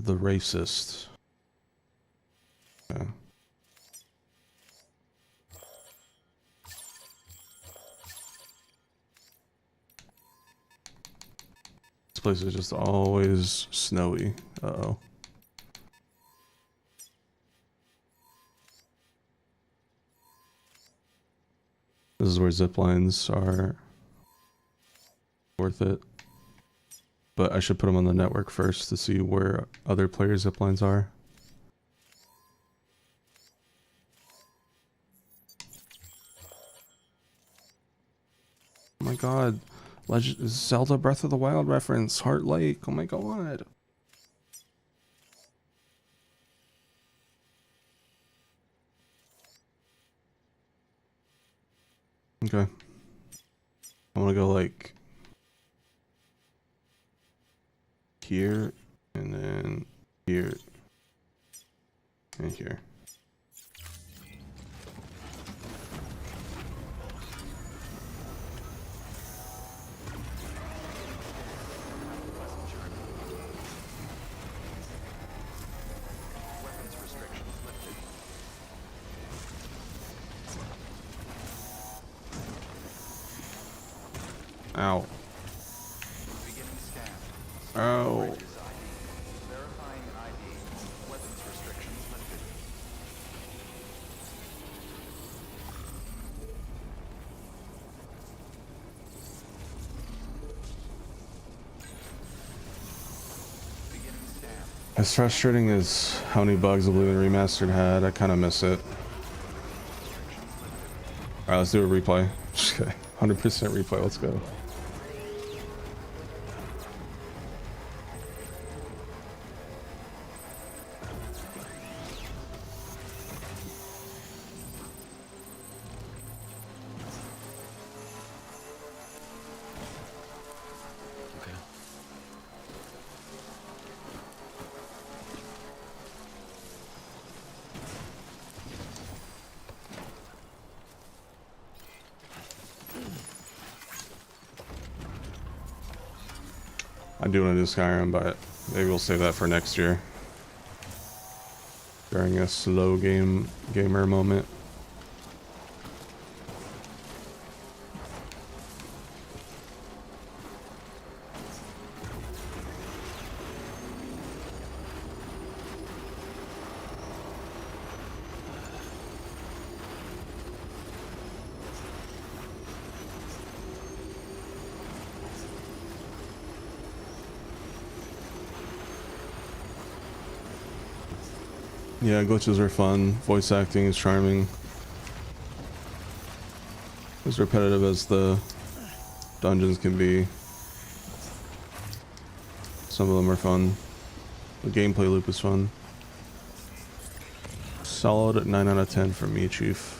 racist. Okay. This place is just always snowy. Uh-oh. This is where zip lines are worth it. But I should put them on the network first to see where other players' zip lines are. Oh my god. Zelda Breath of the Wild reference. Heart Lake. Oh my god. Okay. I want to go like here and then here and here. Weapons restrictions lifted. Ow. Beginning scan. Ow. Bridges ID. Verifying ID. Weapons restrictions lifted. Beginning scan. As frustrating as how many bugs Oblivion Remastered had, I kind of miss it. Alright, let's do a replay. 100% replay, let's go. I do want to do Skyrim, but maybe we'll save that for next year. During a slow gamer moment. Yeah, glitches are fun. Voice acting is charming. As repetitive as the dungeons can be, some of them are fun. The gameplay loop is fun. Solid at 9 out of 10 for me, Chief.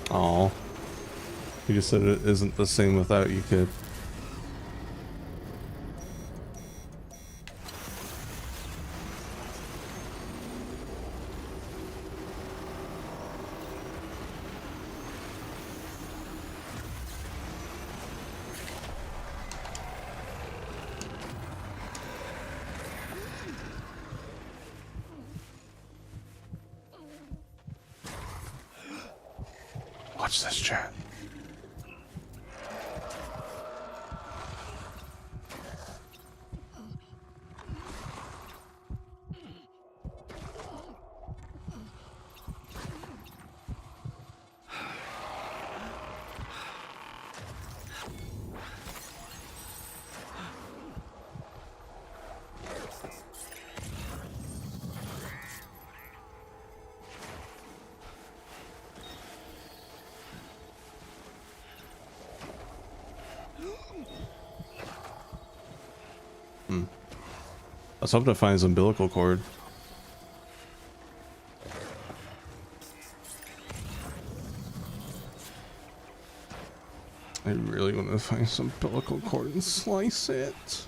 Aw. You just said it isn't the same without you, kid. Watch this, chat. I was hoping to find his umbilical cord. I really want to find some umbilical cord and slice it.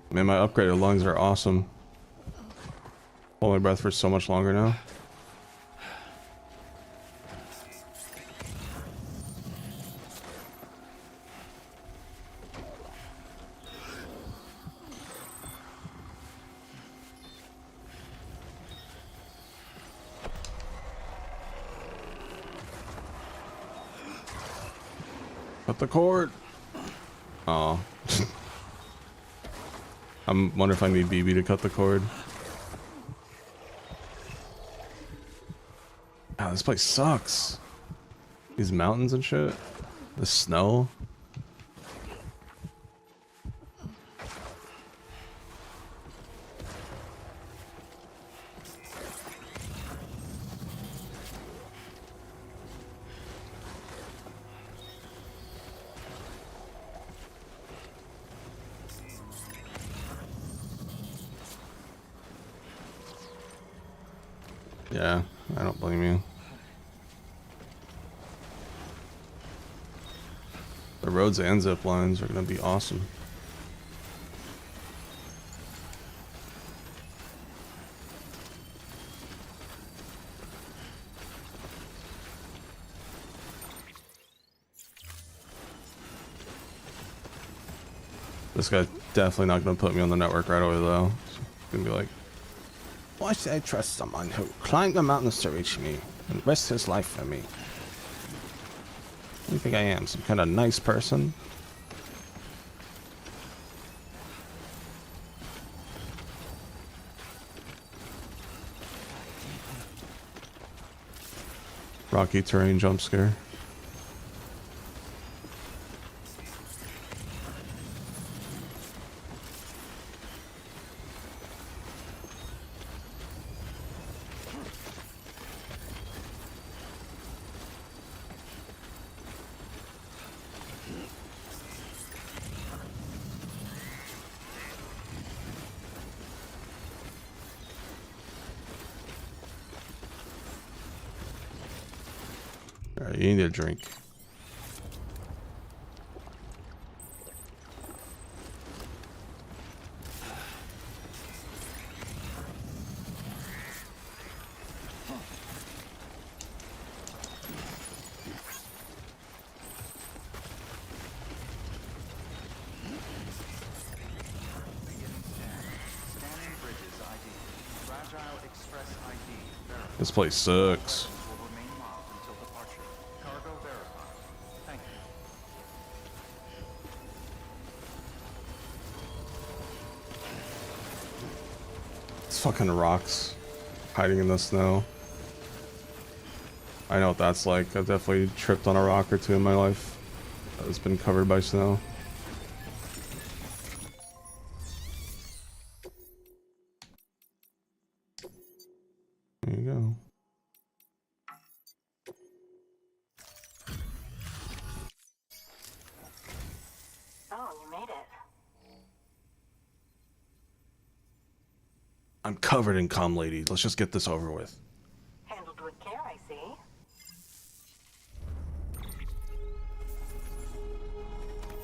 Man, my upgraded lungs are awesome. Hold my breath for so much longer now. Cut the cord. Oh. I'm wondering if I need BB to cut the cord. Wow, this place sucks. These mountains and shit. The snow. Yeah, I don't blame you. The roads and zip lines are gonna be awesome. This guy's definitely not gonna put me on the network right away though. He's gonna be like, why should I trust someone who climbed the mountains to reach me and risked his life for me? What do you think I am? Some kind of nice person? Rocky terrain jump scare. Alright, you need a drink. This place sucks. It's fucking rocks hiding in the snow. I know what that's like. I've definitely tripped on a rock or two in my life that's been covered by snow. There you go. Oh, you made it. I'm covered in cum, lady. Let's just get this over with. Handled with care, I see.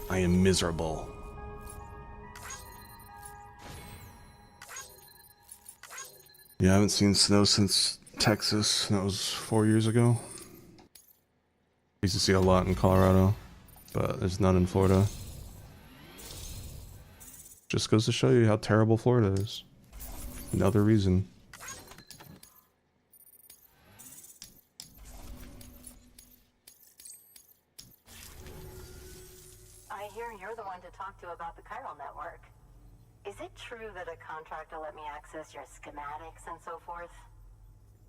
I am miserable. Yeah, I haven't seen snow since Texas. That was 4 years ago. I used to see a lot in Colorado, but there's none in Florida. Just goes to show you how terrible Florida is. Another reason. I hear you're the one to talk to about the chiral network. Is it true that a contractor let me access your schematics and so forth?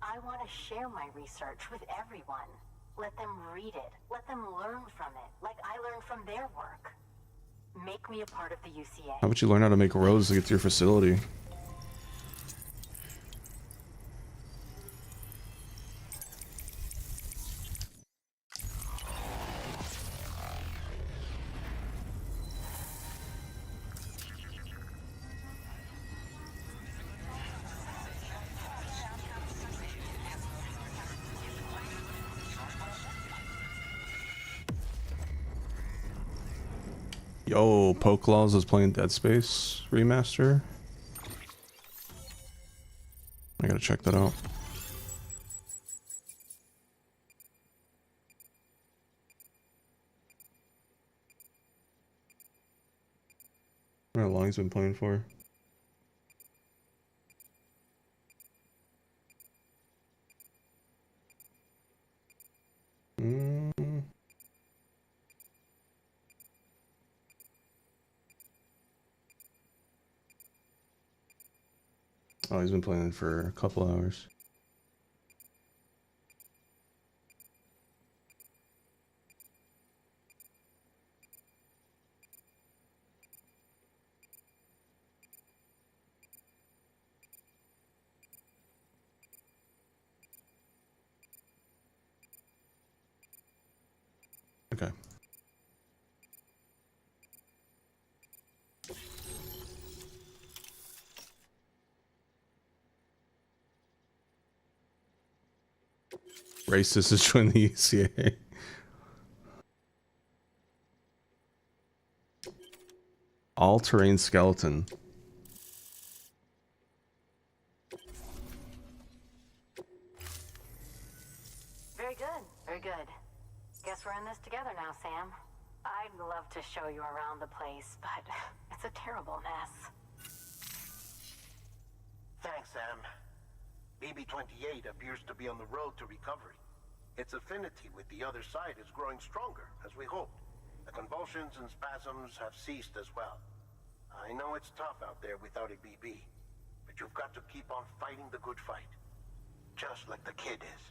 I want to share my research with everyone. Let them read it. Let them learn from it, like I learned from their work. Make me a part of the UCA. How about you learn how to make roads to get to your facility? Yo, Pokelaws is playing Dead Space remaster. I gotta check that out. I don't know how long he's been playing for. Oh, he's been playing for a couple hours. Okay. Racist is joining the UCA. All-terrain skeleton. Very good, very good. Guess we're in this together now, Sam. I'd love to show you around the place, but it's a terrible mess. Thanks, Sam. BB-28 appears to be on the road to recovery. Its affinity with the other side is growing stronger, as we hoped. The convulsions and spasms have ceased as well. I know it's tough out there without a BB, but you've got to keep on fighting the good fight. Just like the kid is.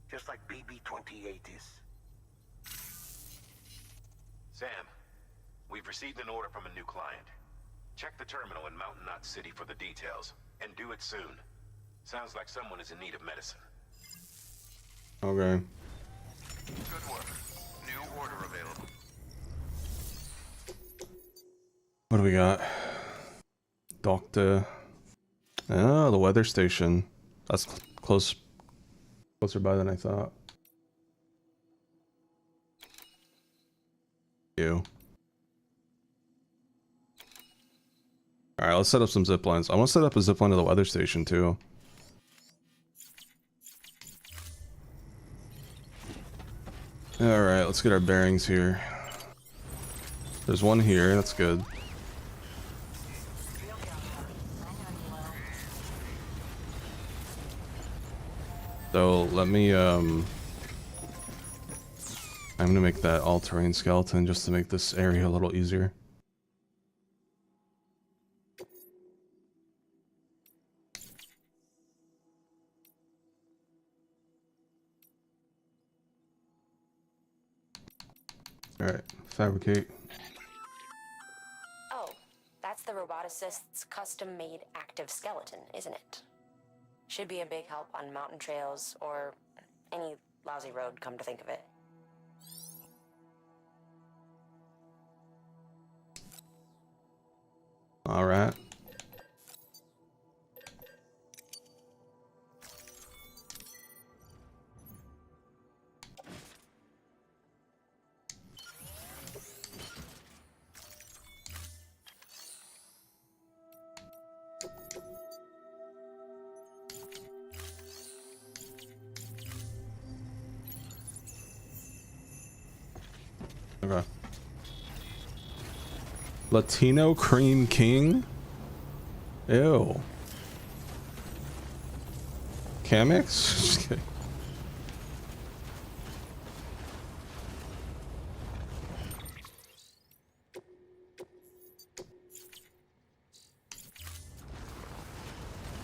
Just like BB-28 is. Sam, we've received an order from a new client. Check the terminal in Mountain Knot City for the details, and do it soon. Sounds like someone is in need of medicine. Okay. Good work. New order available. What do we got? Doctor. Oh, the weather station. That's closer by than I thought. You. Alright, let's set up some zip lines. I want to set up a zip line to the weather station too. Alright, let's get our bearings here. There's one here, that's good. So let me I'm gonna make that all-terrain skeleton just to make this area a little easier. Alright, fabricate. Oh, that's the roboticist's custom-made active skeleton, isn't it? Should be a big help on mountain trails or any lousy road, come to think of it. Alright. Okay. Latino Cream King? Ew. Kamex? Just kidding.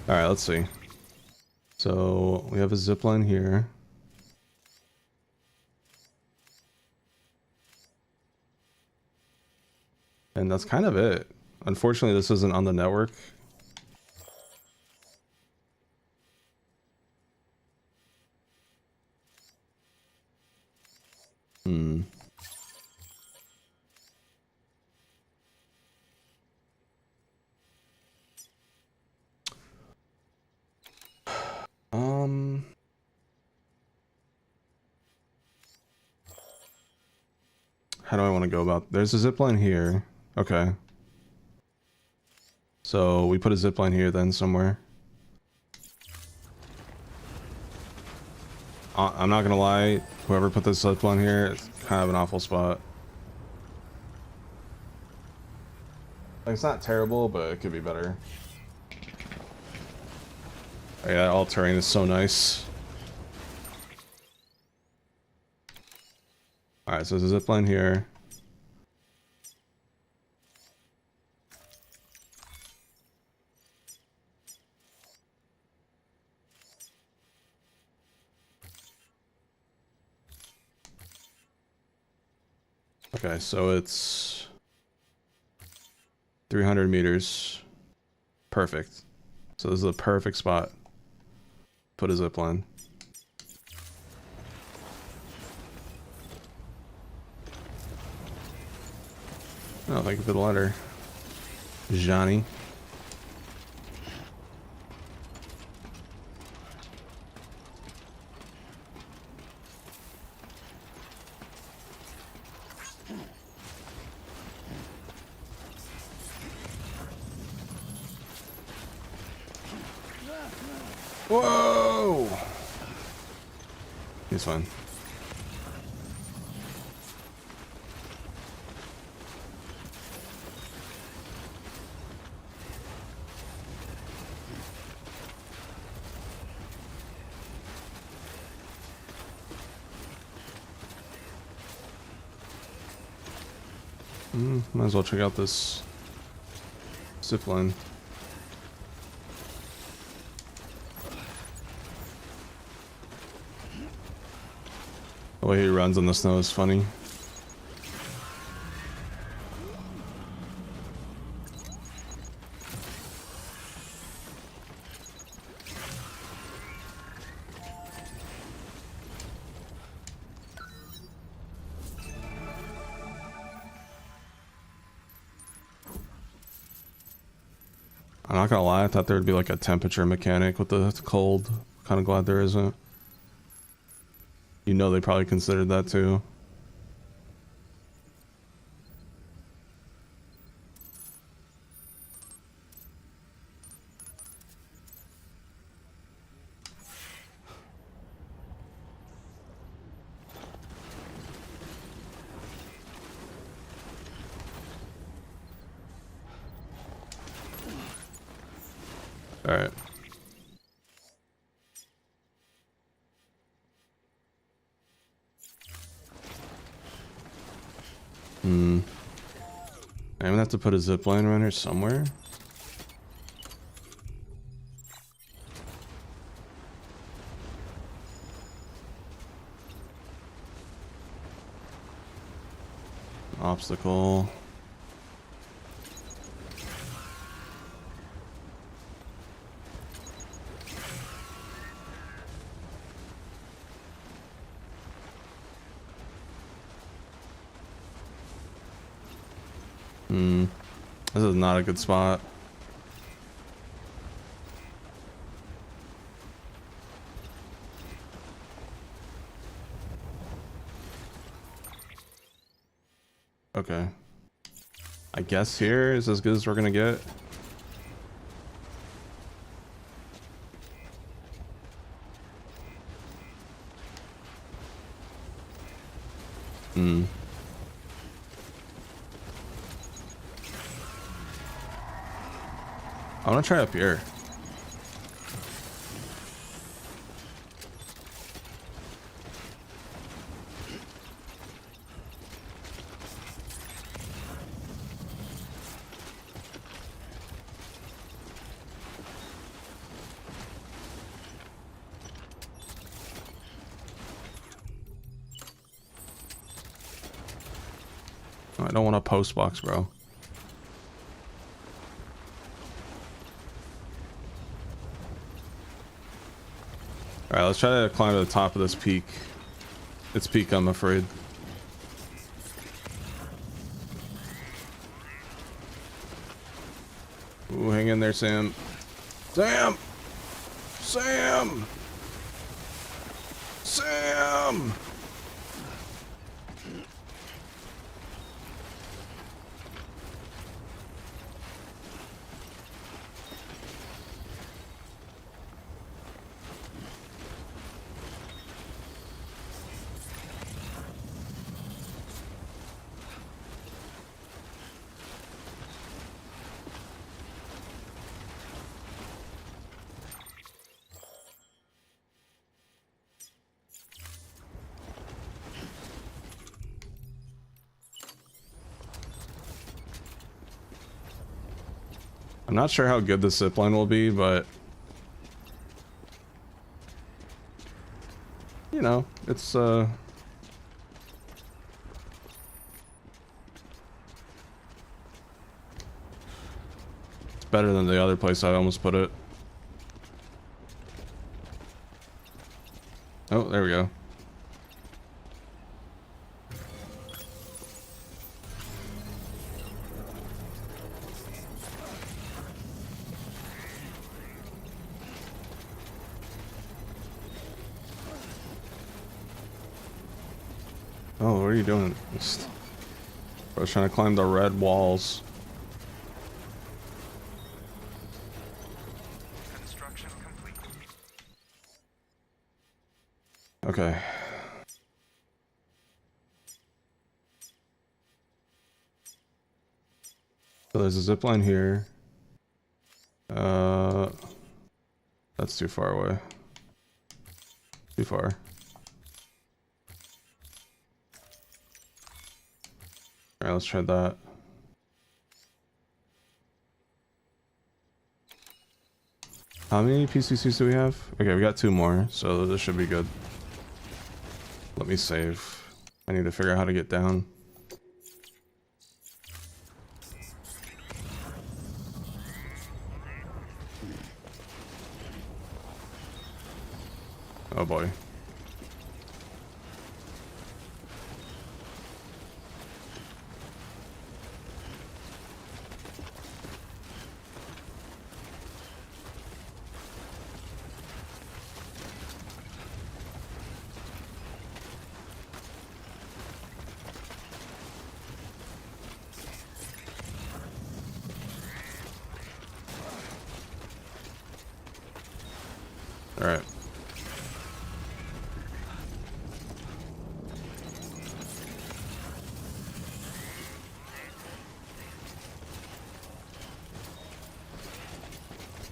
Alright, let's see. So, we have a zipline here. And that's kind of it. Unfortunately, this isn't on the network. Hmm. How do I want to go about? There's a zipline here. Okay. So we put a zipline here then somewhere. I'm not gonna lie, whoever put this zipline here, it's kind of an awful spot. Like, it's not terrible, but it could be better. Oh, yeah, all terrain is so nice. Alright, so there's a zipline here. Okay, so it's 300 meters. Perfect. So this is a perfect spot. Put a zipline. Oh, thank you for the letter, Johnny. Whoa! He's fine. Might as well check out this zip line. The way he runs on the snow is funny. I'm not gonna lie, I thought there would be like a temperature mechanic with the cold. Kind of glad there isn't. You know they probably considered that too. Alright. I'm gonna have to put a zip line around here somewhere. Obstacle. This is not a good spot. Okay. I guess here is as good as we're gonna get. I want to try up here. I don't want a post box, bro. Alright, let's try to climb to the top of this peak. It's peak, I'm afraid. Ooh, hang in there, Sam. Sam! Sam! Sam! I'm not sure how good the zipline will be, but you know, it's better than the other place I almost put it. Oh, there we go. Oh, what are you doing? I was trying to climb the red walls. Construction complete. Okay. So there's a zip line here. That's too far away. Too far. Alright, let's try that. How many PCCs do we have? Okay, we got 2 more, so this should be good. Let me save. I need to figure out how to get down. Oh boy. All right.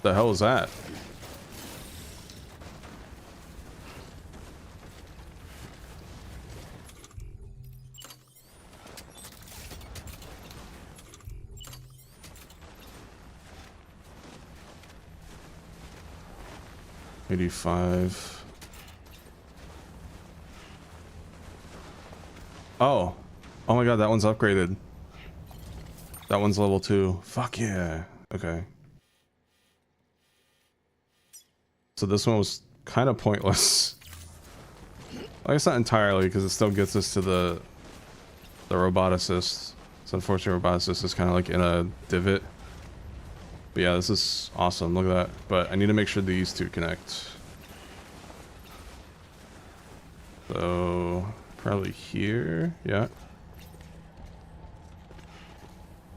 The hell is that? $85. Oh. Oh my god, that one's upgraded. That one's level 2. Fuck yeah. Okay. So this one was kind of pointless. I guess not entirely, because it still gets us to the roboticist. So unfortunately, roboticist is kind of like in a divot. But yeah, this is awesome. Look at that. But I need to make sure these two connect. So probably here. Yeah.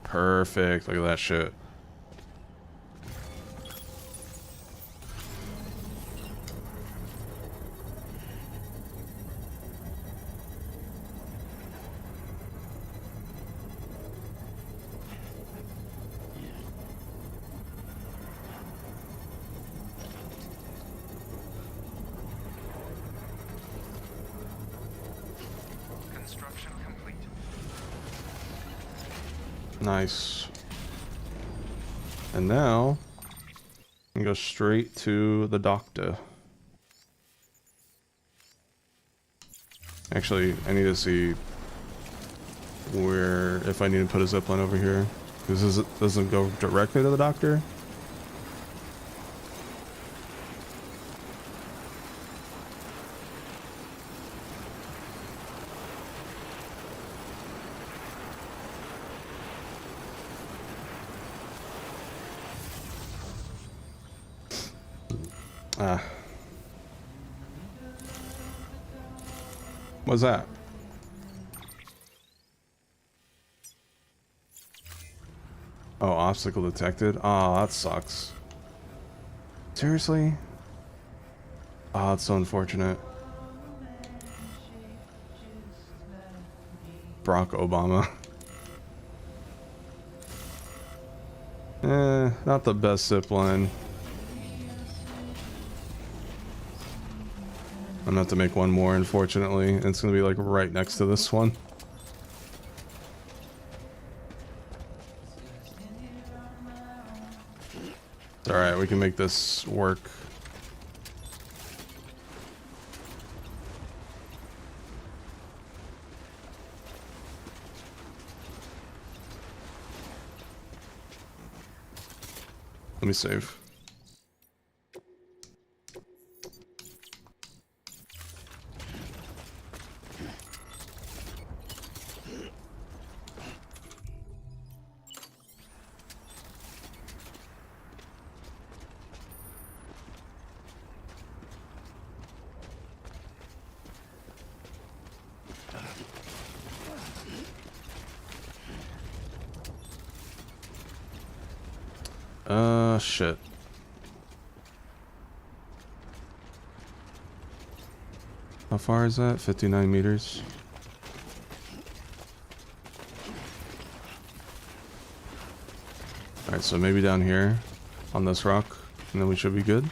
Perfect. Look at that shit. Construction complete. Nice. And now we can go straight to the doctor. Actually, I need to see where, if I need to put a zipline over here. Because this doesn't go directly to the doctor. Ah. What's that? Oh, obstacle detected. Oh, that sucks. Seriously? Oh, it's so unfortunate. Barack Obama. Not the best zip line. I'm gonna have to make one more, unfortunately. It's gonna be like right next to this one. It's alright, we can make this work. Let me save. Shit. How far is that? 59 meters. Alright, so maybe down here on this rock, and then we should be good.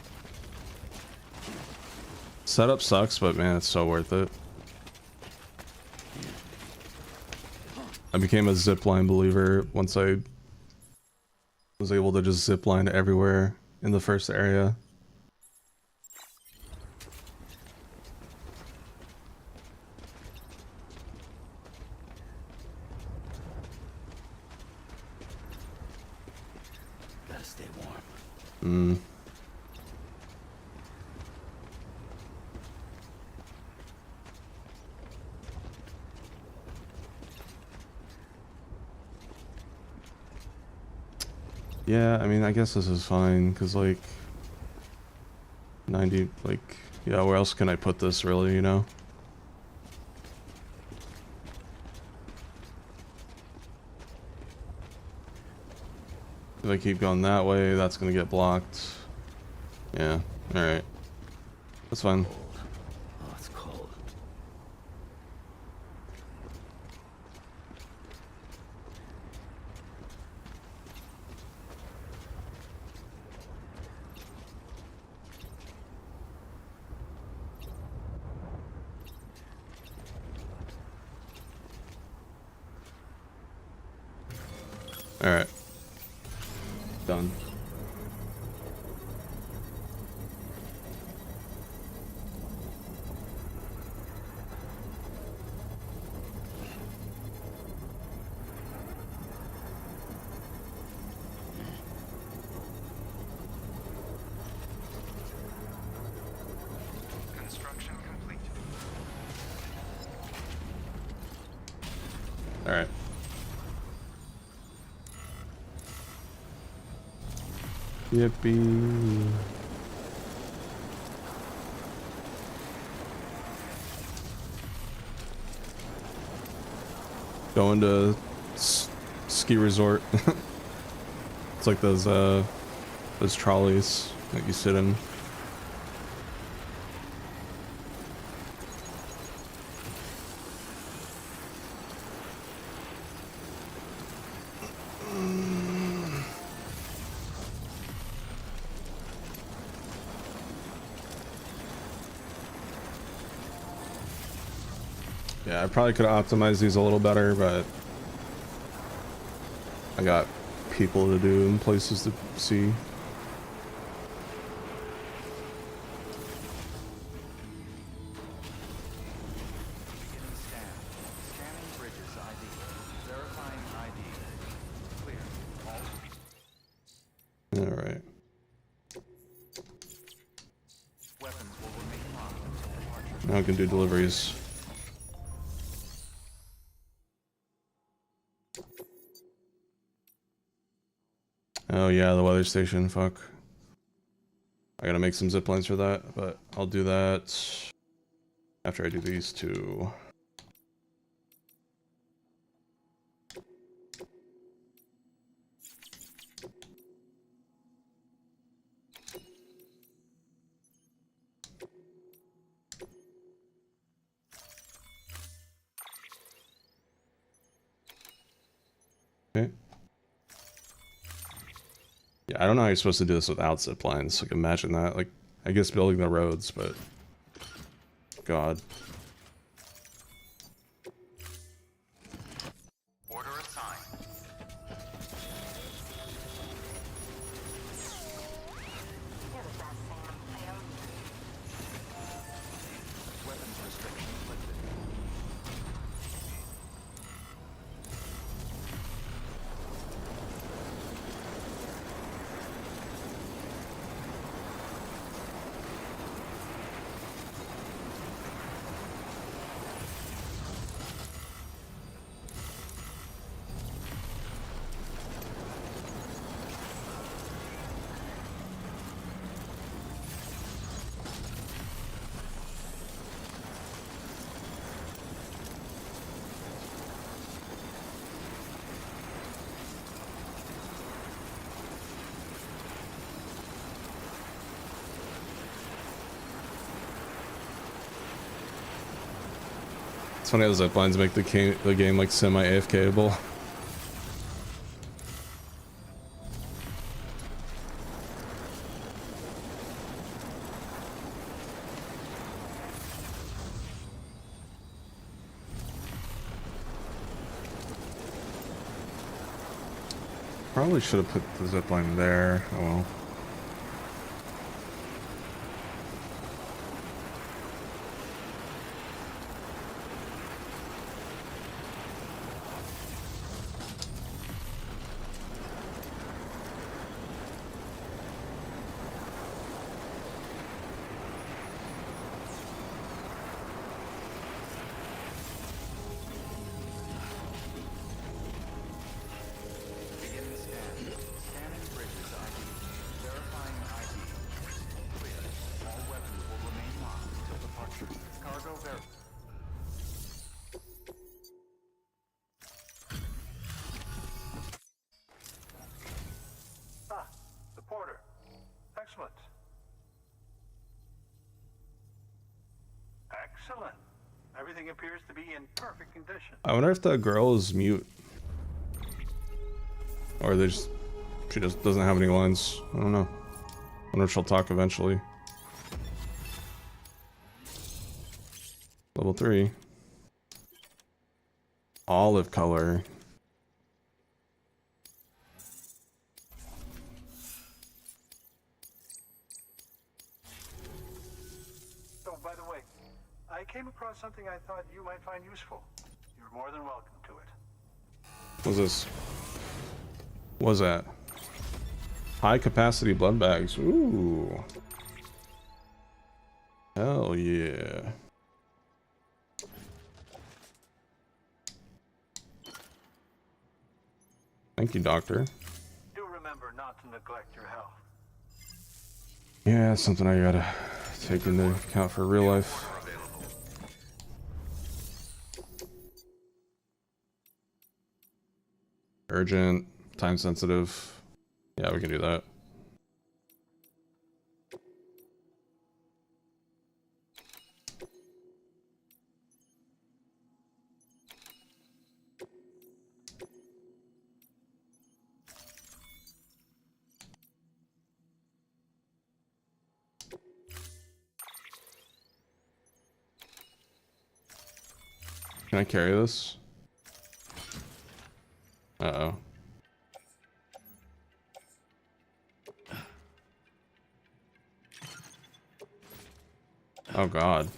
Setup sucks, but man, it's so worth it. I became a zipline believer once I was able to just zipline everywhere in the first area. Gotta stay warm. Yeah, I mean, I guess this is fine, because, like, 90, like, yeah, where else can I put this, really, you know? If I keep going that way, that's gonna get blocked. Yeah, alright. That's fine. Oh, it's cold. Alright. Done. Construction complete. Alright. Yippee. Going to ski resort. It's like those trolleys that you sit in. Yeah, I probably could have optimized these a little better, but I got people to do and places to see. Beginning scan. Scanning bridges ID. Verifying ID. Clear. All. Alright. Weapons will remain locked until departure. Now I can do deliveries. Oh yeah, the weather station, fuck. I gotta make some zip lines for that, but I'll do that after I do these two. Okay. Yeah, I don't know how you're supposed to do this without zip lines. Like, imagine that. Like, I guess building the roads, but... God. Order assigned. You're the best, Sam. I owe you. Weapons restriction lifted. It's funny how zip lines make the game like semi-AFK-able. Probably should have put the zipline there. Oh well. Beginning scan. Scanning bridges ID. Verifying ID. Clear. All weapons will remain locked until departure. Cargo ver... Ah, the porter. Excellent. Excellent. Everything appears to be in perfect condition. I wonder if the girl is mute. Or she just doesn't have any lines. I don't know. I wonder if she'll talk eventually. Level 3. Olive color. I thought you might find useful. You're more than welcome to it. What's this? What's that? High capacity blood bags. Ooh. Hell yeah. Thank you, doctor. Do remember not to neglect your health. Yeah, that's something I gotta take into account for real life. Urgent, time sensitive. Yeah, we can do that. Can I carry this? Uh-oh. Oh god.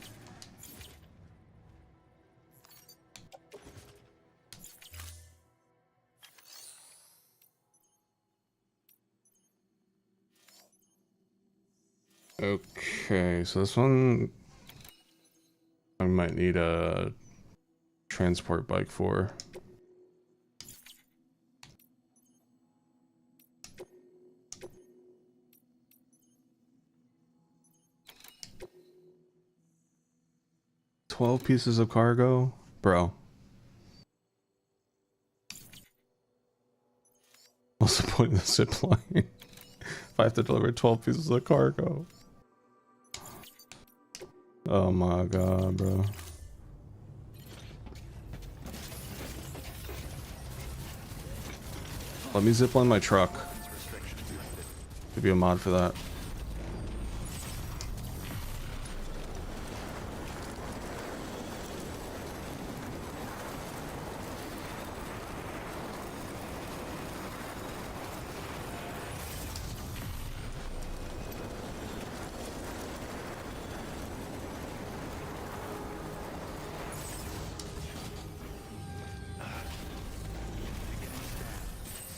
Okay, so this one I might need a transport bike for. $12 pieces of cargo? Bro. What's the point of the zip line? If I have to deliver 12 pieces of cargo. Oh my god, bro. Let me zip line my truck. Could be a mod for that.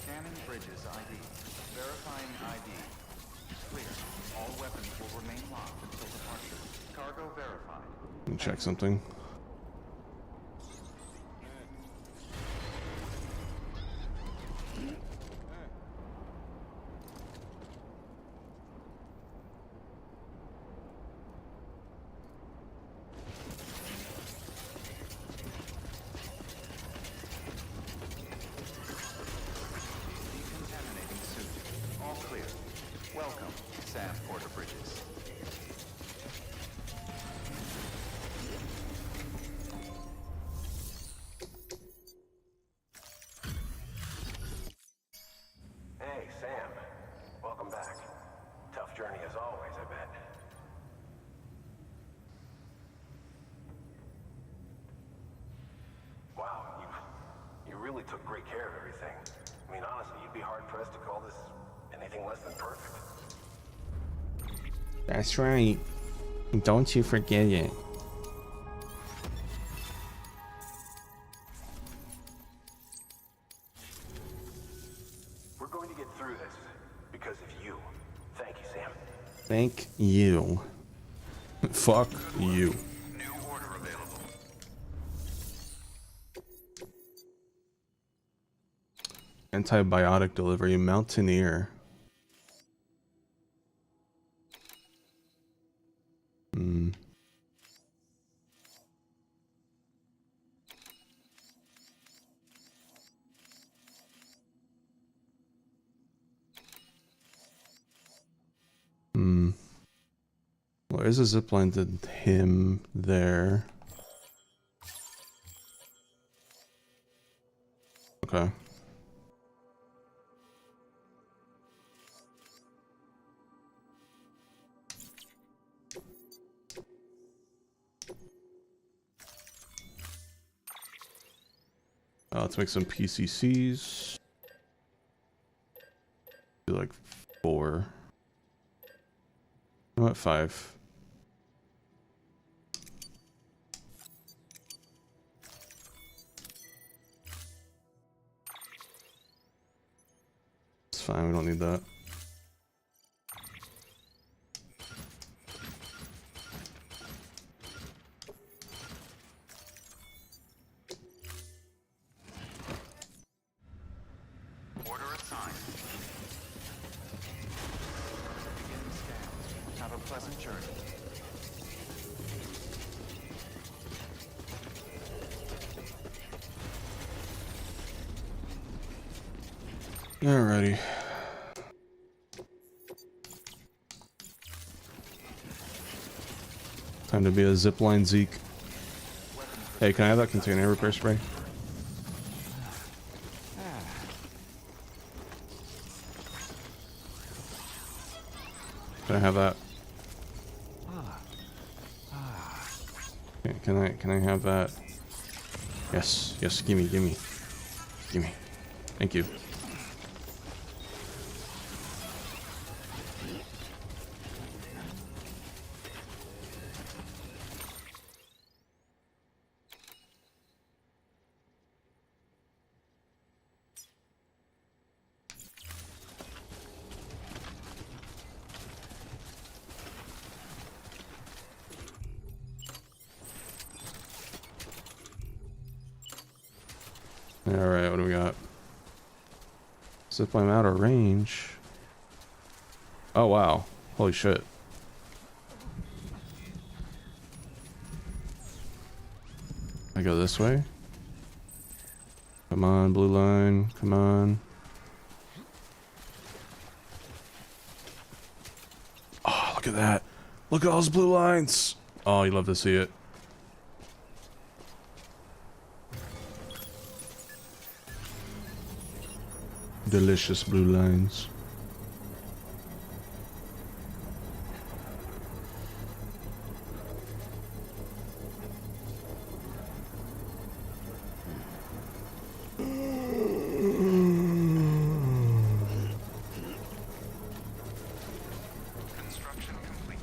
Scanning bridges ID. Verifying ID. Clear. All weapons will remain locked until departure. Cargo verified. Let me check something. Decontaminating suit. All clear. Welcome, Sam Porter Bridges. Hey, Sam. Welcome back. Tough journey as always, I bet. Wow, you really took great care of everything. I mean, honestly, you'd be hard-pressed to call this anything less than perfect. That's right. Don't you forget it. We're going to get through this because of you. Thank you, Sam. Thank you. Fuck you. New order available. Antibiotic delivery, Mountaineer. Well, there's a zipline to him there. Okay. Let's make some PCCs. Do like 4. You know what, 5. fine. We don't need that. Order assigned. Begin scan. Have a pleasant journey. Alrighty. Time to be a zipline Zeke. Hey, can I have that container repair spray? Can I have that? Okay, can I have that? Yes, yes, gimme. Thank you. Alright, what do we got? Zipline out of range. Oh wow. Holy shit. I go this way? Come on, blue line. Come on. Oh, look at that. Look at all those blue lines. Oh, you love to see it. Delicious blue lines. Construction complete.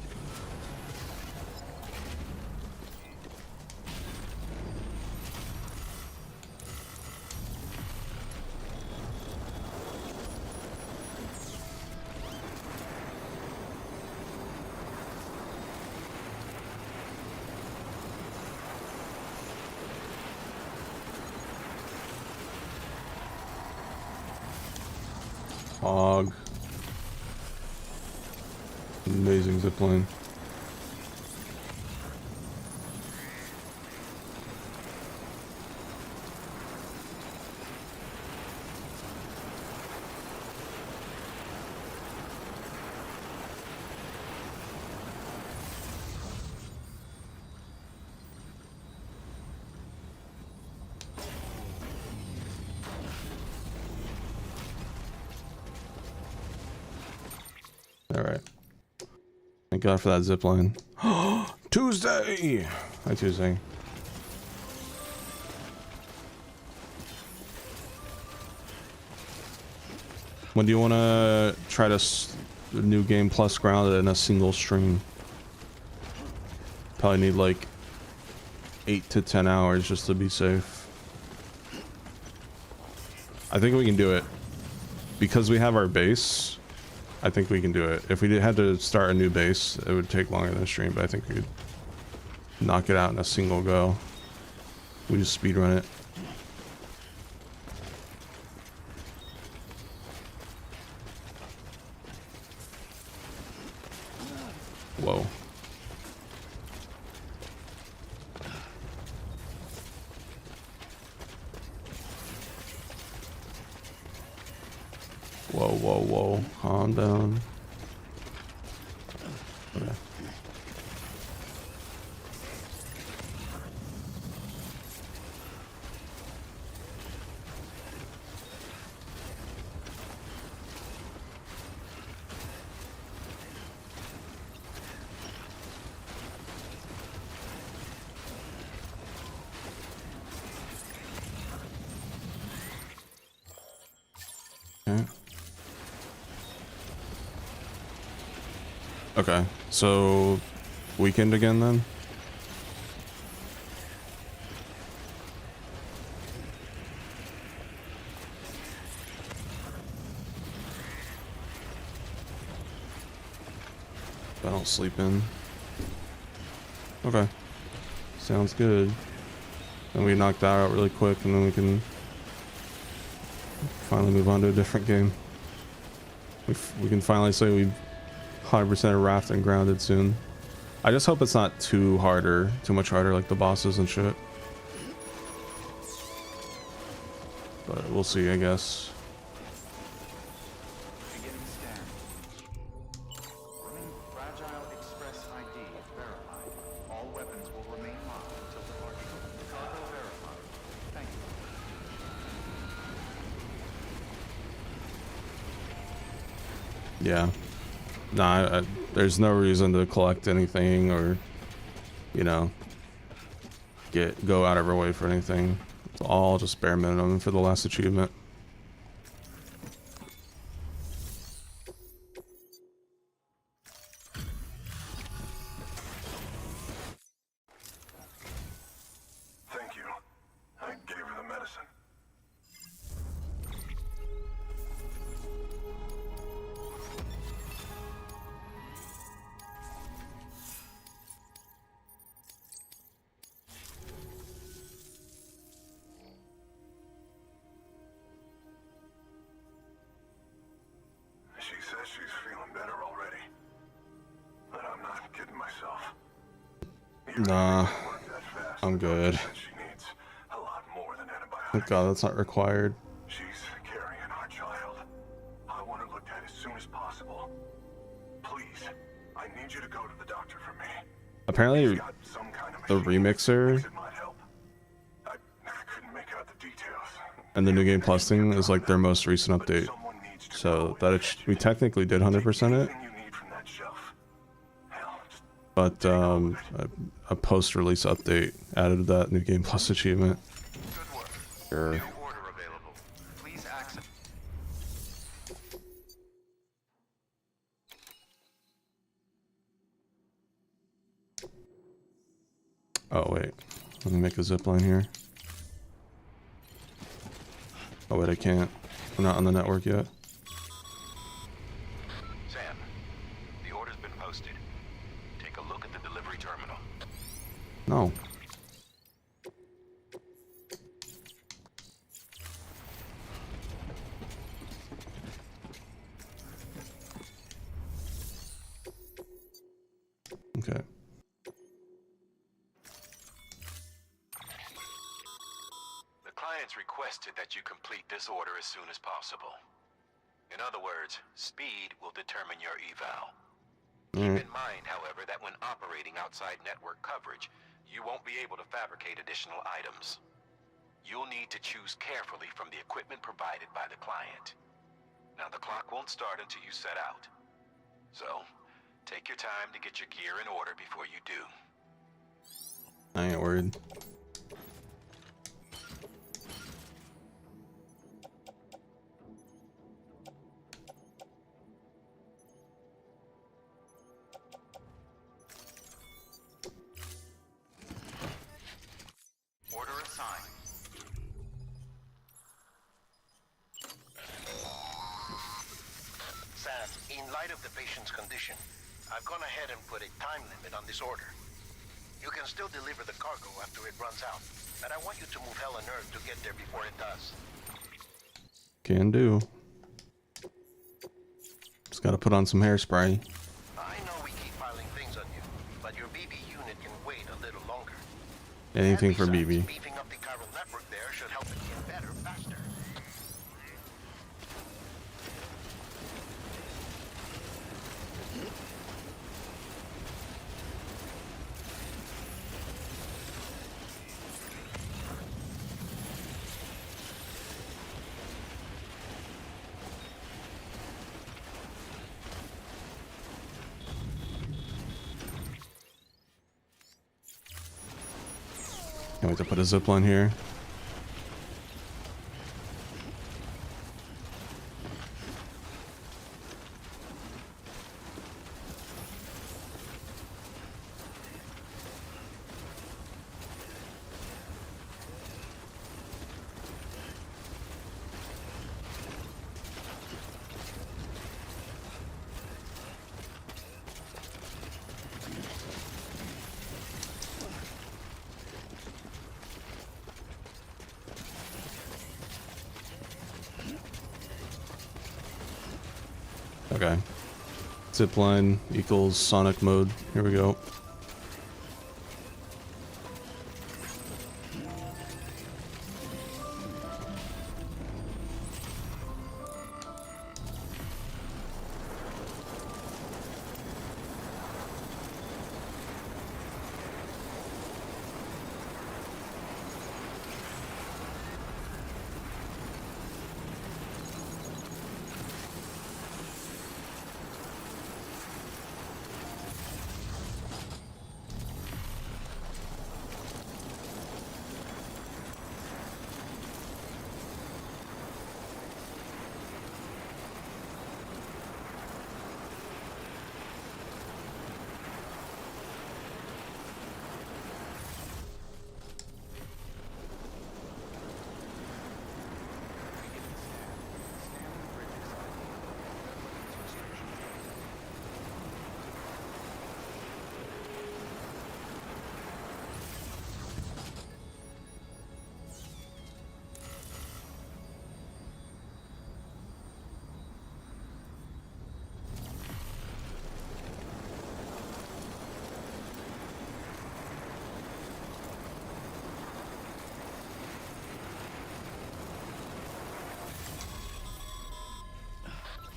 Hog. Amazing zipline. Alright. Thank God for that zipline. Tuesday! Hi, Tuesday. When do you want to try to new game plus grounded in a single stream? Probably need like 8 to 10 hours just to be safe. I think we can do it. Because we have our base, I think we can do it. If we had to start a new base, it would take longer than a stream, but I think we could knock it out in a single go. We just speedrun it. Whoa. Whoa, whoa, whoa. Calm down. Okay. Okay. Okay, so weekend again then? I don't sleep in. Okay. Sounds good. And we knock that out really quick, and then we can finally move on to a different game. We can finally say we 100% Raft and Grounded soon. I just hope it's not too much harder like the bosses and shit. But we'll see, I guess. Beginning scan. Running fragile express ID verified. All weapons will remain locked until departure. Cargo verified. Thank you. Yeah. Nah, there's no reason to collect anything or, you know, go out of our way for anything. It's all just bare minimum for the last achievement. Thank you. I gave her the medicine. She says she's feeling better already. But I'm not kidding myself. Nah, I'm good. She needs a lot more than antibiotics. Thank God that's not required. She's carrying our child. I want her looked at as soon as possible. Please, I need you to go to the doctor for me. Apparently, He's got some kind of the machine remixer that might help. I couldn't make out the details. and the New Game Plus thing is like their most recent update. So that we technically did 100% it. Anything you need from that shelf. Hell, just But a post-release update added that New Game Plus achievement. Good work. Sure. New order available. Please access. Oh wait, let me make a zipline here. Oh wait, I can't. I'm not on the network yet. Sam, the order's been posted. Take a look at the delivery terminal. No. Okay. The client's requested that you complete this order as soon as possible. In other words, speed will determine your eval. Keep in mind, however, that when operating outside network coverage, you won't be able to fabricate additional items. You'll need to choose carefully from the equipment provided by the client. Now, the clock won't start until you set out. So, take your time to get your gear in order before you do. I ain't worried. Order assigned. Sam, in light of the patient's condition, I've gone ahead and put a time limit on this order. You can still deliver the cargo after it runs out, but I want you to move hell and earth to get there before it does. Can do. Just gotta put on some hairspray. I know we keep piling things on you, but your BB unit can wait a little longer. Anything And for besides, BB. beefing up the chiral network there should help it get better faster. Can't wait to put a zipline here. Okay. Zipline equals Sonic mode. Here we go.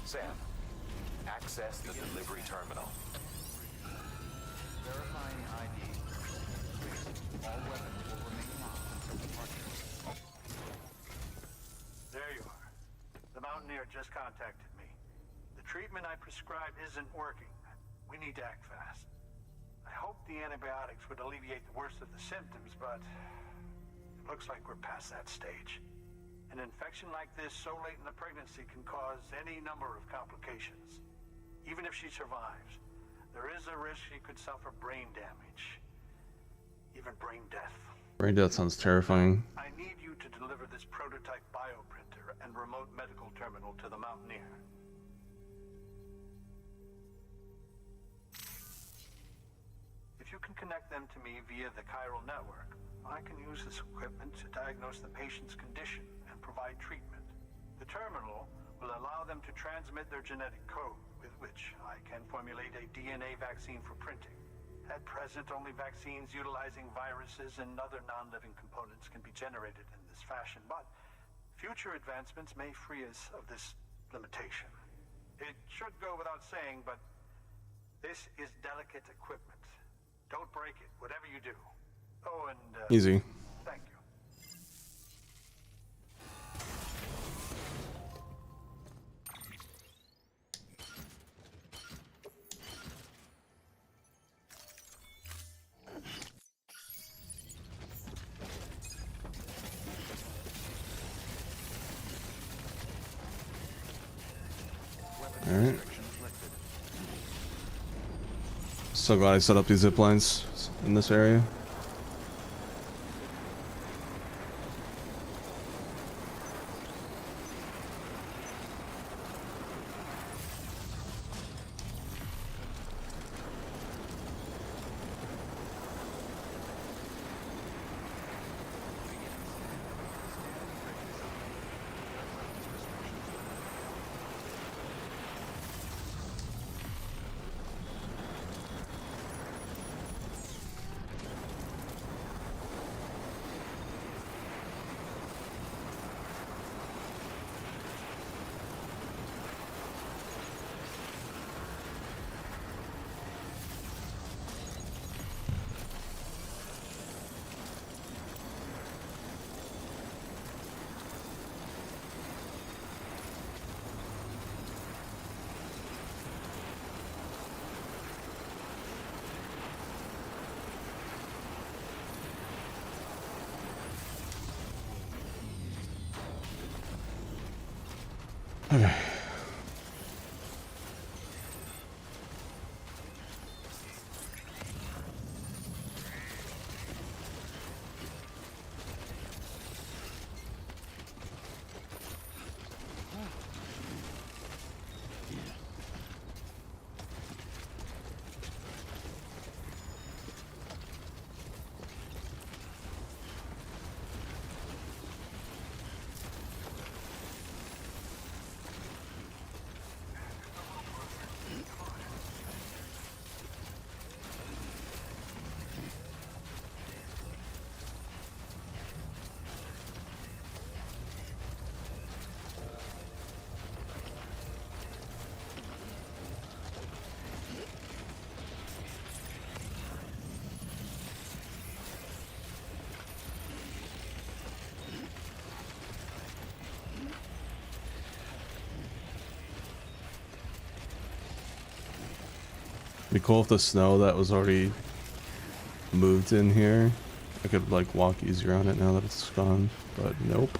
Sam, access the delivery terminal. Verifying ID. Clear. All weapons will remain locked until departure. There you are. The Mountaineer just contacted me. The treatment I prescribed isn't working. We need to act fast. I hope the antibiotics would alleviate the worst of the symptoms, but it looks like we're past that stage. An infection like this so late in the pregnancy can cause any number of complications. Even if she survives, there is a risk she could suffer brain damage, even brain death. Brain death sounds terrifying. I need you to deliver this prototype bioprinter and remote medical terminal to the Mountaineer. If you can connect them to me via the chiral network, I can use this equipment to diagnose the patient's condition and provide treatment. The terminal will allow them to transmit their genetic code, with which I can formulate a DNA vaccine for printing. At present, only vaccines utilizing viruses and other non-living components can be generated in this fashion, but future advancements may free us of this limitation. It should go without saying, but this is delicate equipment. Don't break it, whatever you do. Oh, and Easy. thank you. Alright. So glad I set up these zip lines in this area. Okay. Be cool if the snow that was already moved in here, I could like walk easier on it now that it's gone, but nope.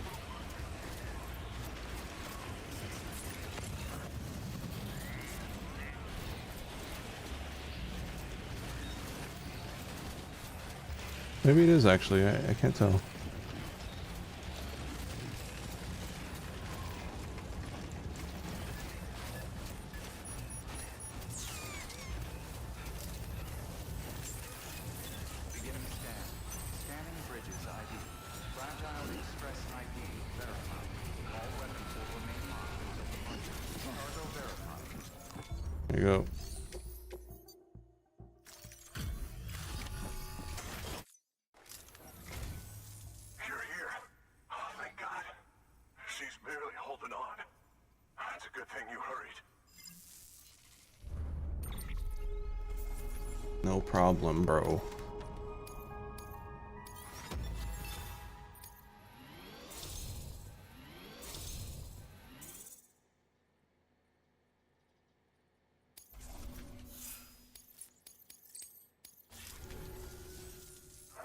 Maybe it is actually, I can't tell. Beginning scan. Scanning bridges ID. Fragile Express ID verified. All weapons will remain locked until departure. Cargo verified. There you go. You're here. Oh, thank God. She's barely holding on. It's a good thing you hurried. No problem, bro.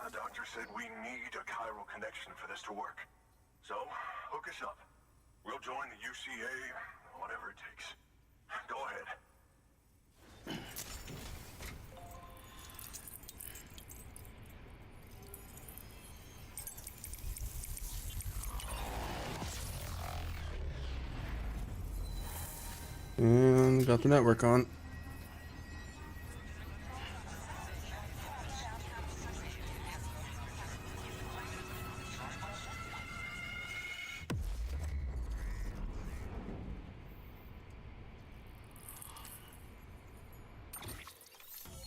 The doctor said we need a chiral connection for this to work. So, hook us up. We'll join the UCA, whatever it takes. Go ahead. And got the network on.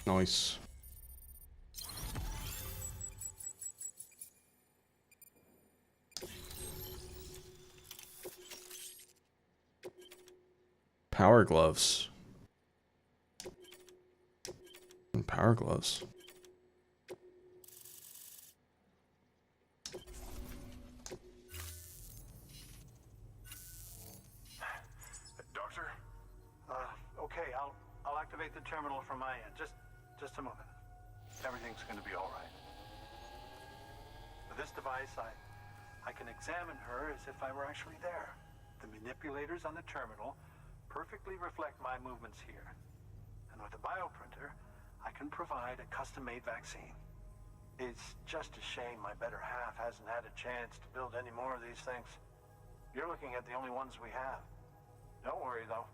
Nice. Power gloves. Power gloves. Doctor? Okay, I'll activate the terminal from my end. Just a moment. Everything's going to be all right. With this device, I can examine her as if I were actually there. The manipulators on the terminal perfectly reflect my movements here. And with the bioprinter, I can provide a custom-made vaccine. It's just a shame my better half hasn't had a chance to build any more of these things. You're looking at the only ones we have. Don't worry, though.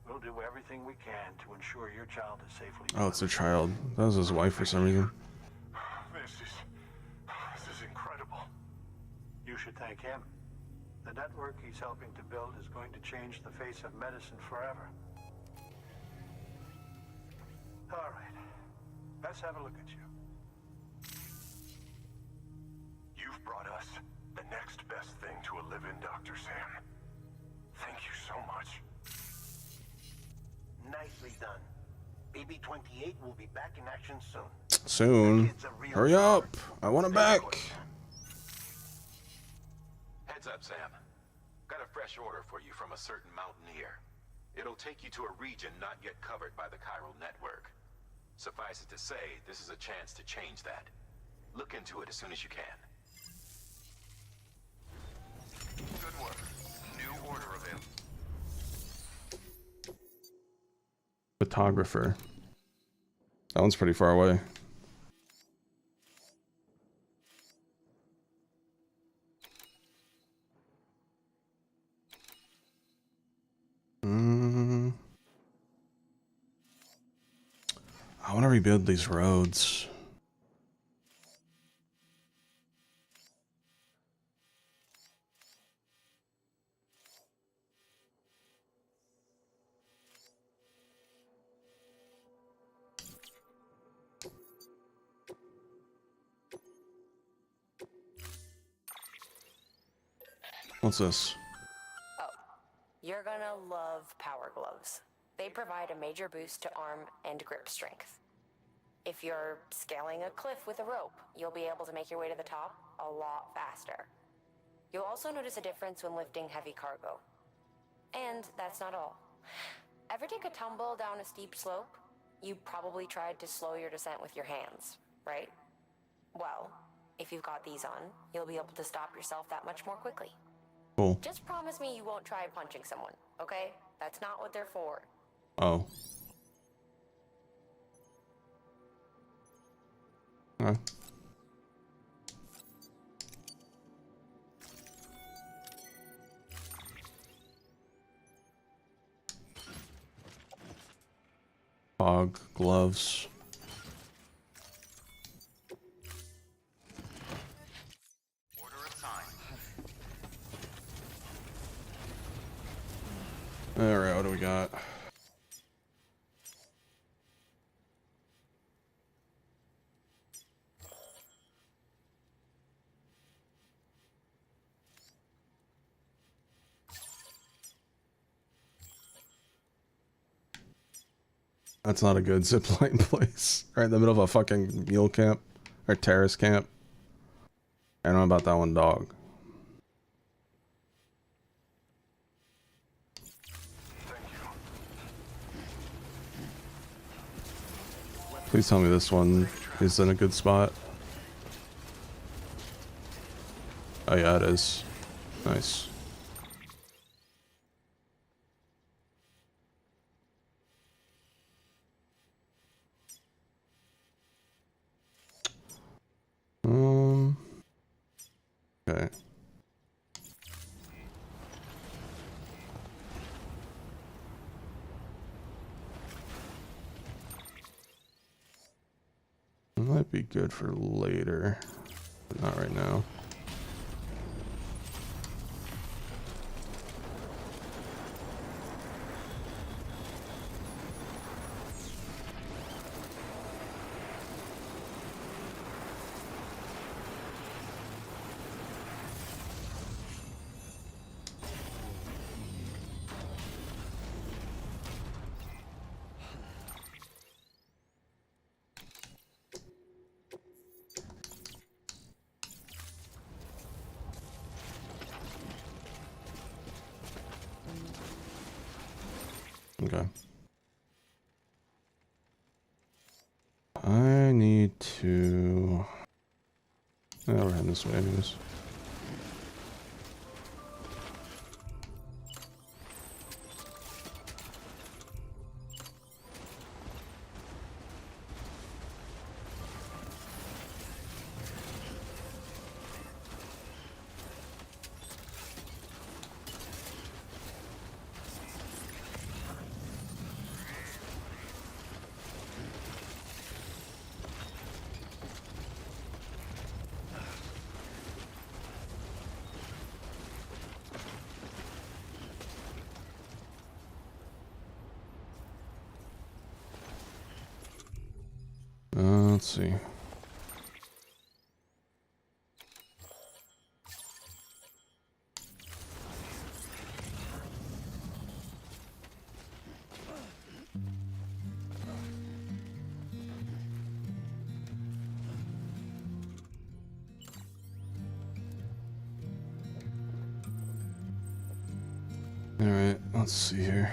We'll do everything we can to ensure your child is safely. Oh, it's a child. That was his wife for some reason. This is incredible. You should thank him. The network he's helping to build is going to change the face of medicine forever. All right. Let's have a look at you. You've brought us the next best thing to a live-in, Dr. Sam. Thank you so much. Nicely done. BB-28 will be back in action soon. Soon. Hurry up. I want him back. Heads up, Sam. Got a fresh order for you from a certain mountaineer. It'll take you to a region not yet covered by the chiral network. Suffice it to say, this is a chance to change that. Look into it as soon as you can. Good work. New order of him. Photographer. That one's pretty far away. I want to rebuild these roads. What's this? Oh, you're gonna love power gloves. They provide a major boost to arm and grip strength. If you're scaling a cliff with a rope, you'll be able to make your way to the top a lot faster. You'll also notice a difference when lifting heavy cargo. And that's not all. Ever take a tumble down a steep slope? You probably tried to slow your descent with your hands, right? Well, if you've got these on, you'll be able to stop yourself that much more quickly. Cool. Just promise me you won't try punching someone, okay? That's not what they're for. Oh. Huh. Fog gloves. Order assigned. All right, what do we got? That's not a good zipline place. Right in the middle of a fucking mule camp or terrace camp. I don't know about that one, dog. Please tell me this one is in a good spot. Oh yeah, it is. Nice. Okay. It might be good for later, but not right now. Okay. I need to... Oh, we're heading this way anyways. Let's see. All right, let's see here.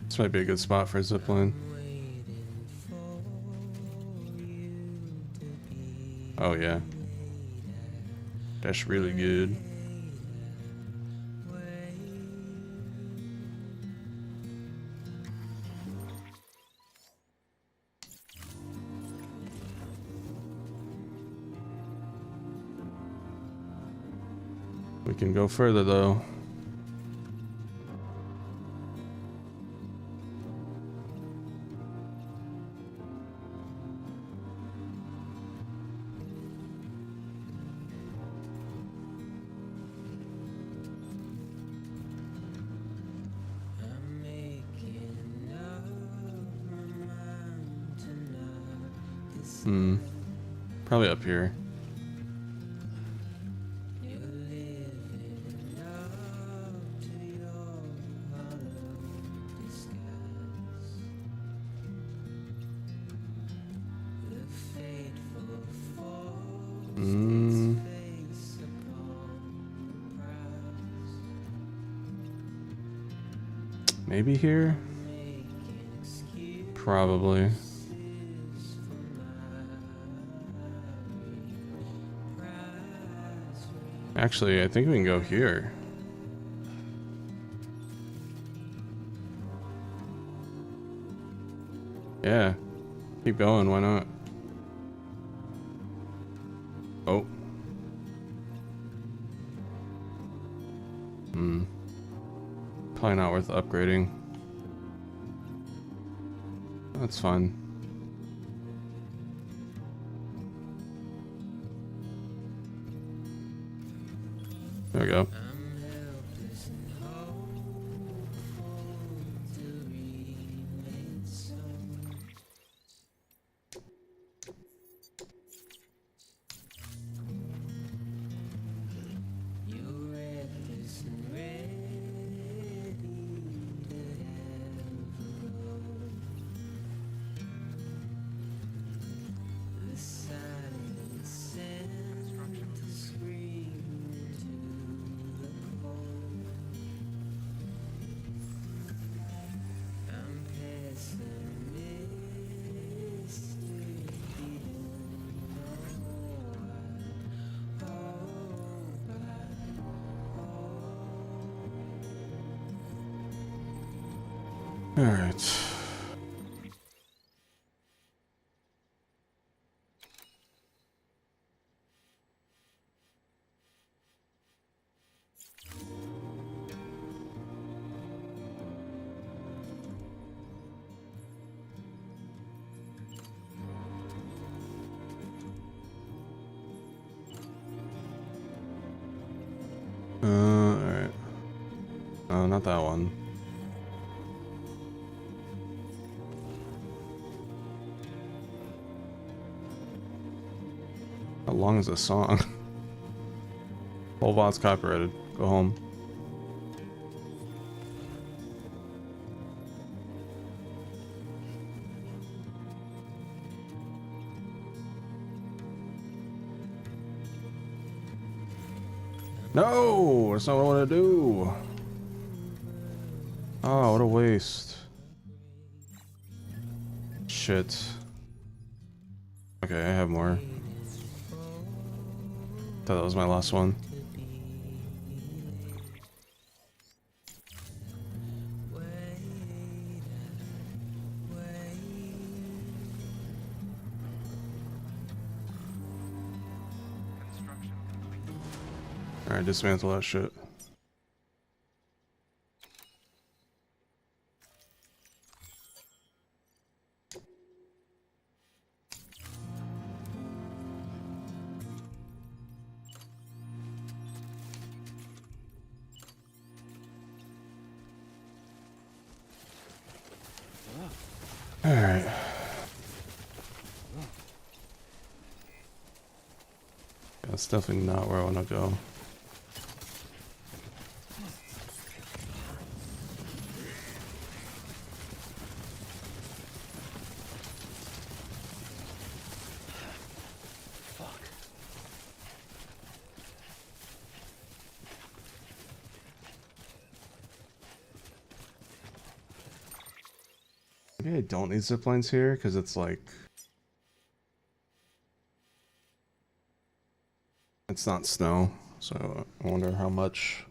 This might be a good spot for a zipline. Oh yeah. That's really good. We can go further though. Probably up here. Maybe here? Probably. Actually, I think we can go here. Yeah. Keep going, why not? Oh. Probably not worth upgrading. That's fine. There we go. All right. All right. Oh, not that one. How long is this song? Whole bot's copyrighted. Go home. No, that's not what I want to do. Oh, what a waste. Shit. Okay, I have more. Thought that was my last one. Alright, dismantle that shit. Alright. That's definitely not where I want to go. Maybe I don't need ziplines here because it's like it's not snow, so I wonder how much.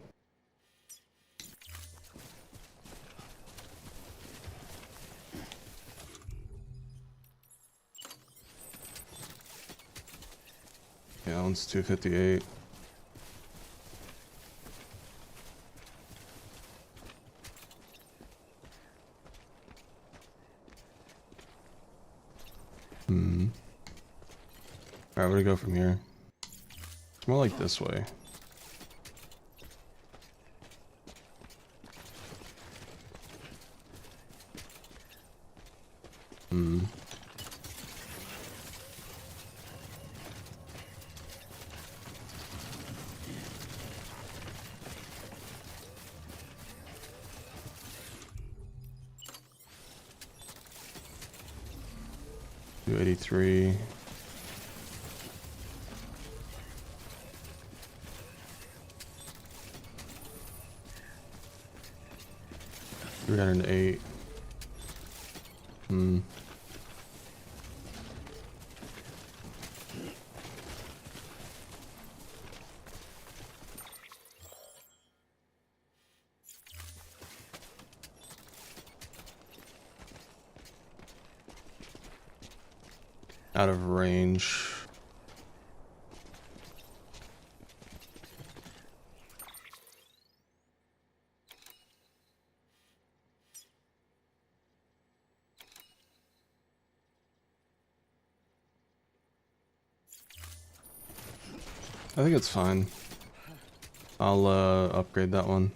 Yeah, that one's 258. Alright, where do we go from here? It's more like this way. 283. $308. Out of range. I think it's fine. I'll upgrade that one.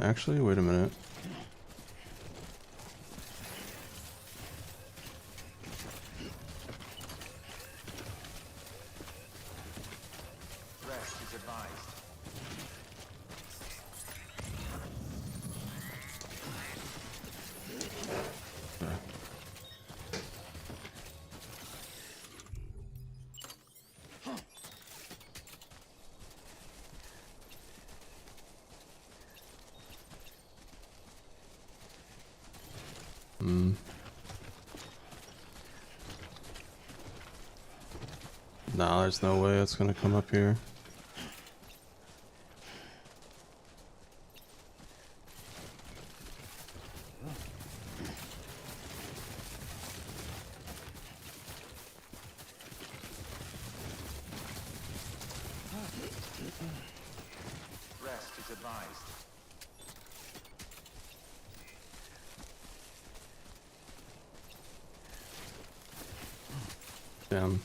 Actually, wait a minute. Rest is advised. Nah, there's no way it's gonna come up here. Rest is advised. Damn.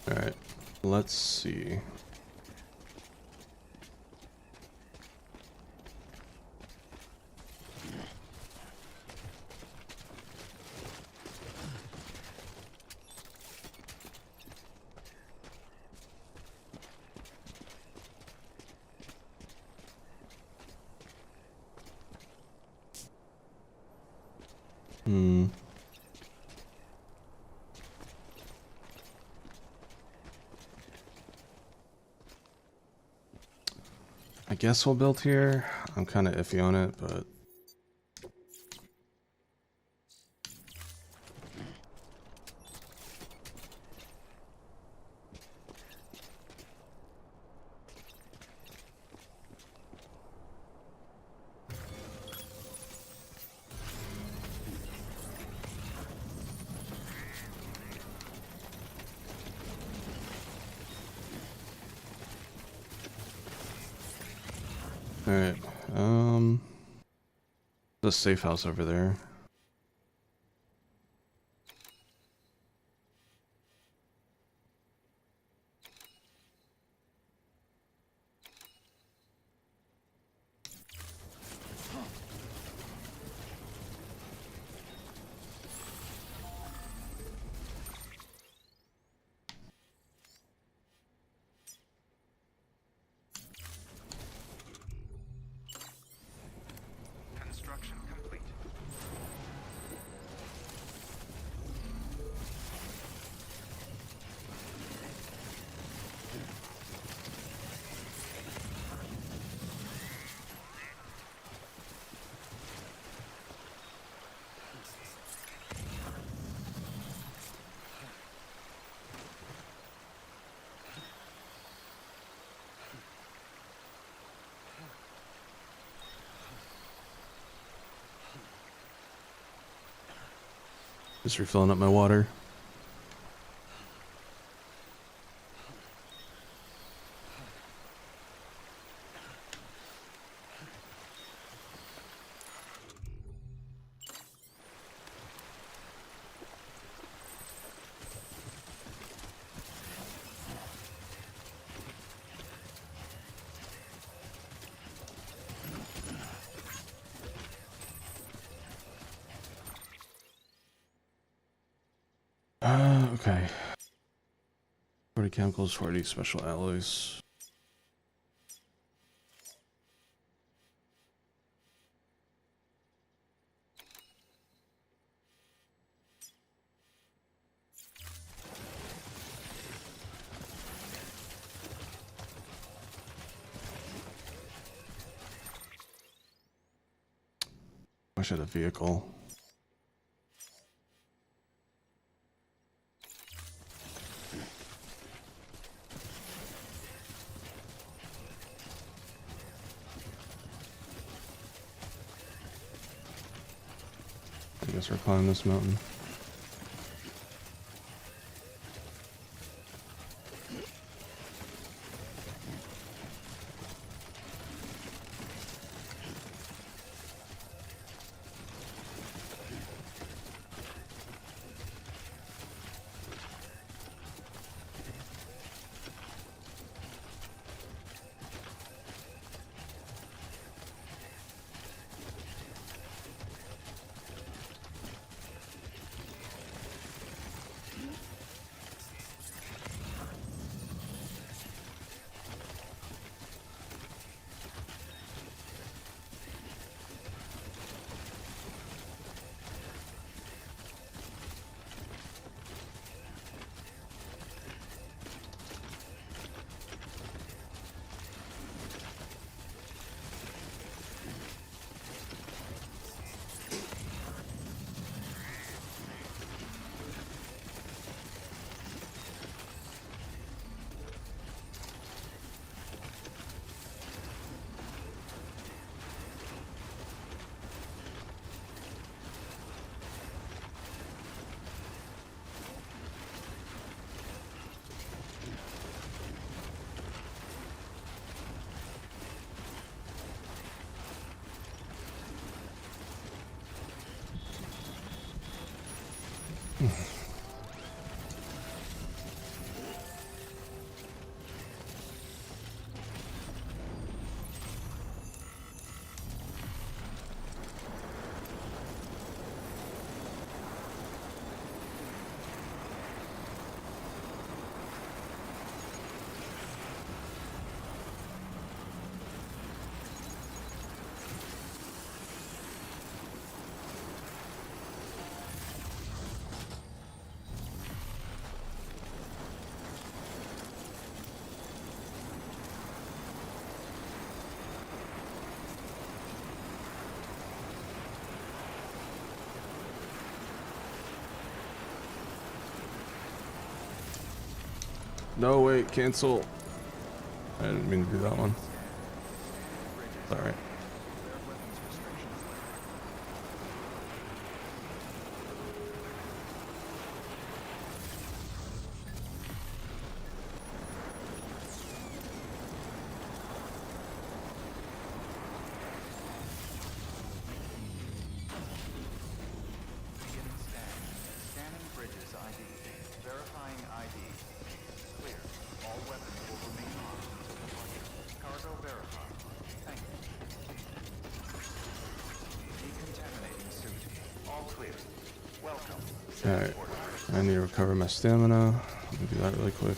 Alright, let's see. I guess we'll build here. I'm kind of iffy on it, but alright. The safe house over there. Construction complete. Just refilling up my water. Okay. 40 chemicals, 40 special alloys. Wish I had a vehicle. I guess we're climbing this mountain. No, wait, cancel. I didn't mean to do that one. Alright. Scanning bridges ID. Verifying ID. Clear. All weapons will remain armed until departure. Cargo verified. Thank you. Decontaminating suit. All clear. Welcome. Alright. I need to recover my stamina. Let me do that really quick.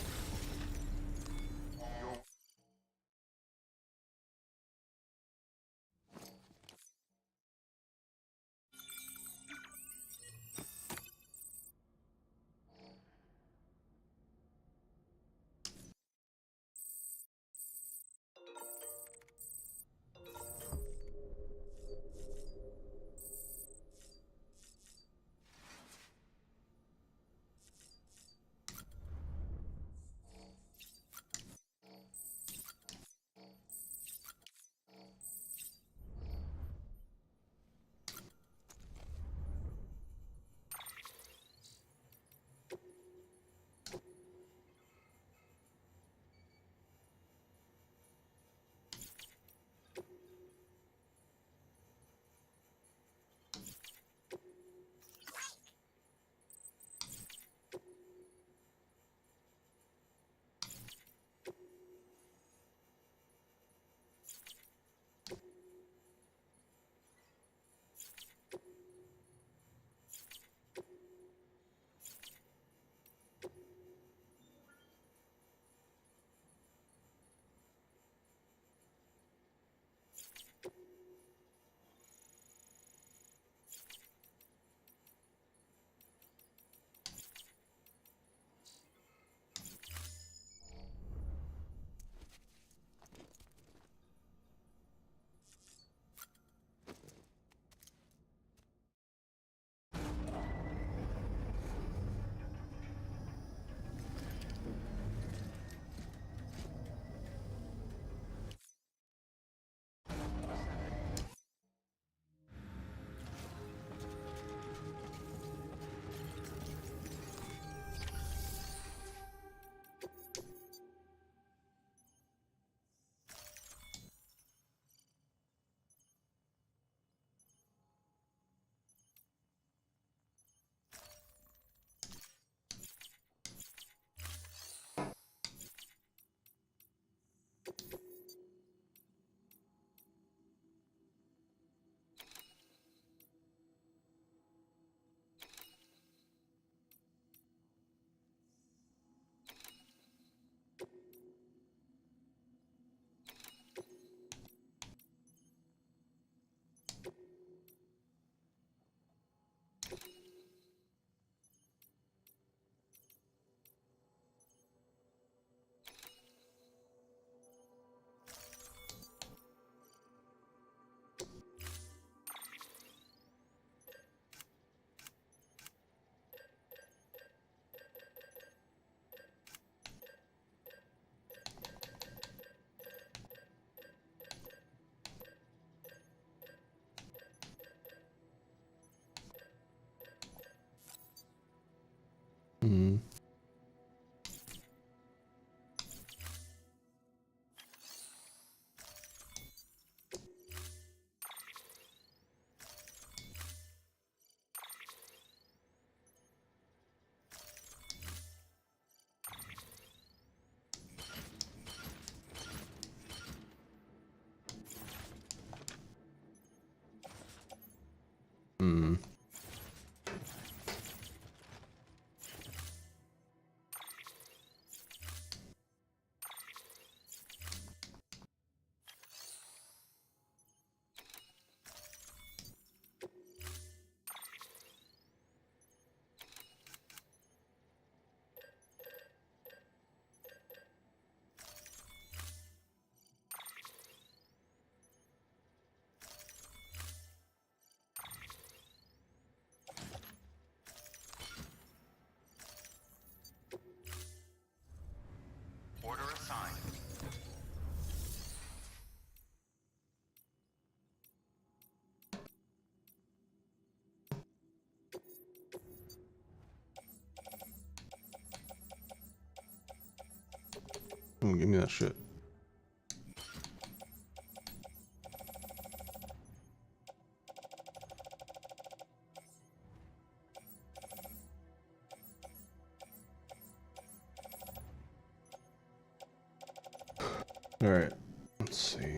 Hmm. Hmm. Order assigned. Oh, give me that shit. All right. Let's see.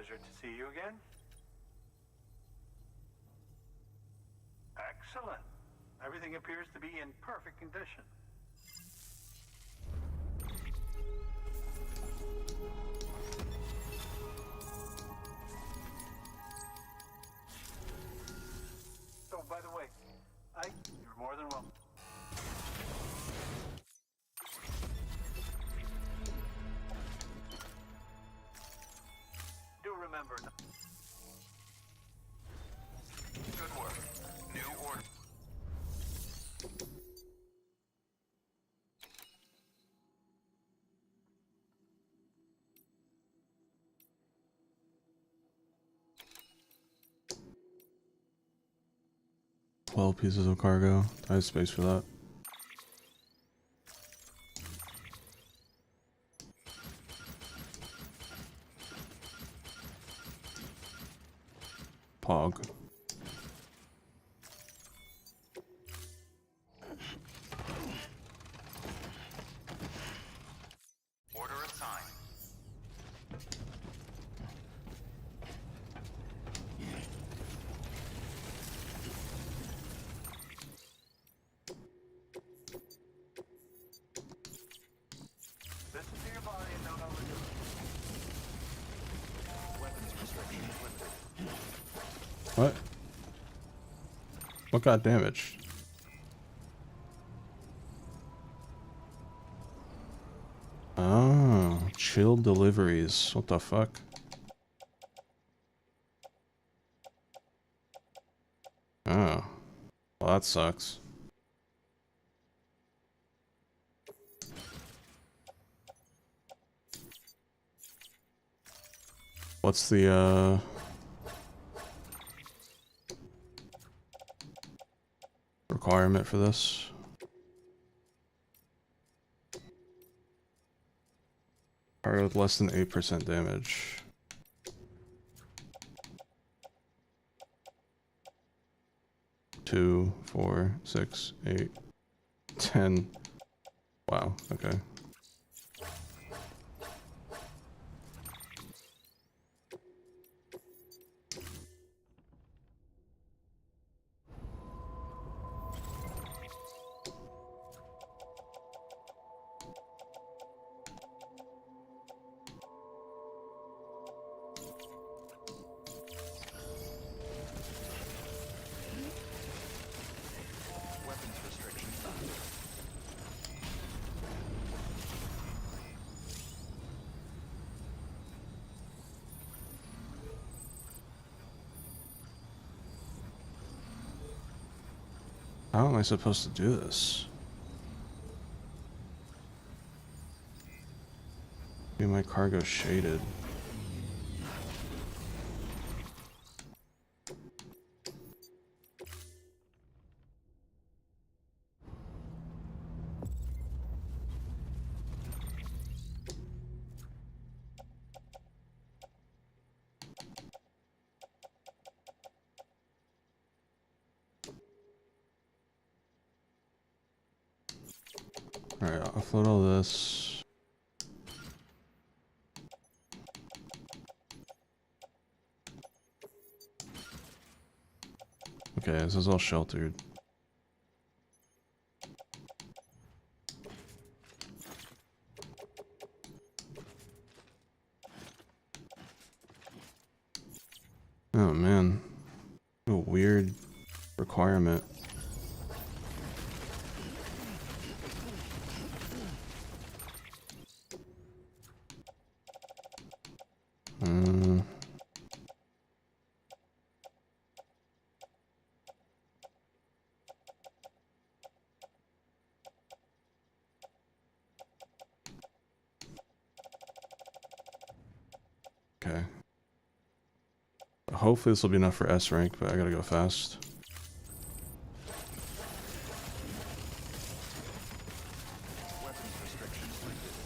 Pleasure to see you again. Excellent. Everything appears to be in perfect condition. Oh, by the way, you're more than welcome. Do remember. Good work. New order. Twelve pieces of cargo. I have space for that. Pog. Order assigned. Listen to your body and don't overdo it. Weapons restrictions lifted. What? What got damaged? Oh, chilled deliveries. What the fuck? Oh. Well, that sucks. What's the, requirement for this? Or with less than 8% damage. Two, 4, 6, 8, 10. Wow, okay. Weapons restrictions lifted. How am I supposed to do this? Maybe my cargo shaded. Alright, I'll offload all this. Okay, this is all sheltered. Oh man. What a weird requirement. Okay. Hopefully this will be enough for S rank, but I gotta go fast. Weapons restrictions lifted.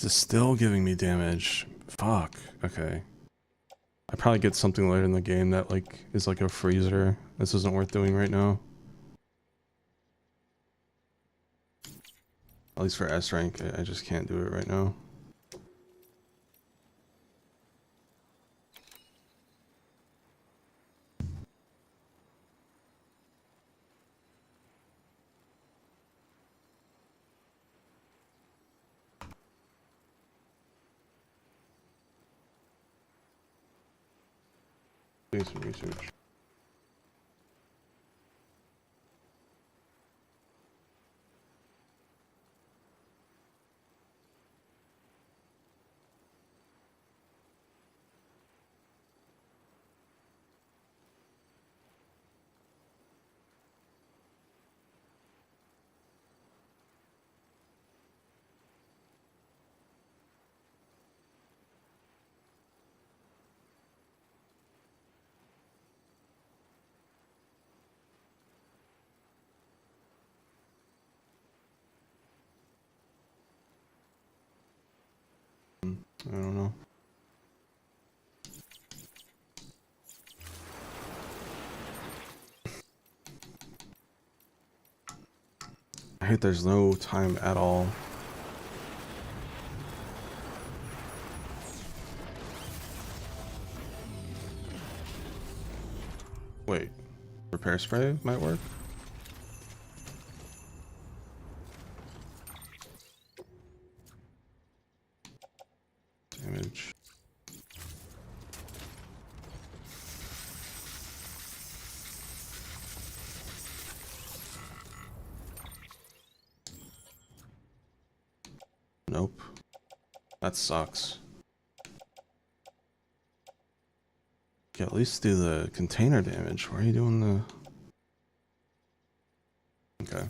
It's still giving me damage. Fuck. Okay. I probably get something later in the game that like is like a freezer. This isn't worth doing right now. At least for S rank, I just can't do it right now. Do some research. I don't know. I hate there's no time at all. Wait, repair spray might work? Damage. Nope. That sucks. Okay, at least do the container damage. Why are you doing the... Okay.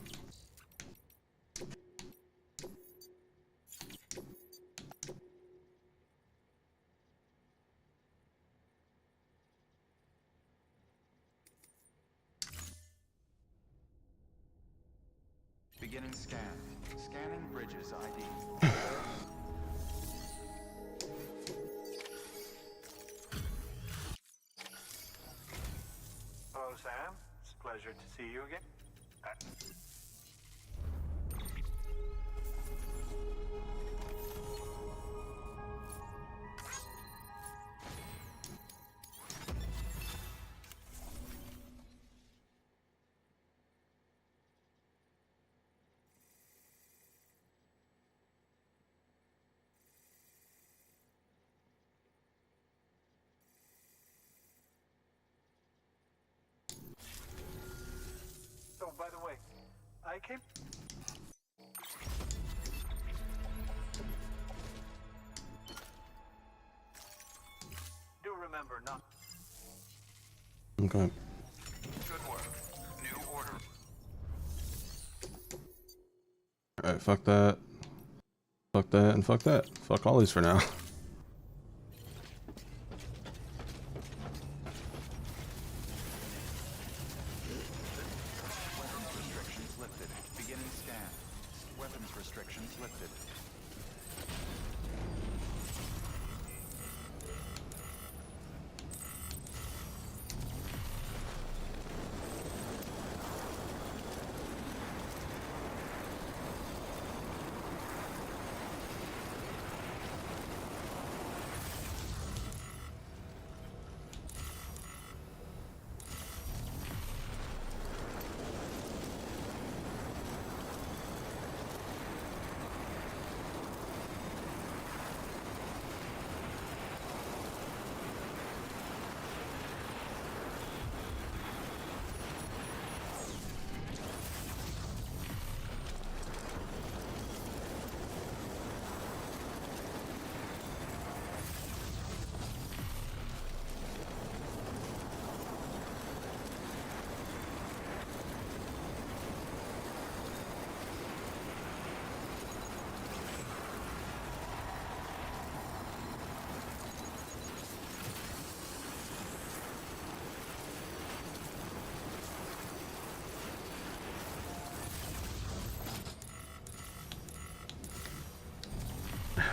Beginning scan. Scanning bridges ID. Hello, Sam. It's a pleasure to see you again. Oh, by the way, I came... Do remember not... Okay. Good work. New order. Alright, fuck that. Fuck that and fuck that. Fuck all these for now. Weapons restrictions lifted. Beginning scan. Weapons restrictions lifted.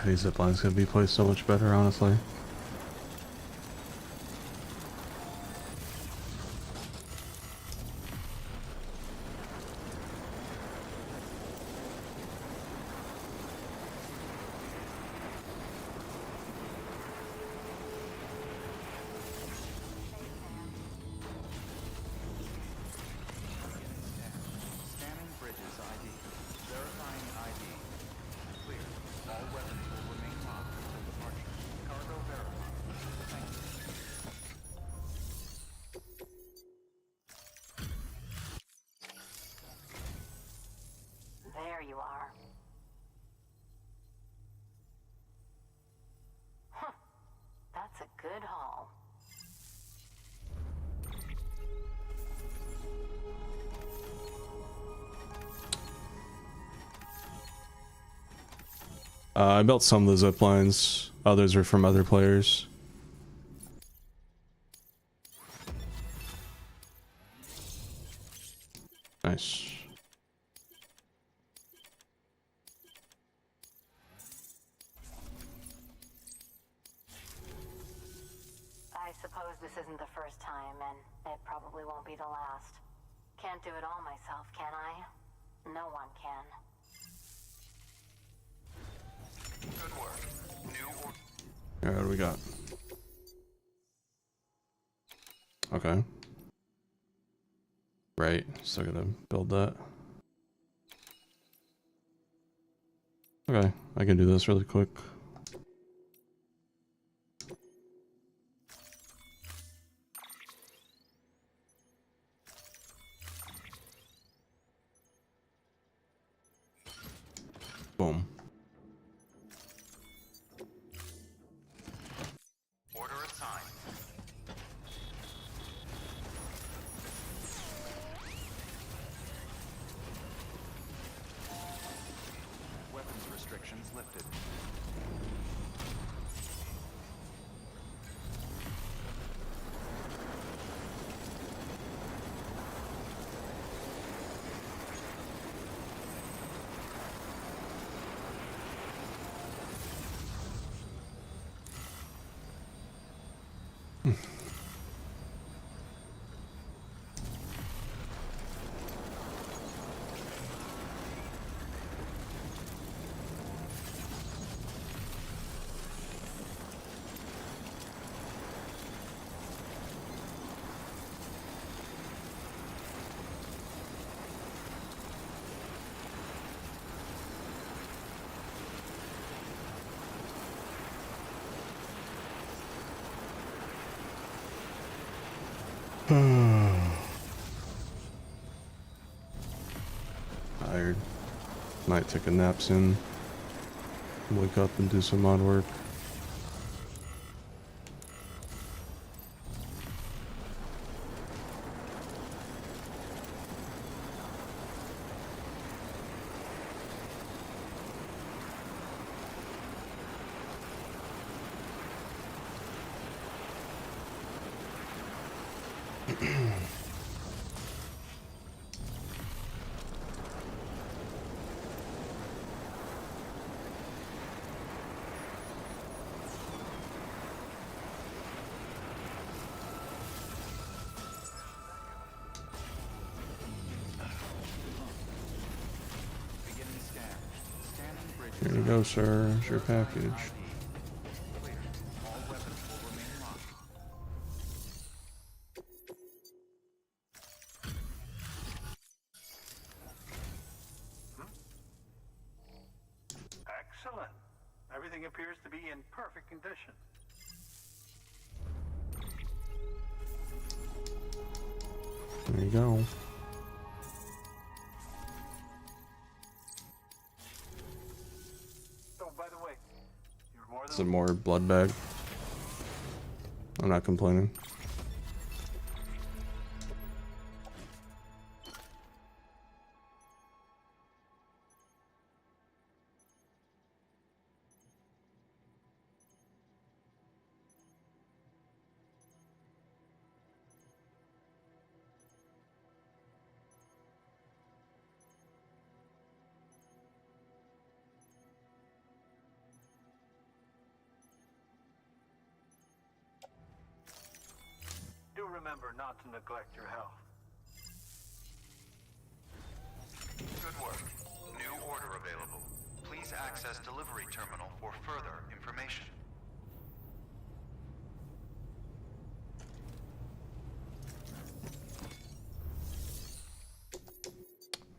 These zip lines could be placed so much better, honestly. Scanning bridges ID. Verifying ID. Clear. All weapons will remain locked until departure. Cargo verified. Thank you. There you are. Huh. That's a good haul. I built some of the zip lines. Others are from other players. Nice. I suppose this isn't the first time, and it probably won't be the last. Can't do it all myself, can I? No one can. Good work. Alright, what do we got? Okay. Right, still gotta build that. Okay, I can do this really quick. Boom. Order assigned. Weapons restrictions lifted. Tired. Might take a nap soon. Wake up and do some mod work. Beginning scan. Scanning bridges. Here you go, sir. Here's your package. Clear. All weapons will remain locked. Excellent. Everything appears to be in perfect condition. There you go. Oh, by the way, you're more than Some more blood bag. I'm not complaining. remember not to neglect your health. Good work. New order available. Please access delivery terminal for further information.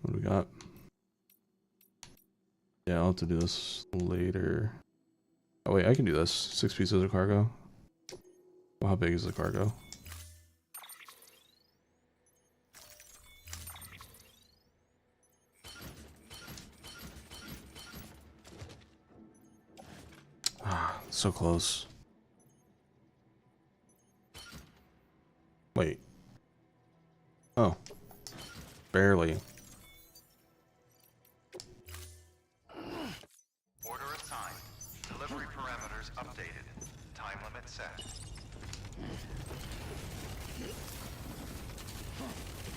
What do we got? Yeah, I'll have to do this later. Oh wait, I can do this. 6 pieces of cargo. Well, how big is the cargo? Ah, so close. Wait. Oh. Barely. Order assigned. Delivery parameters updated. Time limit set.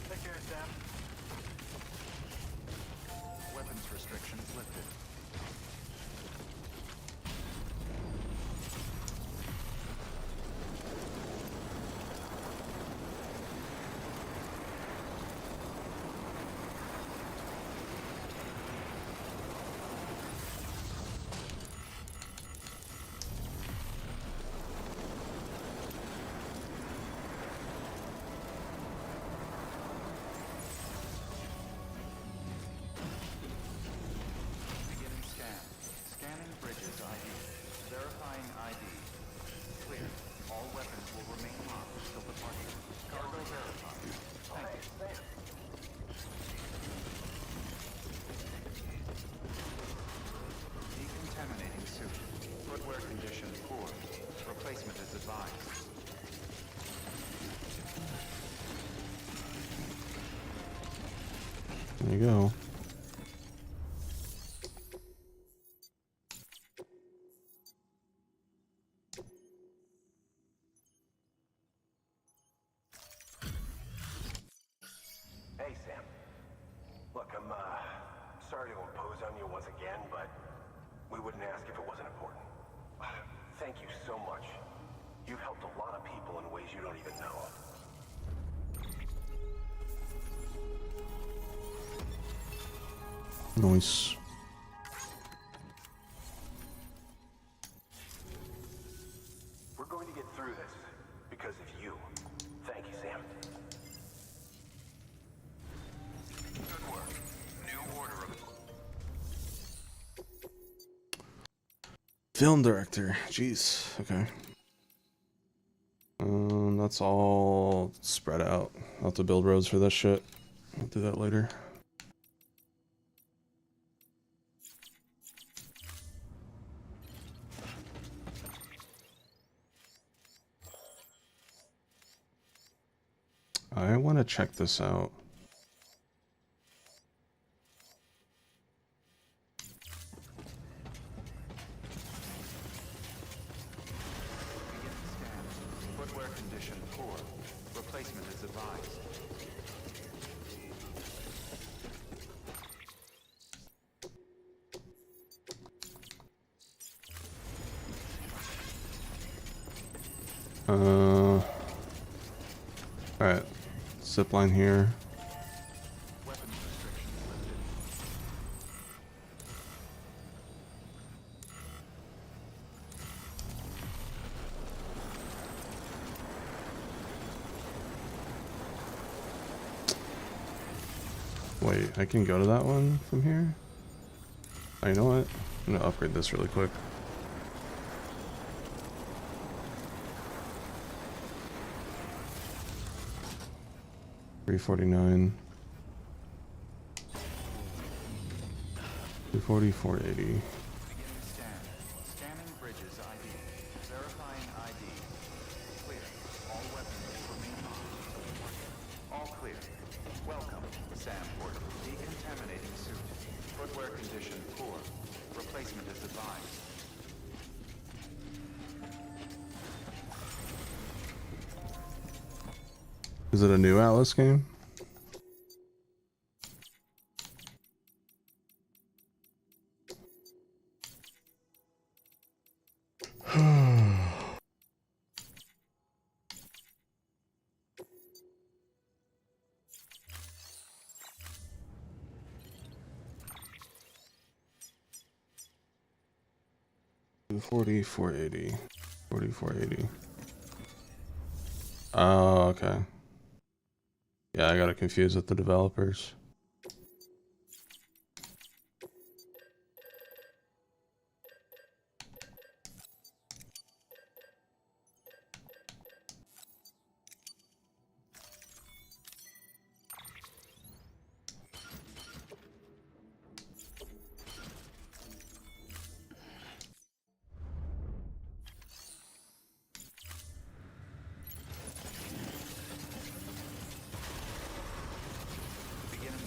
Take care, Sam. Weapons restrictions lifted. Beginning scan. Scanning bridges ID. Verifying ID. Clear. All weapons will remain locked until departure. Cargo verified. Thank you. Decontaminating suit. Footwear condition poor. Replacement is advised. There you go. Hey, Sam. Look, I'm sorry to impose on you once again, but we wouldn't ask if it wasn't important. Thank you so much. You've helped a lot of people in ways you don't even know. Nice. We're going to get through this because of you. Thank you, Sam. Good work. New order of... Film director. Jeez. Okay. That's all spread out. I'll have to build roads for this shit. I'll do that later. I want to check this out. Footwear condition poor. Replacement is advised. Alright. Zip line here. Weapons restrictions lifted. Wait, I can go to that one from here? Oh, you know what? I'm gonna upgrade this really quick. $349. 240, 480. Beginning scan. Scanning bridges ID. Verifying ID. Clear. All weapons will remain on. All clear. Welcome, Sam Porter. Decontaminating suit. Footwear condition poor. Replacement is advised. Is it a new Atlas game? 40, 480. 40, 480. Oh, okay. Yeah, I got it confused with the developers.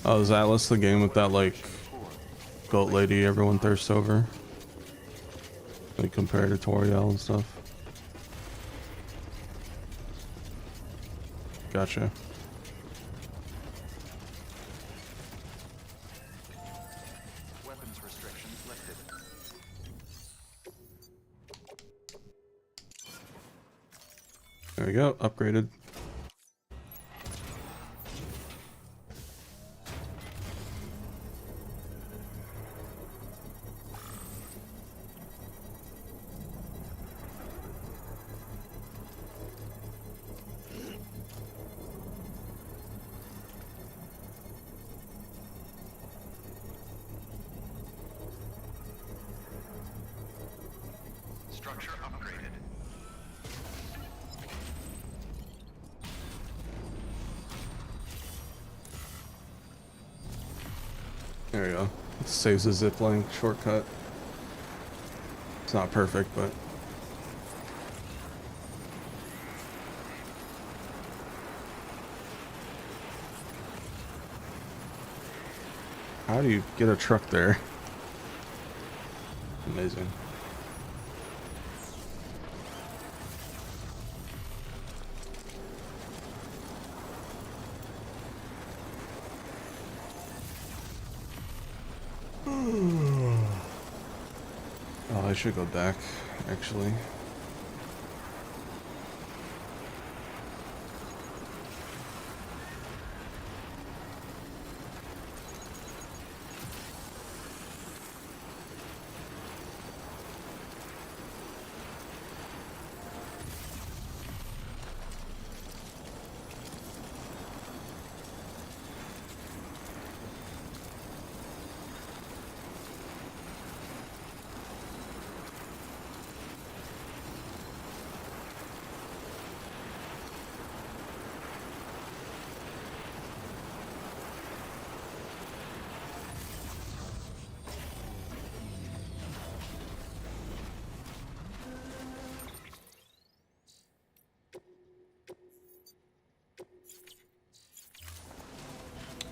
Oh, is Atlas the game with that, like, goat lady everyone thirsts over? Like, compared to Toriel and stuff? Gotcha. Weapons restrictions lifted. There we go, upgraded. Structure upgraded. There we go. It saves a zipline shortcut. It's not perfect, but... How do you get a truck there? Amazing. Oh, I should go back, actually.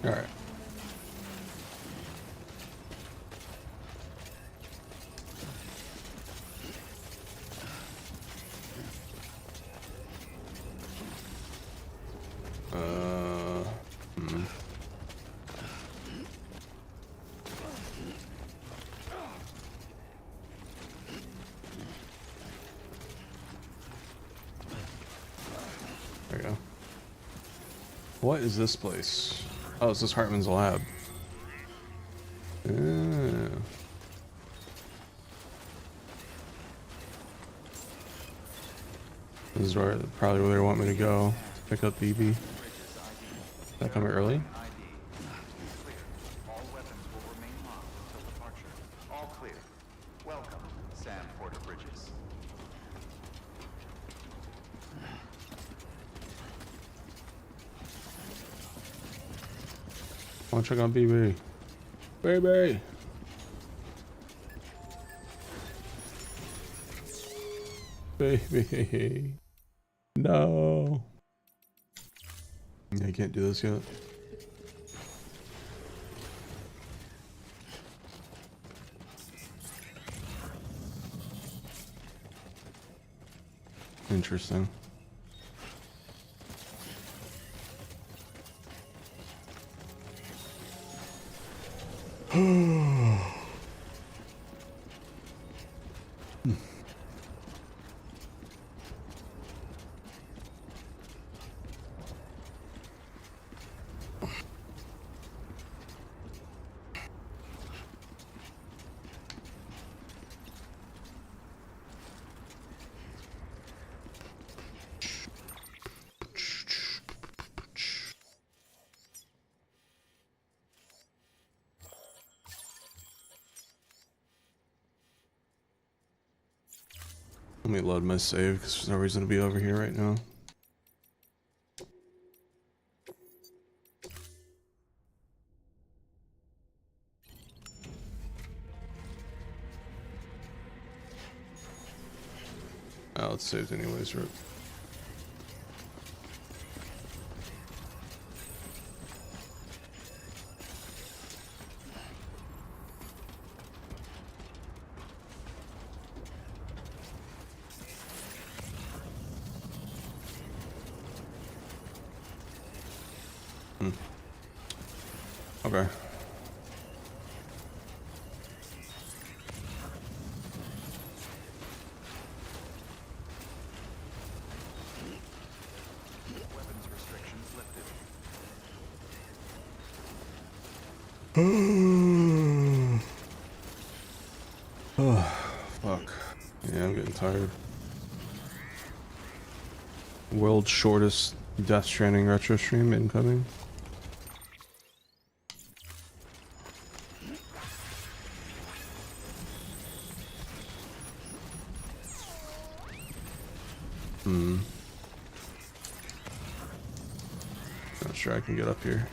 All right. Hmm. There we go. What is this place? Oh, it's this Hartman's lab. Yeah. This is where probably where they want me to go to pick up BB. That coming early? All weapons will remain locked until departure. All clear. Welcome, Sam Porter Bridges. I want to check on BB. Baby! Baby! No! I can't do this yet. Interesting. Let me load my save because there's no reason to be over here right now. Oh, it's saved anyways, right? Okay. Weapons restrictions lifted. Oh, fuck. Yeah, I'm getting tired. World's shortest Death Stranding retro stream incoming. Not sure I can get up here.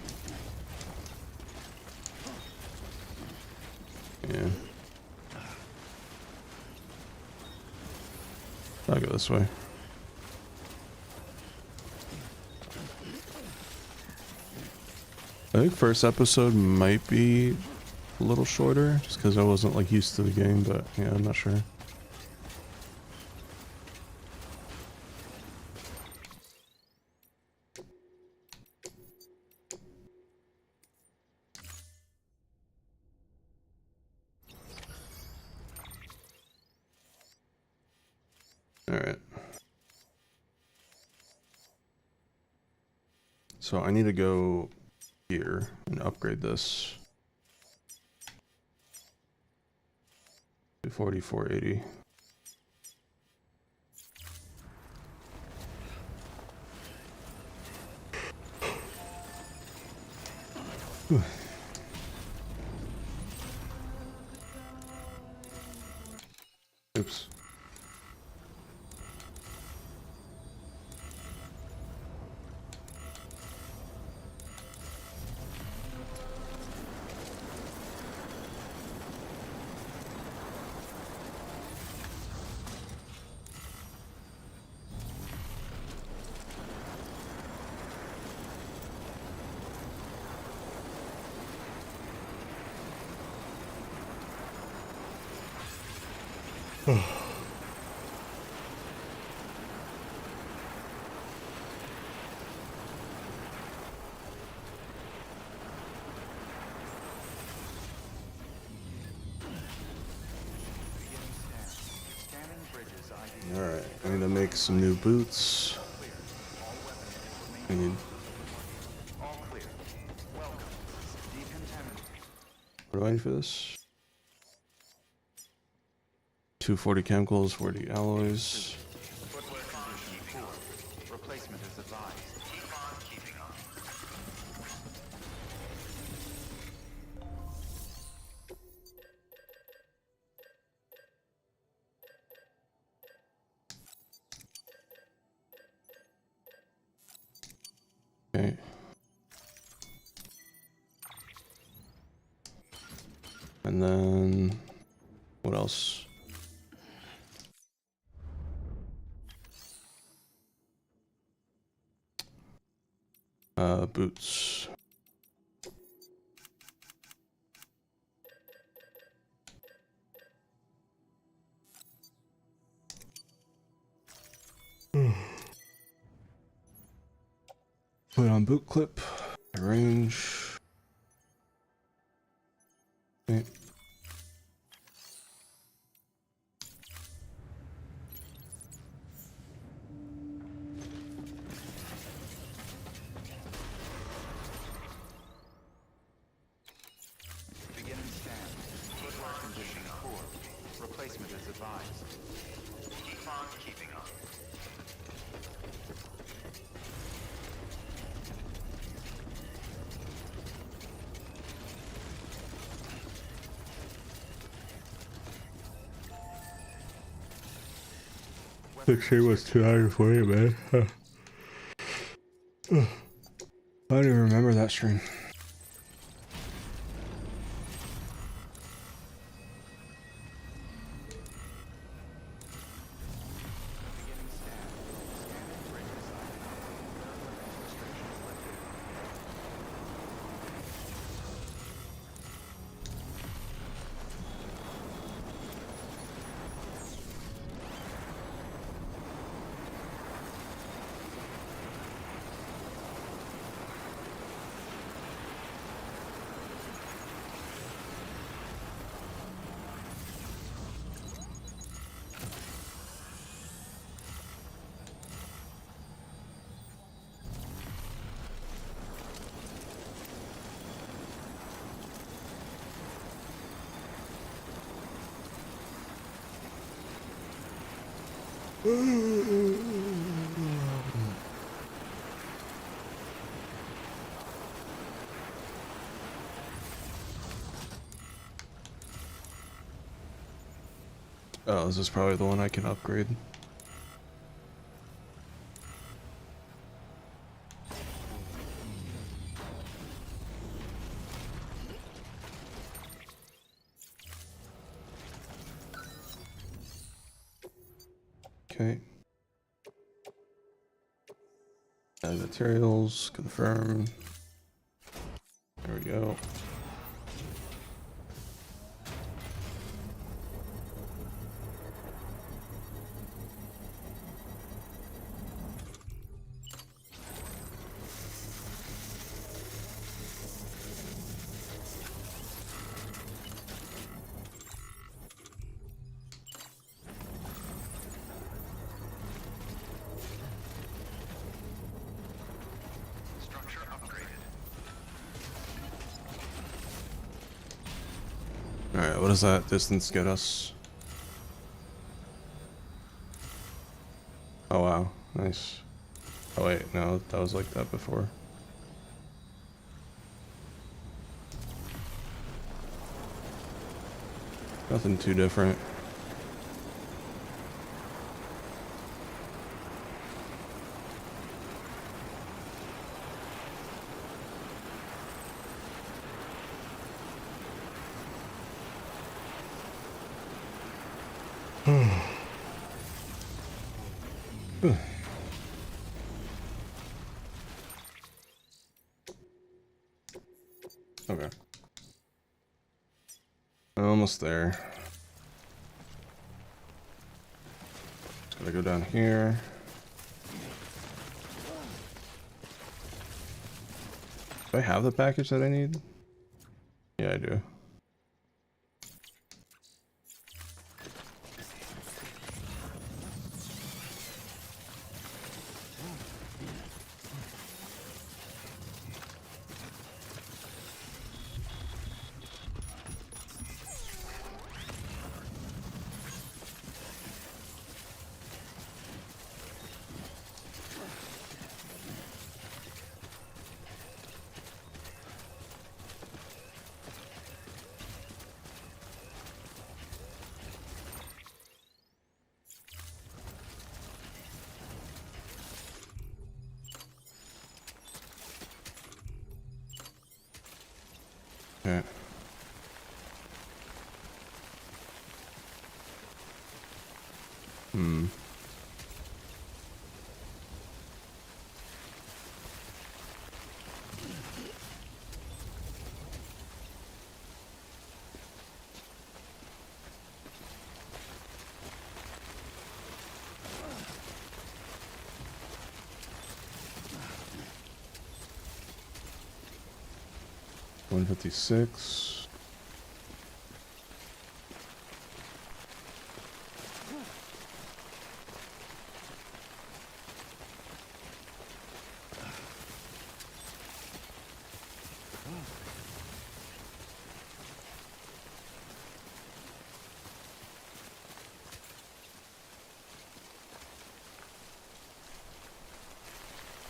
Yeah. I'll go this way. I think first episode might be a little shorter, just because I wasn't like used to the game, but yeah, I'm not sure. Alright. So I need to go here and upgrade this. 240, 480. Oops. Alright, I need to make some new boots. I need... What do I need for this? 240 chemicals, 40 alloys. Replacement is advised. Okay. And then what else? Boots. Put on boot clip, arrange. Okay. Beginning scan. Footwear condition poor. Replacement is advised. Keep on keeping on. The stream was 2 hours 40, man. I don't even remember that stream. Oh, this is probably the one I can upgrade. Okay. Add materials, confirm. There we go. Alright, what does that distance get us? Oh wow, nice. Oh wait, no, that was like that before. Nothing too different. Okay. Almost there. Just gotta go down here. Do I have the package that I need? Yeah, I do. Okay. Hmm. $156.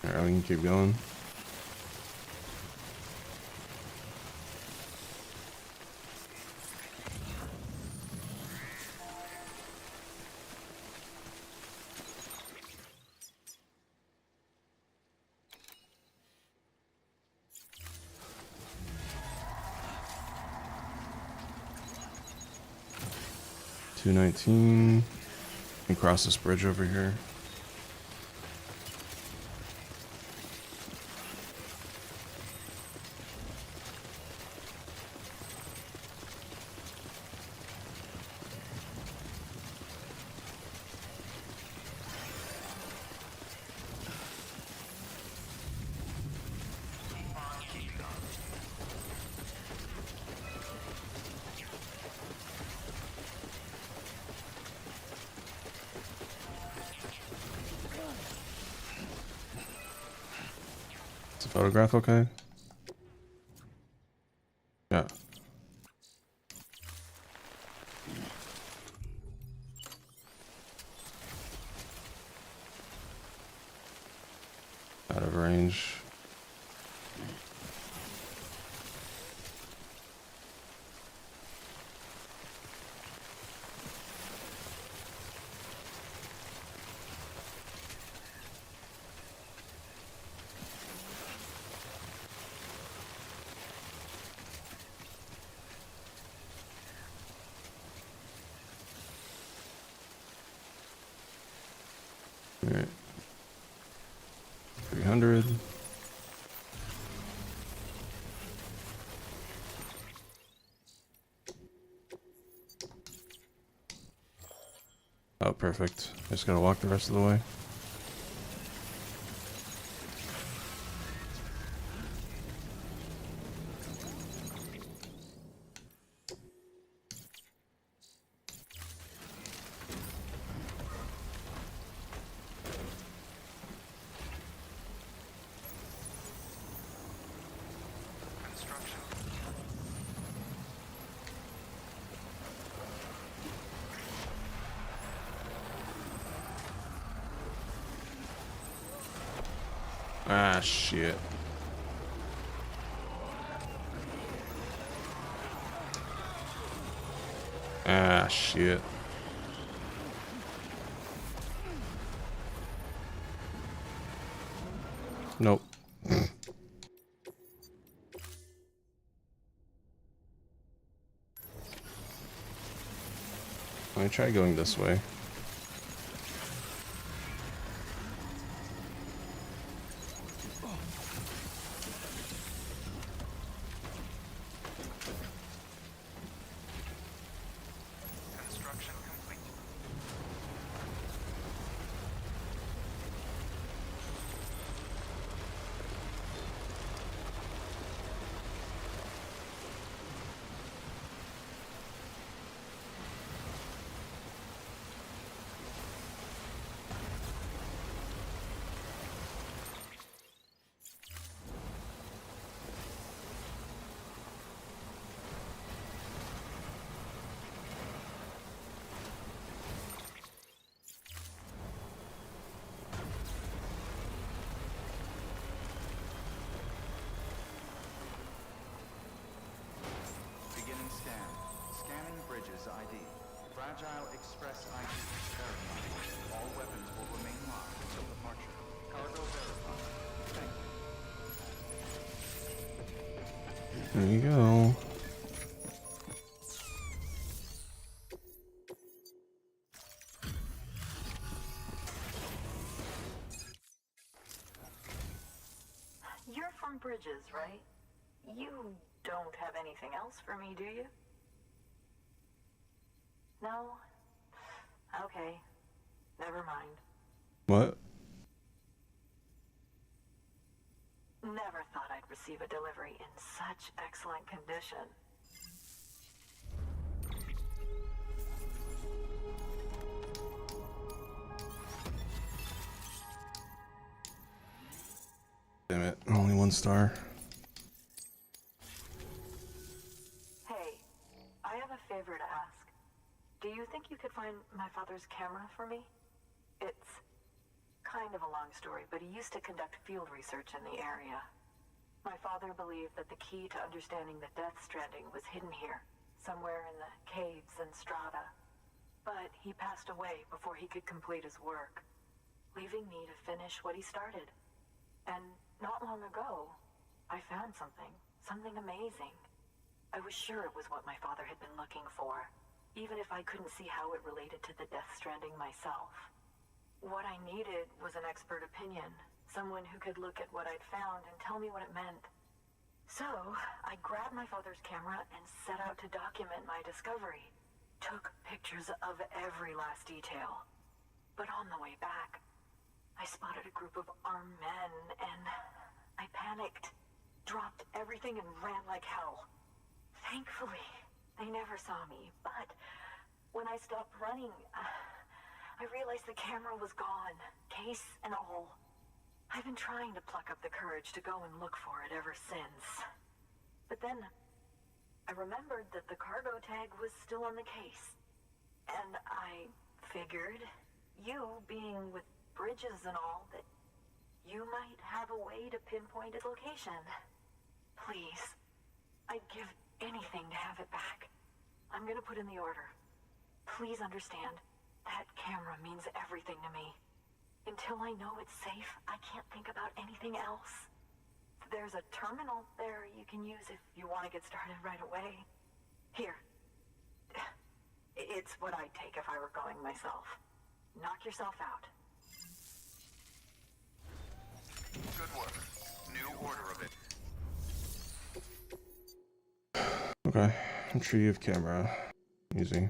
Alright, we can keep going. 219. And cross this bridge over here. Photograph okay? Yeah. Out of range. Alright. 300. Oh, perfect. I just gotta walk the rest of the way. Ah, shit. Ah, shit. Nope. Let me try going this way. Beginning scan. Scanning bridges ID. Fragile Express ID verified. All weapons will remain locked until departure. Cargo verified. Thank you. There you go. You're from Bridges, right? You don't have anything else for me, do you? No? Okay. Never mind. What? Never thought I'd receive a delivery in such excellent condition. Damn it. Only 1 star. Hey, I have a favor to ask. Do you think you could find my father's camera for me? It's kind of a long story, but he used to conduct field research in the area. My father believed that the key to understanding the Death Stranding was hidden here, somewhere in the caves and strata. But he passed away before he could complete his work, leaving me to finish what he started. And not long ago, I found something amazing. I was sure it was what my father had been looking for. even if I couldn't see how it related to the Death Stranding myself. What I needed was an expert opinion, someone who could look at what I'd found and tell me what it meant. So, I grabbed my father's camera and set out to document my discovery. Took pictures of every last detail. But on the way back, I spotted a group of armed men and I panicked, dropped everything and ran like hell. Thankfully, they never saw me, but when I stopped running, I realized the camera was gone, case and all. I've been trying to pluck up the courage to go and look for it ever since. But then, I remembered that the cargo tag was still on the case. And I figured, you being with bridges and all, that you might have a way to pinpoint its location. Please, I'd give anything to have it back. I'm gonna put in the order. Please understand, that camera means everything to me. Until I know it's safe, I can't think about anything else. There's a terminal there you can use if you want to get started right away. Here. It's what I'd take if I were going myself. Knock yourself out. Good work. New order of it. Okay. Retrieve camera. Easy.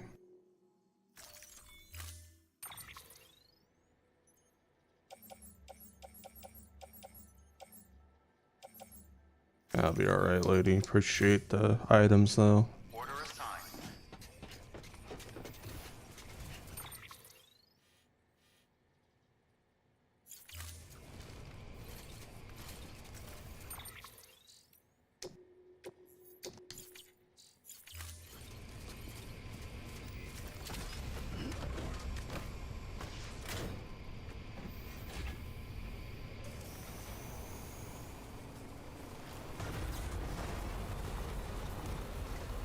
That'll be alright, lady. Appreciate the items, though. Order assigned.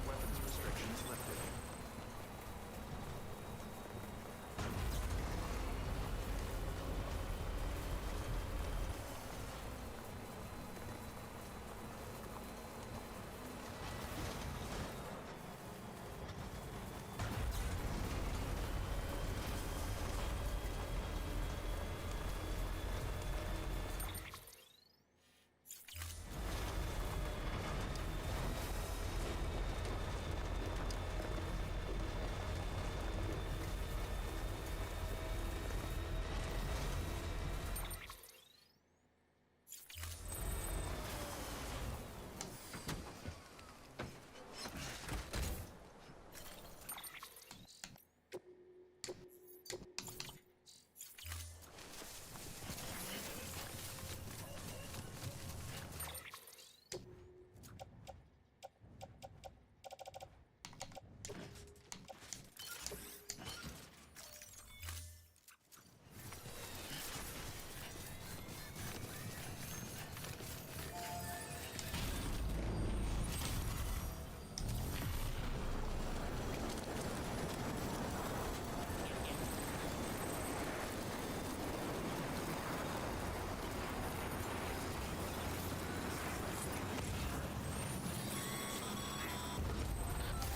Weapons restrictions lifted.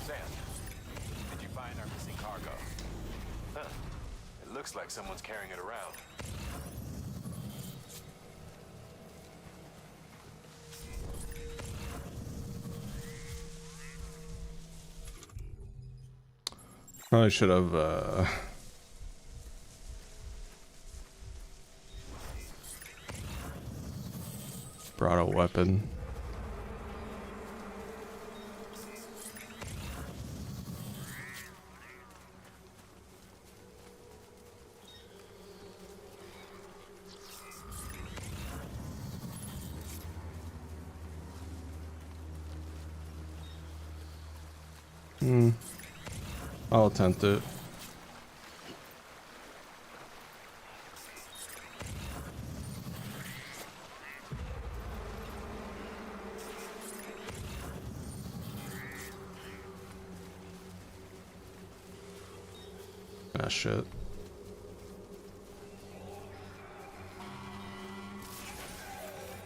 Sam, did you find our missing cargo? Huh. It looks like someone's carrying it around. Probably should have, brought a weapon. I'll attempt it. Ah, shit.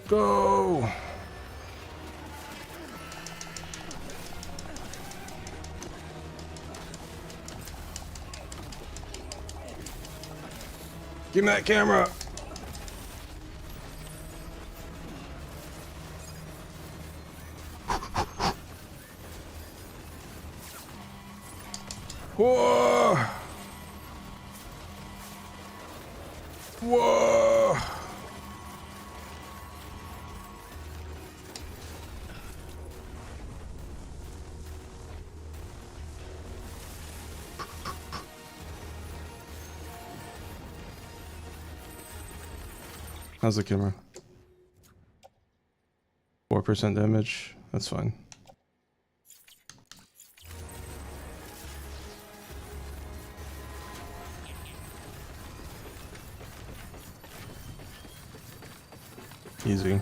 Go! Give me that camera. Whoa! Whoa! How's the camera? 4% damage. That's fine. Easy.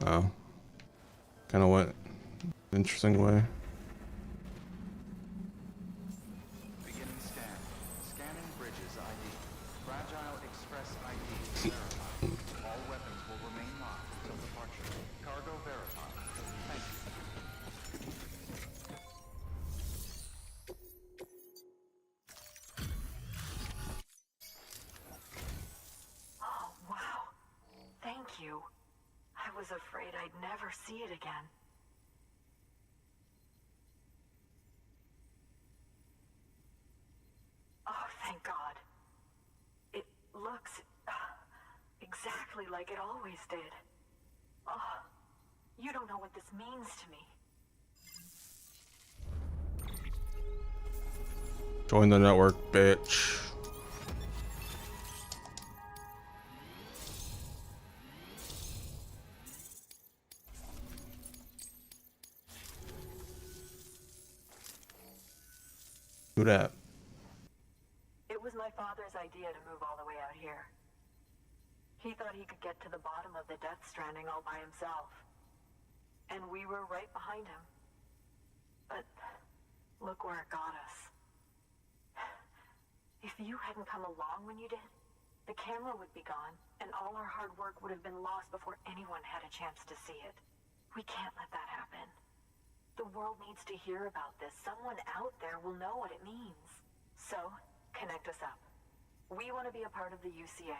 Wow. Kind of went an interesting way. Beginning scan. Scanning bridges ID. Fragile Express ID verified. All weapons will remain locked until departure. Cargo verified. Thank you. Oh, wow. Thank you. I was afraid I'd never see it again. Oh, thank God. It looks exactly like it always did. Oh, you don't know what this means to me. Join the network, bitch. Who that? It was my father's idea to move all the way out here. He thought he could get to the bottom of the Death Stranding all by himself. And we were right behind him. But look where it got us. If you hadn't come along when you did, the camera would be gone, and all our hard work would have been lost before anyone had a chance to see it. We can't let that happen. The world needs to hear about this. Someone out there will know what it means. So, connect us up. We want to be a part of the UCA.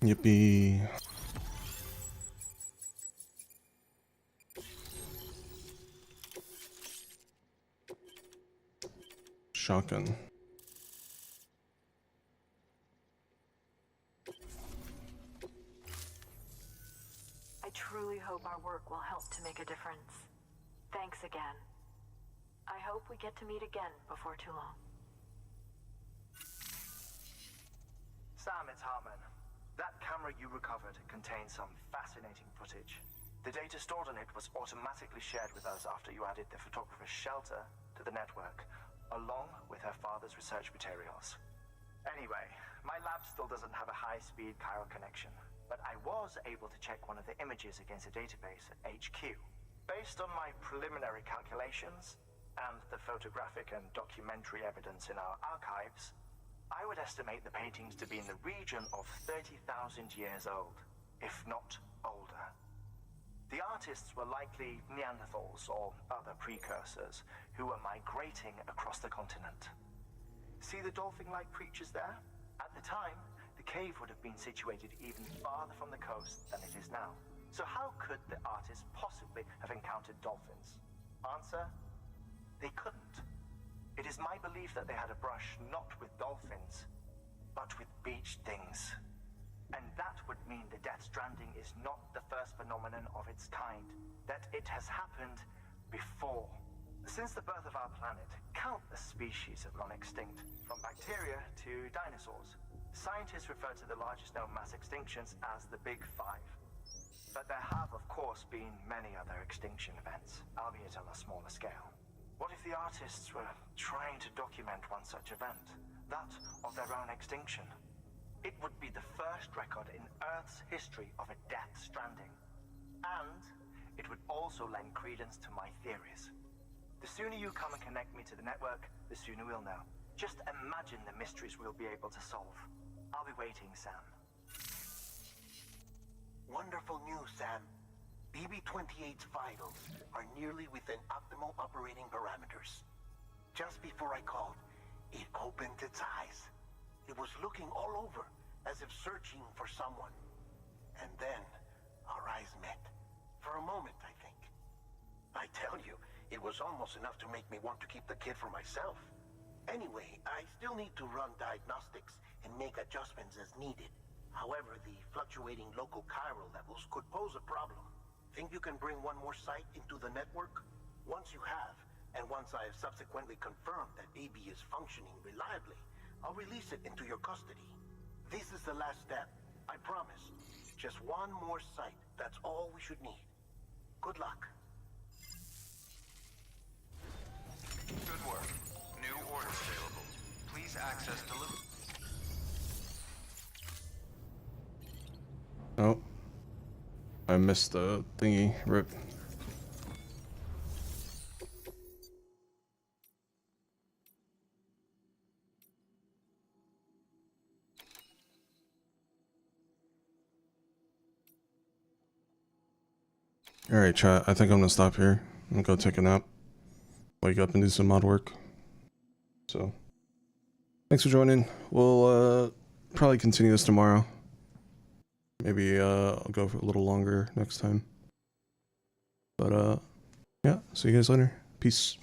Yippee. Shotgun. I truly hope our work will help to make a difference. Thanks again. I hope we get to meet again before too long. Sam, it's Hartman. That camera you recovered contains some fascinating footage. The data stored on it was automatically shared with us after you added the photographer's shelter to the network, along with her father's research materials. Anyway, my lab still doesn't have a high-speed chiral connection, but I was able to check one of the images against a database at HQ. Based on my preliminary calculations and the photographic and documentary evidence in our archives, I would estimate the paintings to be in the region of 30,000 years old, if not older. The artists were likely Neanderthals or other precursors who were migrating across the continent. See the dolphin-like creatures there? At the time, the cave would have been situated even farther from the coast than it is now. So how could the artist possibly have encountered dolphins? Answer: they couldn't. It is my belief that they had a brush not with dolphins, but with beach things. And that would mean the Death Stranding is not the first phenomenon of its kind, that it has happened before. Since the birth of our planet, countless species have gone extinct, from bacteria to dinosaurs. Scientists refer to the largest known mass extinctions as the Big Five. But there have, of course, been many other extinction events, albeit on a smaller scale. What if the artists were trying to document one such event, that of their own extinction? It would be the first record in Earth's history of a Death Stranding. And it would also lend credence to my theories. The sooner you come and connect me to the network, the sooner we'll know. Just imagine the mysteries we'll be able to solve. I'll be waiting, Sam. Wonderful news, Sam. BB-28's vitals are nearly within optimal operating parameters. Just before I called, it opened its eyes. It was looking all over, as if searching for someone. And then, our eyes met. For a moment, I think. I tell you, it was almost enough to make me want to keep the kid for myself. Anyway, I still need to run diagnostics and make adjustments as needed. However, the fluctuating local chiral levels could pose a problem. Think you can bring one more site into the network? Once you have, and once I have subsequently confirmed that AB is functioning reliably, I'll release it into your custody. This is the last step, I promise. Just one more site, that's all we should need. Good luck. Good work. New orders available. Please access delivery. Oh. I missed the thingy. Rip. Alright, chat. I think I'm gonna stop here. I'm gonna go take a nap. Wake up and do some mod work. So, thanks for joining. We'll probably continue this tomorrow. Maybe I'll go for a little longer next time. But yeah, see you guys later. Peace.